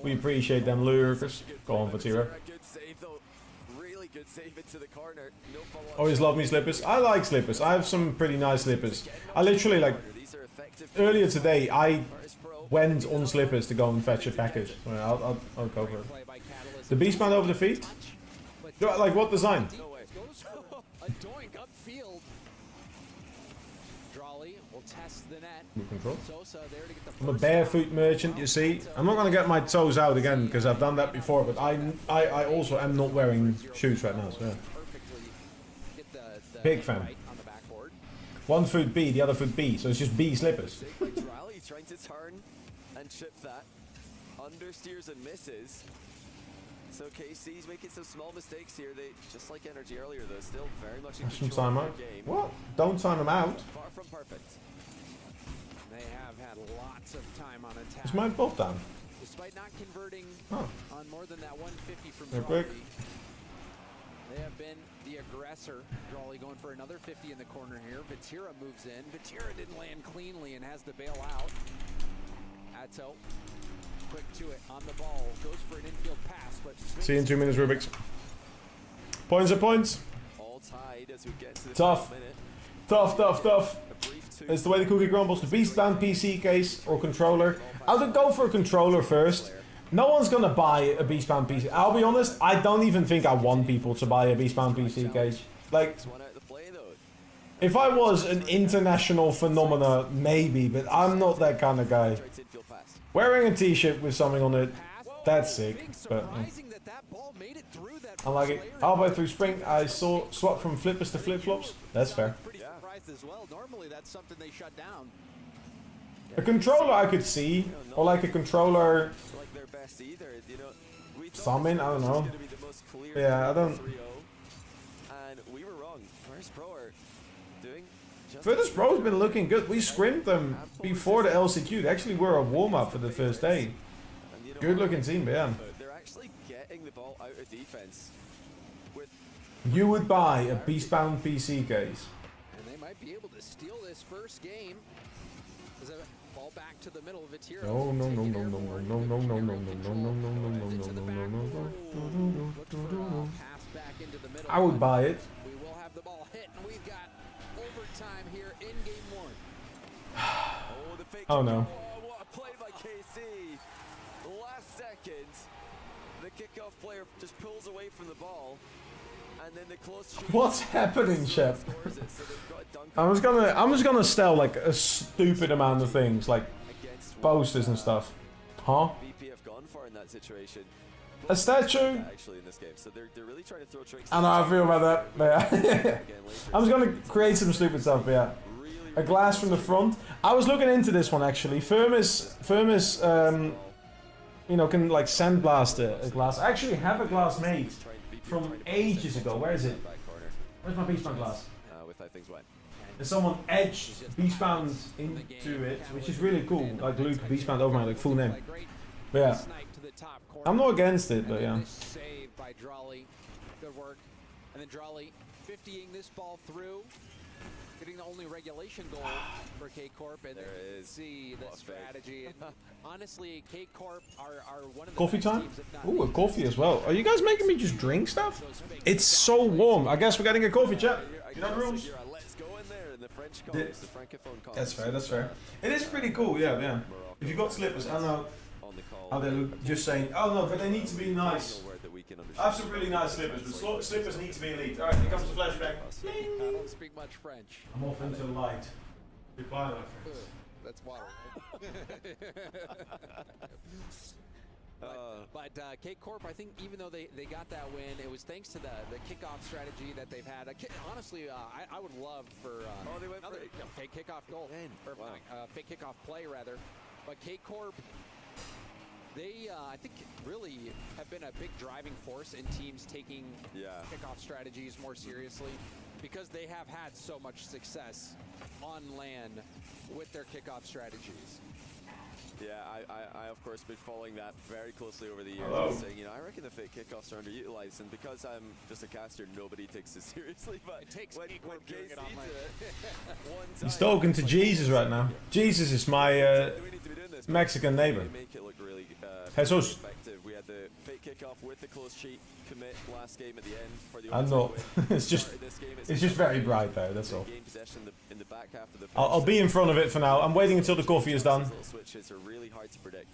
We appreciate them lurkers. Go on, Vatira. Always love me slippers. I like slippers. I have some pretty nice slippers. I literally like earlier today I went on slippers to go and fetch a package. I'll go for it. The Beastbound over the feet? Like what design? Control. I'm a barefoot merchant, you see. I'm not gonna get my toes out again because I've done that before, but I also am not wearing shoes right now, so yeah. Big fan. One foot B, the other foot B, so it's just B slippers. Trying to turn and chip that. Understeers and misses. So KC's making some small mistakes here. They just like Energy earlier though, still very much in control of their game. What? Don't time them out. Far from perfect. They have had lots of time on attack. Is my bolt down? Despite not converting on more than that 150 from quick. They have been the aggressor. Drawley going for another 50 in the corner here. Vatira moves in. Vatira didn't land cleanly and has to bail out. Atto, quick to it on the ball. Goes for an infield pass, but see you in 2 minutes, Rubik's. Points are points. All tied as we get to the Tough. Tough. It's the way the cookie crumbles. The Beastbound PC case or controller. I'll go for a controller first. No one's gonna buy a Beastbound PC. I'll be honest, I don't even think I want people to buy a Beastbound PC case. Like, if I was an international phenomena, maybe, but I'm not that kind of guy. Wearing a t-shirt with something on it, that's sick, but I like it. Halfway through spring, I saw swap from flippers to flip-flops. That's fair. as well. Normally that's something they shut down. A controller I could see, or like a controller. Summon, I don't know. Yeah, I don't. And we were wrong. Where's Pro are doing? Virtus Pro's been looking good. We scrimmed them before the LCQ. They actually were a warm-up for the first day. Good looking team, yeah. They're actually getting the ball out of defense. You would buy a Beastbound PC case. And they might be able to steal this first game. As a ball back to the middle of it here. No. I would buy it. We will have the ball hit, and we've got overtime here in game one. Oh no. What a play by KC. Last second, the kickoff player just pulls away from the ball. And then the close shoot. What's happening, Chef? I'm just gonna sell like a stupid amount of things, like posters and stuff. Huh? VP have gone for in that situation. A statue? Actually, in this game, so they're really trying to throw tricks. I know how I feel about that, but yeah. I'm just gonna create some stupid stuff, but yeah. A glass from the front. I was looking into this one actually. Firmus, you know, can like sandblast a glass. I actually have a glass made from ages ago. Where is it? Where's my Beastbound glass? With how things went. And someone etched Beastbound into it, which is really cool. Like Luke Beastbound over my like full name. But yeah. I'm not against it, but yeah. Saved by Drawley. Good work. And then Drawley 50ing this ball through. Getting the only regulation goal for K-Corp, and there is see the strategy. And honestly, K-Corp are one of the Coffee best time? teams, if not Ooh, a coffee as well. Are you guys making me just drink stuff? It's so warm. I guess we're getting a coffee, chat. You know the rules? Let's go in there in the French colors, the Francophone colors. That's fair, that's fair. It is pretty cool, yeah. If you got slippers, I know how they look, just saying, oh no, but they need to be nice. I have some really nice slippers, but slippers need to be elite. Alright, here comes the flashback. I don't speak much French. I'm off into the light. Goodbye, my friends. That's water, right? But K-Corp, I think even though they got that win, it was thanks to the kickoff strategy that they've had. Honestly, I would love for another fake kickoff goal, or fake kickoff play rather. But K-Corp, they, I think, really have been a big driving force in teams taking kickoff strategies more seriously, because they have had so much success on LAN with their kickoff strategies. Yeah, I of course been following that very closely over the years, saying, I reckon the fake kickoffs are underutilized, and because I'm just a caster, nobody takes it seriously. But it takes when doing it online. He's talking to Jesus right now. Jesus is my Mexican neighbor. Make it look really Jesus. effective. We had the fake kickoff with the close cheat commit last game at the end for the I'm not. It's just very bright though. That's all. In the back half of the I'll be in front of it for now. I'm waiting until the coffee is done. Switches are really hard to predict.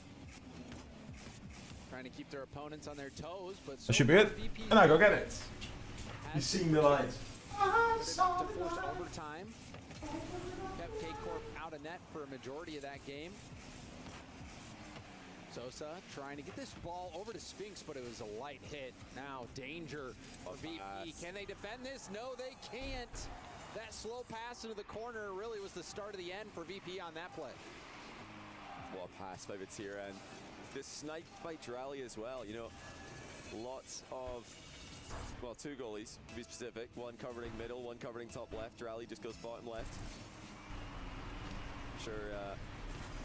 Trying to keep their opponents on their toes, but That should be it. And I go get it. You've seen the light. To force overtime. Kept K-Corp out of net for a majority of that game. Sosa trying to get this ball over to Sphinx, but it was a light hit. Now danger for VP. Can they defend this? No, they can't. That slow pass into the corner really was the start of the end for VP on that play. What a pass by Vatir, and this snipe by Drally as well. Lots of, well, two goalies to be specific. One covering middle, one covering top left. Drally just goes bottom left. I'm sure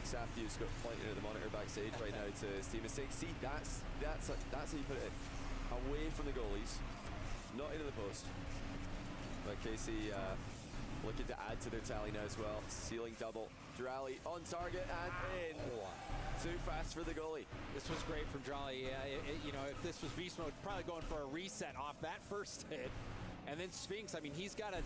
Safdio's got pointing at the monitor backstage right now to his team. Is saying, see, that's how you put it. Away from the goalies, not into the post. But Casey looking to add to their tally now as well. Ceiling double. Drally on target and in. Too fast for the goalie. This was great from Drally. Yeah, if this was beast mode, probably going for a reset off that first hit. And then Sphinx, I mean, he's got to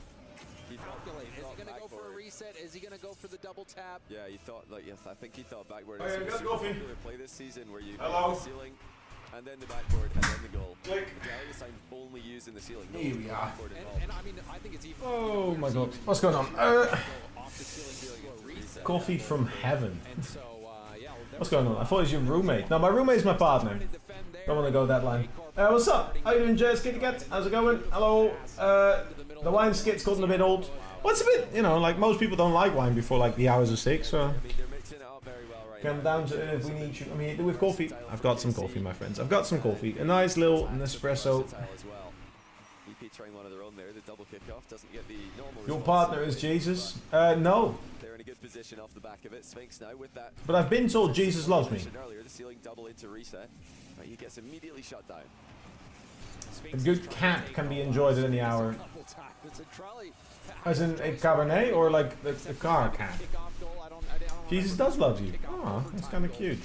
calculate. Is he going to go for a reset? Is he going to go for the double tap? Yeah, he thought, I think he thought backward. Hey, it's got coffee. Play this season where you Hello. the ceiling and then the backboard and then the goal. Click. This time only using the ceiling. Here we are. And I mean, I think it's even. Oh my god. What's going on? Coffee from heaven. What's going on? I thought it was your roommate. No, my roommate is my partner. Don't want to go that line. What's up? How you doing, Jazz Kitty Cat? How's it going? Hello. The wine skit's gotten a bit old. What's a bit, like most people don't like wine before like the hours of 6, so. Come down to if we need you. I mean, with coffee. I've got some coffee, my friends. I've got some coffee. A nice little Nespresso. Trying one of their own there. The double kickoff doesn't get the normal. Your partner is Jesus? No. They're in a good position off the back of it. Sphinx now with that. But I've been told Jesus loves me. Earlier, the ceiling double into reset. He gets immediately shut down. A good cat can be enjoyed at any hour. As in a Cabernet or like a car cat? Jesus does love you. Oh, that's kind of cute.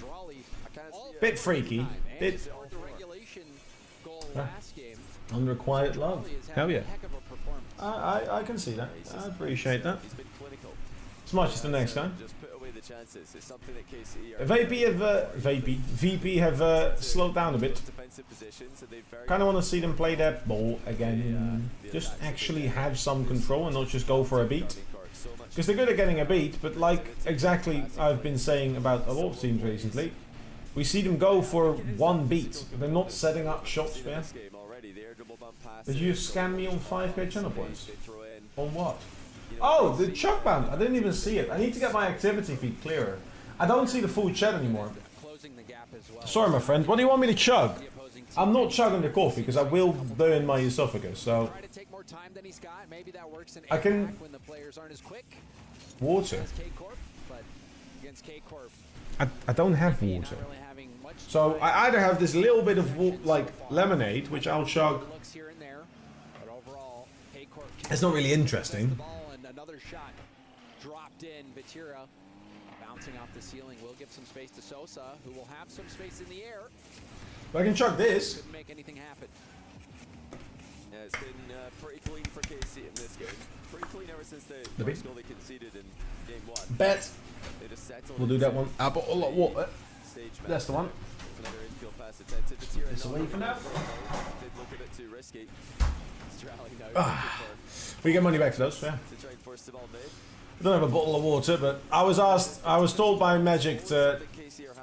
Bit freaky. Bit. Unrequited love. Hell yeah. I can see that. I appreciate that. As much as the next guy. VP have slowed down a bit. Kind of want to see them play that ball again. Just actually have some control and not just go for a beat. Because they're good at getting a beat, but like exactly I've been saying about a lot of teams recently, we see them go for one beat. They're not setting up shots, man. Did you scam me on 5k channel points? On what? Oh, the chuck bound. I didn't even see it. I need to get my activity feed clearer. I don't see the full chat anymore. Sorry, my friend. What do you want me to chug? I'm not chugging the coffee because I will burn my esophagus. So I can water. I don't have water. So I either have this little bit of like lemonade, which I'll chug It's not really interesting. The ball and another shot dropped in. Vatira bouncing off the ceiling will give some space to Sosa, who will have some space in the air. But I can chuck this. Couldn't make anything happen. Yeah, it's been pretty clean for KC in this game. Pretty clean ever since the first goal they conceded in game 1. Bet. They just settled. We'll do that one. A bottle of water. That's the one. Another infield pass attempted. Vatira This away for now. Did look a bit too risky. Strally now. We get money back for those, yeah. To try and force the ball mid. I don't have a bottle of water, but I was told by Magic to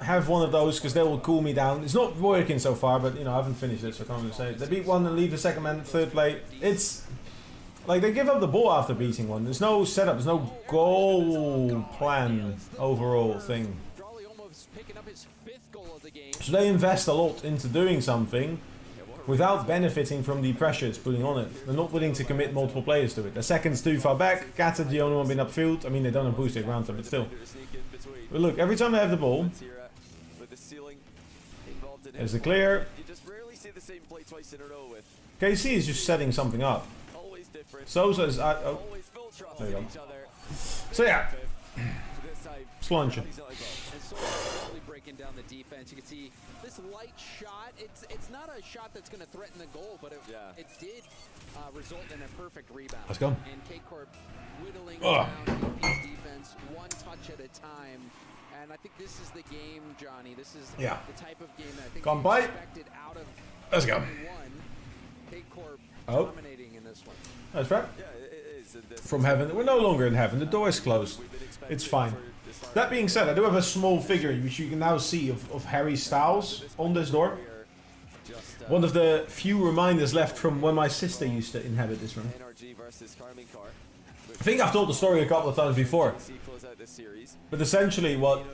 have one of those because they will cool me down. It's not working so far, but you know, I haven't finished it, so I can't really say it. They beat one and leave the second man, third play. It's like they give up the ball after beating one. There's no setup, there's no goal plan overall thing. So they invest a lot into doing something without benefiting from the pressure it's putting on it. They're not willing to commit multiple players to it. The second's too far back. Gata the only one being upfield. I mean, they don't have boosted around them, but still. But look, every time they have the ball, there's the clear. KC is just setting something up. Sosa is out. Oh, there you go. So yeah, Sluncher. Breaking down the defense, you can see this light shot. It's not a shot that's going to threaten the goal, but it did result in a perfect rebound. Let's go. And K-Corp whittling down KP's defense one touch at a time. And I think this is the game, Johnny. This is the type of game that I think we expected out of. Let's go. K-Corp dominating in this one. That's right. From heaven. We're no longer in heaven. The door is closed. It's fine. That being said, I do have a small figure which you can now see of Harry Styles on this door. One of the few reminders left from when my sister used to inhabit this room. I think I've told the story a couple of times before. But essentially what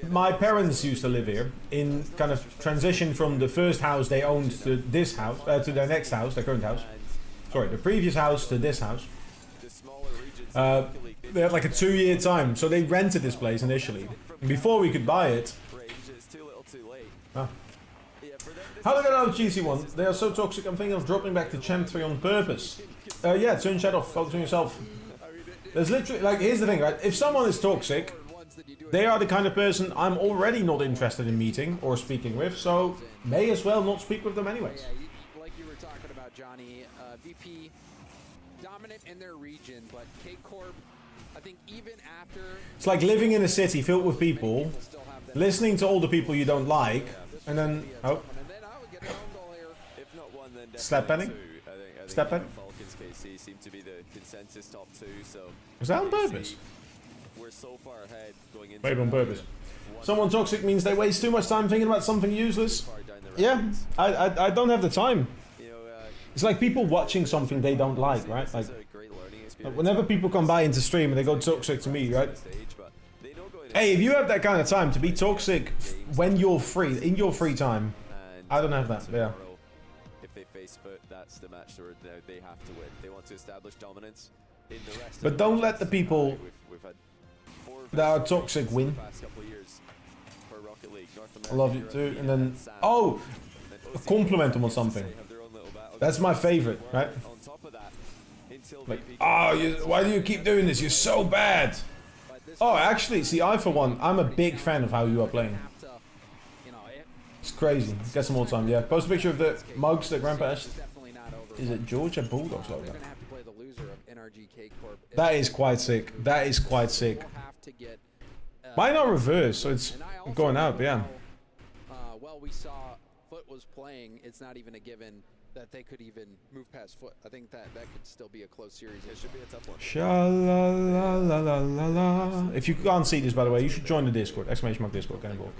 my parents used to live here in kind of transition from the first house they owned to this house, to their next house, their current house. Sorry, the previous house to this house. They had like a 2-year time, so they rented this place initially. And before we could buy it... How do I get out of GC1? They are so toxic, I'm thinking of dropping back to Champ 3 on purpose. Yeah, turn chat off, focus on yourself. There's literally, like, here's the thing, right? If someone is toxic, they are the kind of person I'm already not interested in meeting or speaking with, so may as well not speak with them anyways. Like you were talking about, Johnny, VP dominant in their region, but K-Corp, I think even after... It's like living in a city filled with people, listening to all the people you don't like, and then... Oh. Slap penning? Step penning? Was that on purpose? Maybe on purpose. Someone toxic means they waste too much time thinking about something useless. Yeah, I don't have the time. It's like people watching something they don't like, right? Like whenever people come by into stream and they go toxic to me, right? Hey, if you have that kind of time to be toxic when you're free, in your free time, I don't have that, yeah. If they face foot, that's the match where they have to win. They want to establish dominance in the rest. But don't let the people that are toxic win. I love you too. And then, oh, compliment them on something. That's my favorite, right? Like, oh, why do you keep doing this? You're so bad. Oh, actually, see, I for one, I'm a big fan of how you are playing. It's crazy. Get some more time, yeah. Post a picture of the mugs that Grandpa has. Is it Georgia Bulldogs logo? That is quite sick. That is quite sick. Why not reverse? So it's going out, yeah. Well, we saw Foot was playing. It's not even a given that they could even move past Foot. I think that could still be a close series. It should be a tough one. Sha-la-la-la-la-la. If you can't see this, by the way, you should join the Discord. Exclamation mark Discord. Get involved.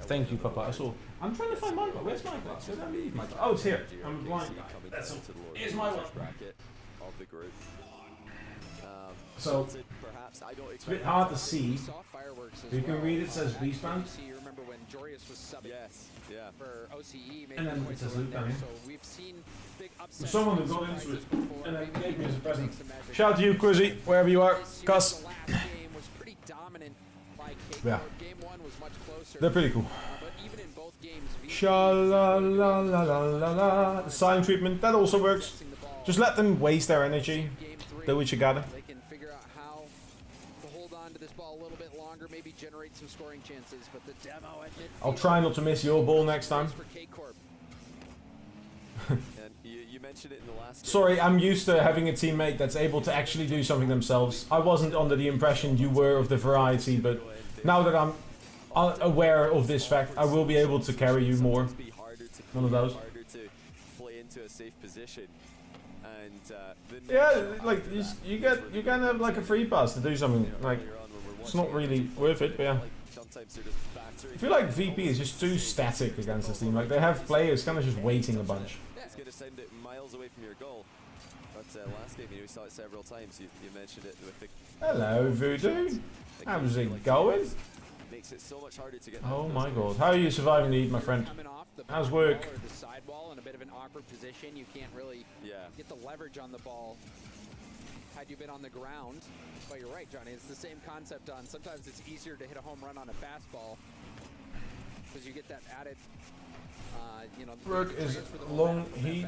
Thank you, Papa. I saw. I'm trying to find my glass. Where's my glass? Where's that leave my glass? Oh, it's here. I'm blind. That's all. Here's my one. So, it's a bit hard to see. You can read it says Beast Band. And then it says Luke down here. For someone who got into it and then gave me as a present. Shout out to you, Quizzy, wherever you are. Cuss. Yeah. They're pretty cool. Sha la la la la la la. The sign treatment, that also works. Just let them waste their energy. Do what you gotta. They can figure out how to hold on to this ball a little bit longer, maybe generate some scoring chances. But the demo at midfield, I'll try not to miss your ball next time. for K-Corp. And you mentioned it in the last game. Sorry, I'm used to having a teammate that's able to actually do something themselves. I wasn't under the impression you were of the variety, but now that I'm aware of this fact, I will be able to carry you more. One of those. Harder to play into a safe position. And Yeah, like you can have like a free pass to do something. Like it's not really worth it, but yeah. I feel like VP is just too static against this team. Like they have players kind of just waiting a bunch. It's going to send it miles away from your goal. But last game, we saw it several times. You mentioned it with the... Hello, Voodoo. How's it going? Makes it so much harder to get. Oh my god. How are you surviving the heat, my friend? How's work? The sidewall in a bit of an awkward position. You can't really get the leverage on the ball had you been on the ground. But you're right, Johnny. It's the same concept on sometimes it's easier to hit a home run on a fastball because you get that added. Work is long. He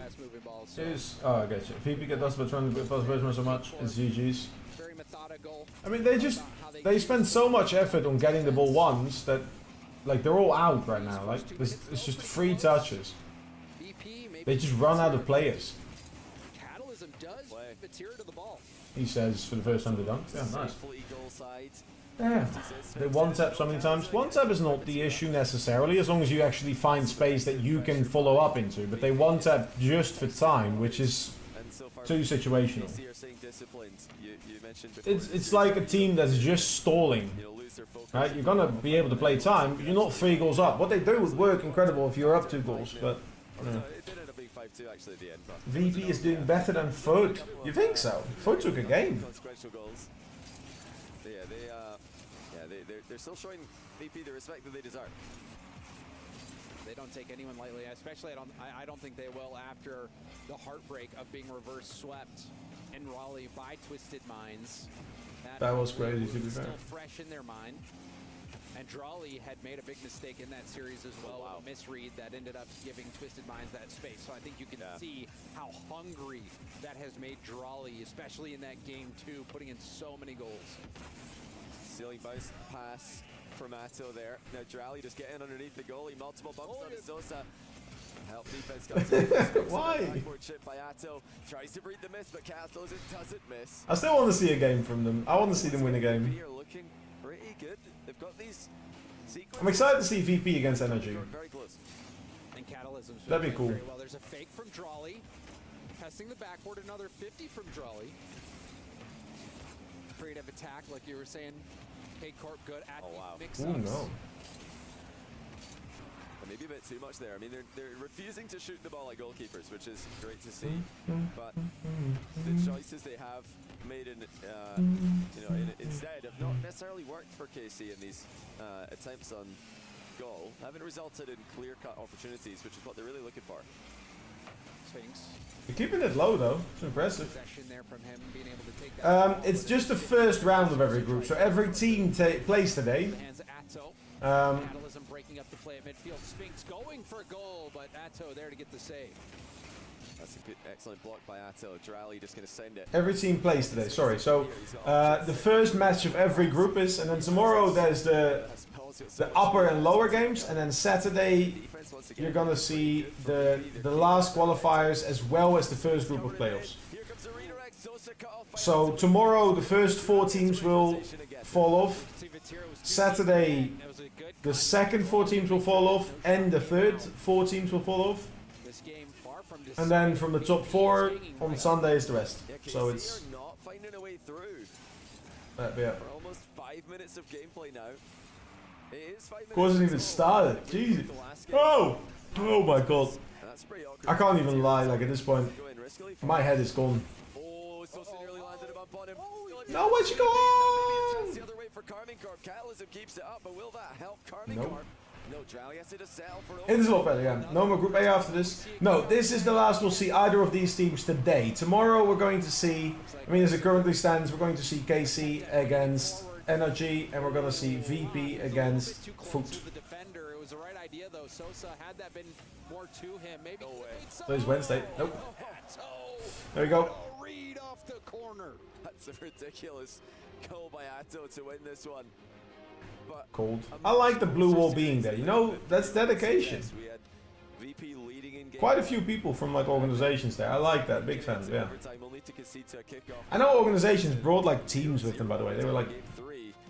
is. Oh, I get you. VP get dust but trying to get so much. It's GG's. Very methodical. I mean, they spend so much effort on getting the ball once that, like, they're all out right now. Like, it's just 3 touches. They just run out of players. Catalysm does material to the ball. He says for the first time they don't. Yeah, nice. Yeah, they one-tap so many times. One-tap is not the issue necessarily, as long as you actually find space that you can follow up into. But they one-tap just for time, which is too situational. It's like a team that's just stalling. Right? You're gonna be able to play time, but you're not 3 goals up. What they do would work incredible if you're up 2 goals, but VP is doing better than Foot. You think so? Foot took a game. They're still showing VP the respect that they deserve. They don't take anyone lightly, especially I don't think they will after the heartbreak of being reverse swept in Raleigh by Twisted Minds. That was crazy to be fair. Still fresh in their mind. And Drawley had made a big mistake in that series as well. A misread that ended up giving Twisted Minds that space. So I think you can see how hungry that has made Drawley, especially in that game 2, putting in so many goals. Ceiling bounce pass from Atto there. Now Drawley just getting underneath the goalie. Multiple bumps on Sosa. Help defense comes in. Why? Backward chip by Atto. Tries to breed the miss, but Castles it doesn't miss. I still want to see a game from them. I want to see them win a game. They are looking pretty good. They've got these sequences. I'm excited to see VP against Energy. Very close. And Catalysm's that'd be cool. very well. There's a fake from Drawley. Testing the backboard, another 50 from Drawley. Creative attack, like you were saying. K-Corp good at mix-ups. Ooh, no. Maybe a bit too much there. I mean, they're refusing to shoot the ball like goalkeepers, which is great to see. But the choices they have made instead have not necessarily worked for KC in these attempts on goal. Haven't resulted in clear-cut opportunities, which is what they're really looking for. Sphinx. You're keeping it low though. It's impressive. There from him, being able to take that it's just the first round of every group, so every team plays today. Catalysm breaking up the play at midfield. Sphinx going for a goal, but Atto there to get the save. That's a good, excellent block by Atto. Drally just going to send it. Every team plays today, sorry. So the first match of every group is, and then tomorrow there's the upper and lower games, and then Saturday you're gonna see the last qualifiers as well as the first group of playoffs. So tomorrow the first 4 teams will fall off. Saturday the second 4 teams will fall off, and the third 4 teams will fall off. And then from the top 4 on Sunday is the rest. So it's not finding a way through. Yeah. For almost 5 minutes of gameplay now. It is 5 minutes. Of course it even started. Jesus. Oh! Oh my god. I can't even lie, like at this point. My head is gone. No, where'd you go on? The other way for Carmine Corp. Catalysm keeps it up, but will that help Carmine Corp? No, Drally has to sell for it is a lot better, yeah. No more Group A after this. No, this is the last we'll see either of these teams today. Tomorrow we're going to see, I mean as it currently stands, we're going to see KC against Energy, and we're going to see VP against Foot. It was the right idea though. Sosa, had that been more to him. Maybe Today's Wednesday. Nope. There you go. Read off the corner. That's a ridiculous goal by Atto to win this one. But Cold. I like the blue wall being there. You know, that's dedication. we had VP leading in game. Quite a few people from like organizations there. I like that. Big fans, yeah. Overtime, only to concede to a kickoff. I know organizations brought like teams with them, by the way. They were like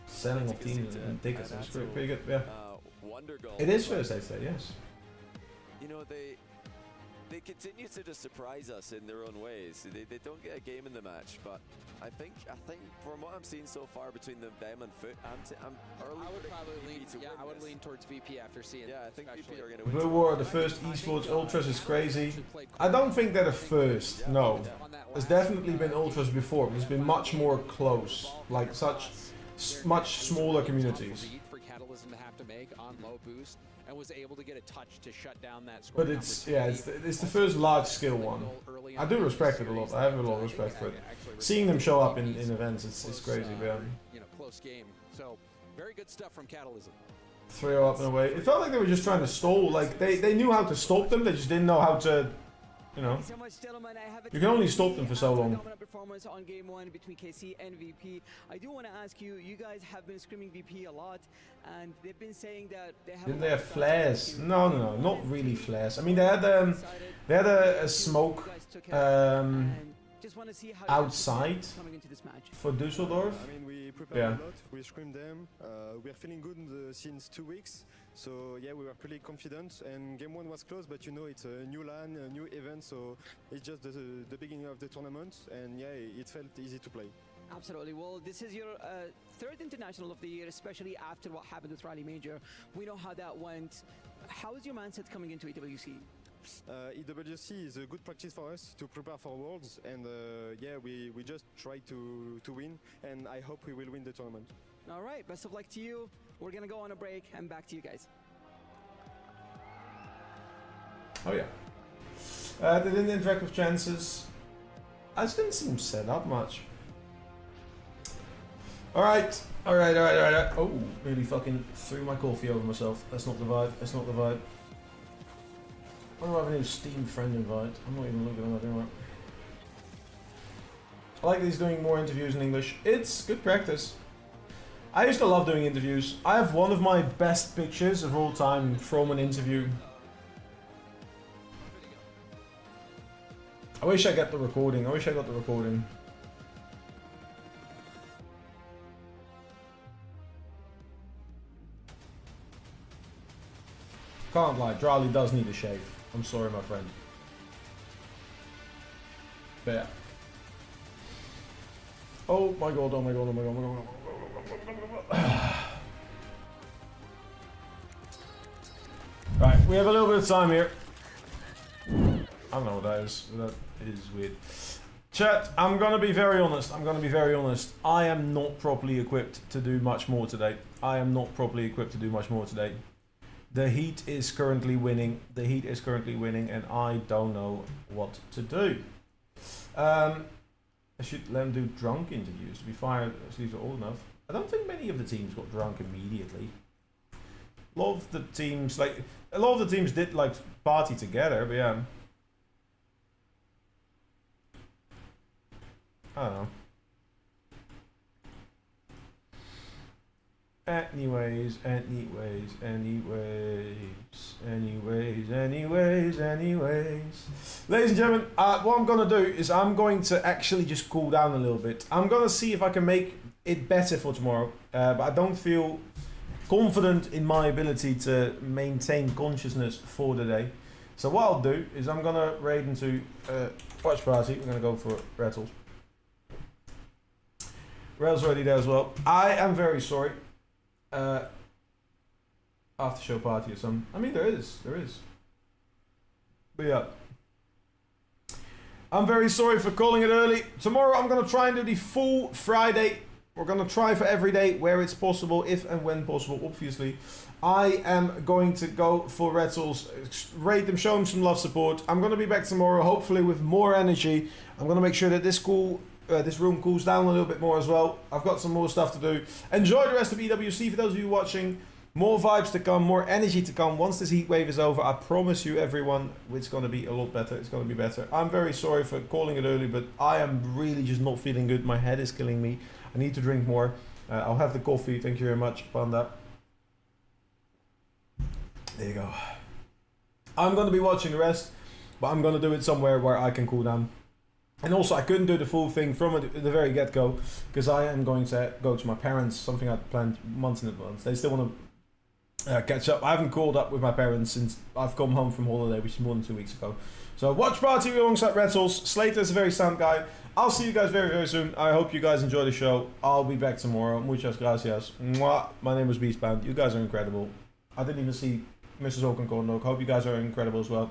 selling off teams and tickets. It was pretty good, yeah. Wonder goal. It is Thursday today, yes. You know, they continue to just surprise us in their own ways. They don't get a game in the match, but I think from what I'm seeing so far between them and Foot, I'm early. I would probably lean. Yeah, I would lean towards VP after seeing. Yeah, I think VP are going to win. Blue War, the first esports ultras is crazy. I don't think they're the first. No, there's definitely been ultras before, but it's been much more close, like such much smaller communities. For Catalysm to have to make on low boost, and was able to get a touch to shut down that score. But it's the first large scale one. I do respect it a lot. I have a lot of respect for it. Seeing them show up in events, it's crazy. Yeah. You know, close game. So very good stuff from Catalysm. 3-0 up and away. It felt like they were just trying to stall. Like they knew how to stop them. They just didn't know how to. You know, you can only stop them for so long. Performance on game 1 between KC and VP. I do want to ask you, you guys have been screaming VP a lot, and they've been saying that they have. Didn't they have flares? No, not really flares. I mean, they had a smoke outside for Dusseldorf. I mean, we prepared a lot. We screamed them. We're feeling good since 2 weeks. So yeah, we were pretty confident, and game 1 was close, but you know it's a new LAN, a new event, so it's just the beginning of the tournament, and yeah, it felt easy to play. Absolutely. Well, this is your third international of the year, especially after what happened with Rally Major. We know how that went. How is your mindset coming into EWC? EWC is a good practice for us to prepare for Worlds, and yeah, we just try to win, and I hope we will win the tournament. All right, best of luck to you. We're gonna go on a break and back to you guys. Oh yeah. They didn't interact with chances. I just didn't see them set up much. Alright. Oh, really fucking threw my coffee over myself. That's not the vibe. That's not the vibe. I don't have a new Steam friend invite. I'm not even looking at that, do I like that he's doing more interviews in English. It's good practice. I used to love doing interviews. I have one of my best pictures of all time from an interview. I wish I got the recording. Can't lie, Drali does need a shave. I'm sorry, my friend. But yeah. Oh my god, oh my god, oh my god, oh my god. Right, we have a little bit of time here. I don't know what that is. That is weird. Chat, I'm gonna be very honest. I am not properly equipped to do much more today. The Heat is currently winning. And I don't know what to do. I should let them do drunk interviews. To be fair, these are old enough. I don't think many of the teams got drunk immediately. A lot of the teams did like party together, but yeah. I don't know. Anyways. Ladies and gentlemen, what I'm going to do is I'm going to actually just cool down a little bit. I'm going to see if I can make it better for tomorrow, but I don't feel confident in my ability to maintain consciousness for the day. So what I'll do is I'm going to raid into Watchparty. We're going to go for Rattles. Rail's already there as well. I am very sorry. After show party or something. I mean, there is. But yeah. I'm very sorry for calling it early. Tomorrow I'm going to try and do the full Friday. We're going to try for every day where it's possible, if and when possible, obviously. I am going to go for Rattles, rate them, show them some love, support. I'm going to be back tomorrow, hopefully with more energy. I'm going to make sure that this room cools down a little bit more as well. I've got some more stuff to do. Enjoy the rest of EWC for those of you watching. More vibes to come, more energy to come. Once this heat wave is over, I promise you, everyone, it's going to be a lot better. It's going to be better. I'm very sorry for calling it early, but I am really just not feeling good. My head is killing me. I need to drink more. I'll have the coffee. Thank you very much, Panda. There you go. I'm going to be watching the rest, but I'm going to do it somewhere where I can cool down. And also, I couldn't do the full thing from the very get-go, because I am going to go to my parents, something I planned months in advance. They still want to catch up. I haven't called up with my parents since I've come home from holiday, which is more than 2 weeks ago. So, watch party alongside Red Souls. Slater is a very sound guy. I'll see you guys very, very soon. I hope you guys enjoy the show. I'll be back tomorrow. Muchas gracias. Mwah. My name was Beastbound. You guys are incredible. I didn't even see Mrs. Oakencorn. Hope you guys are incredible as well.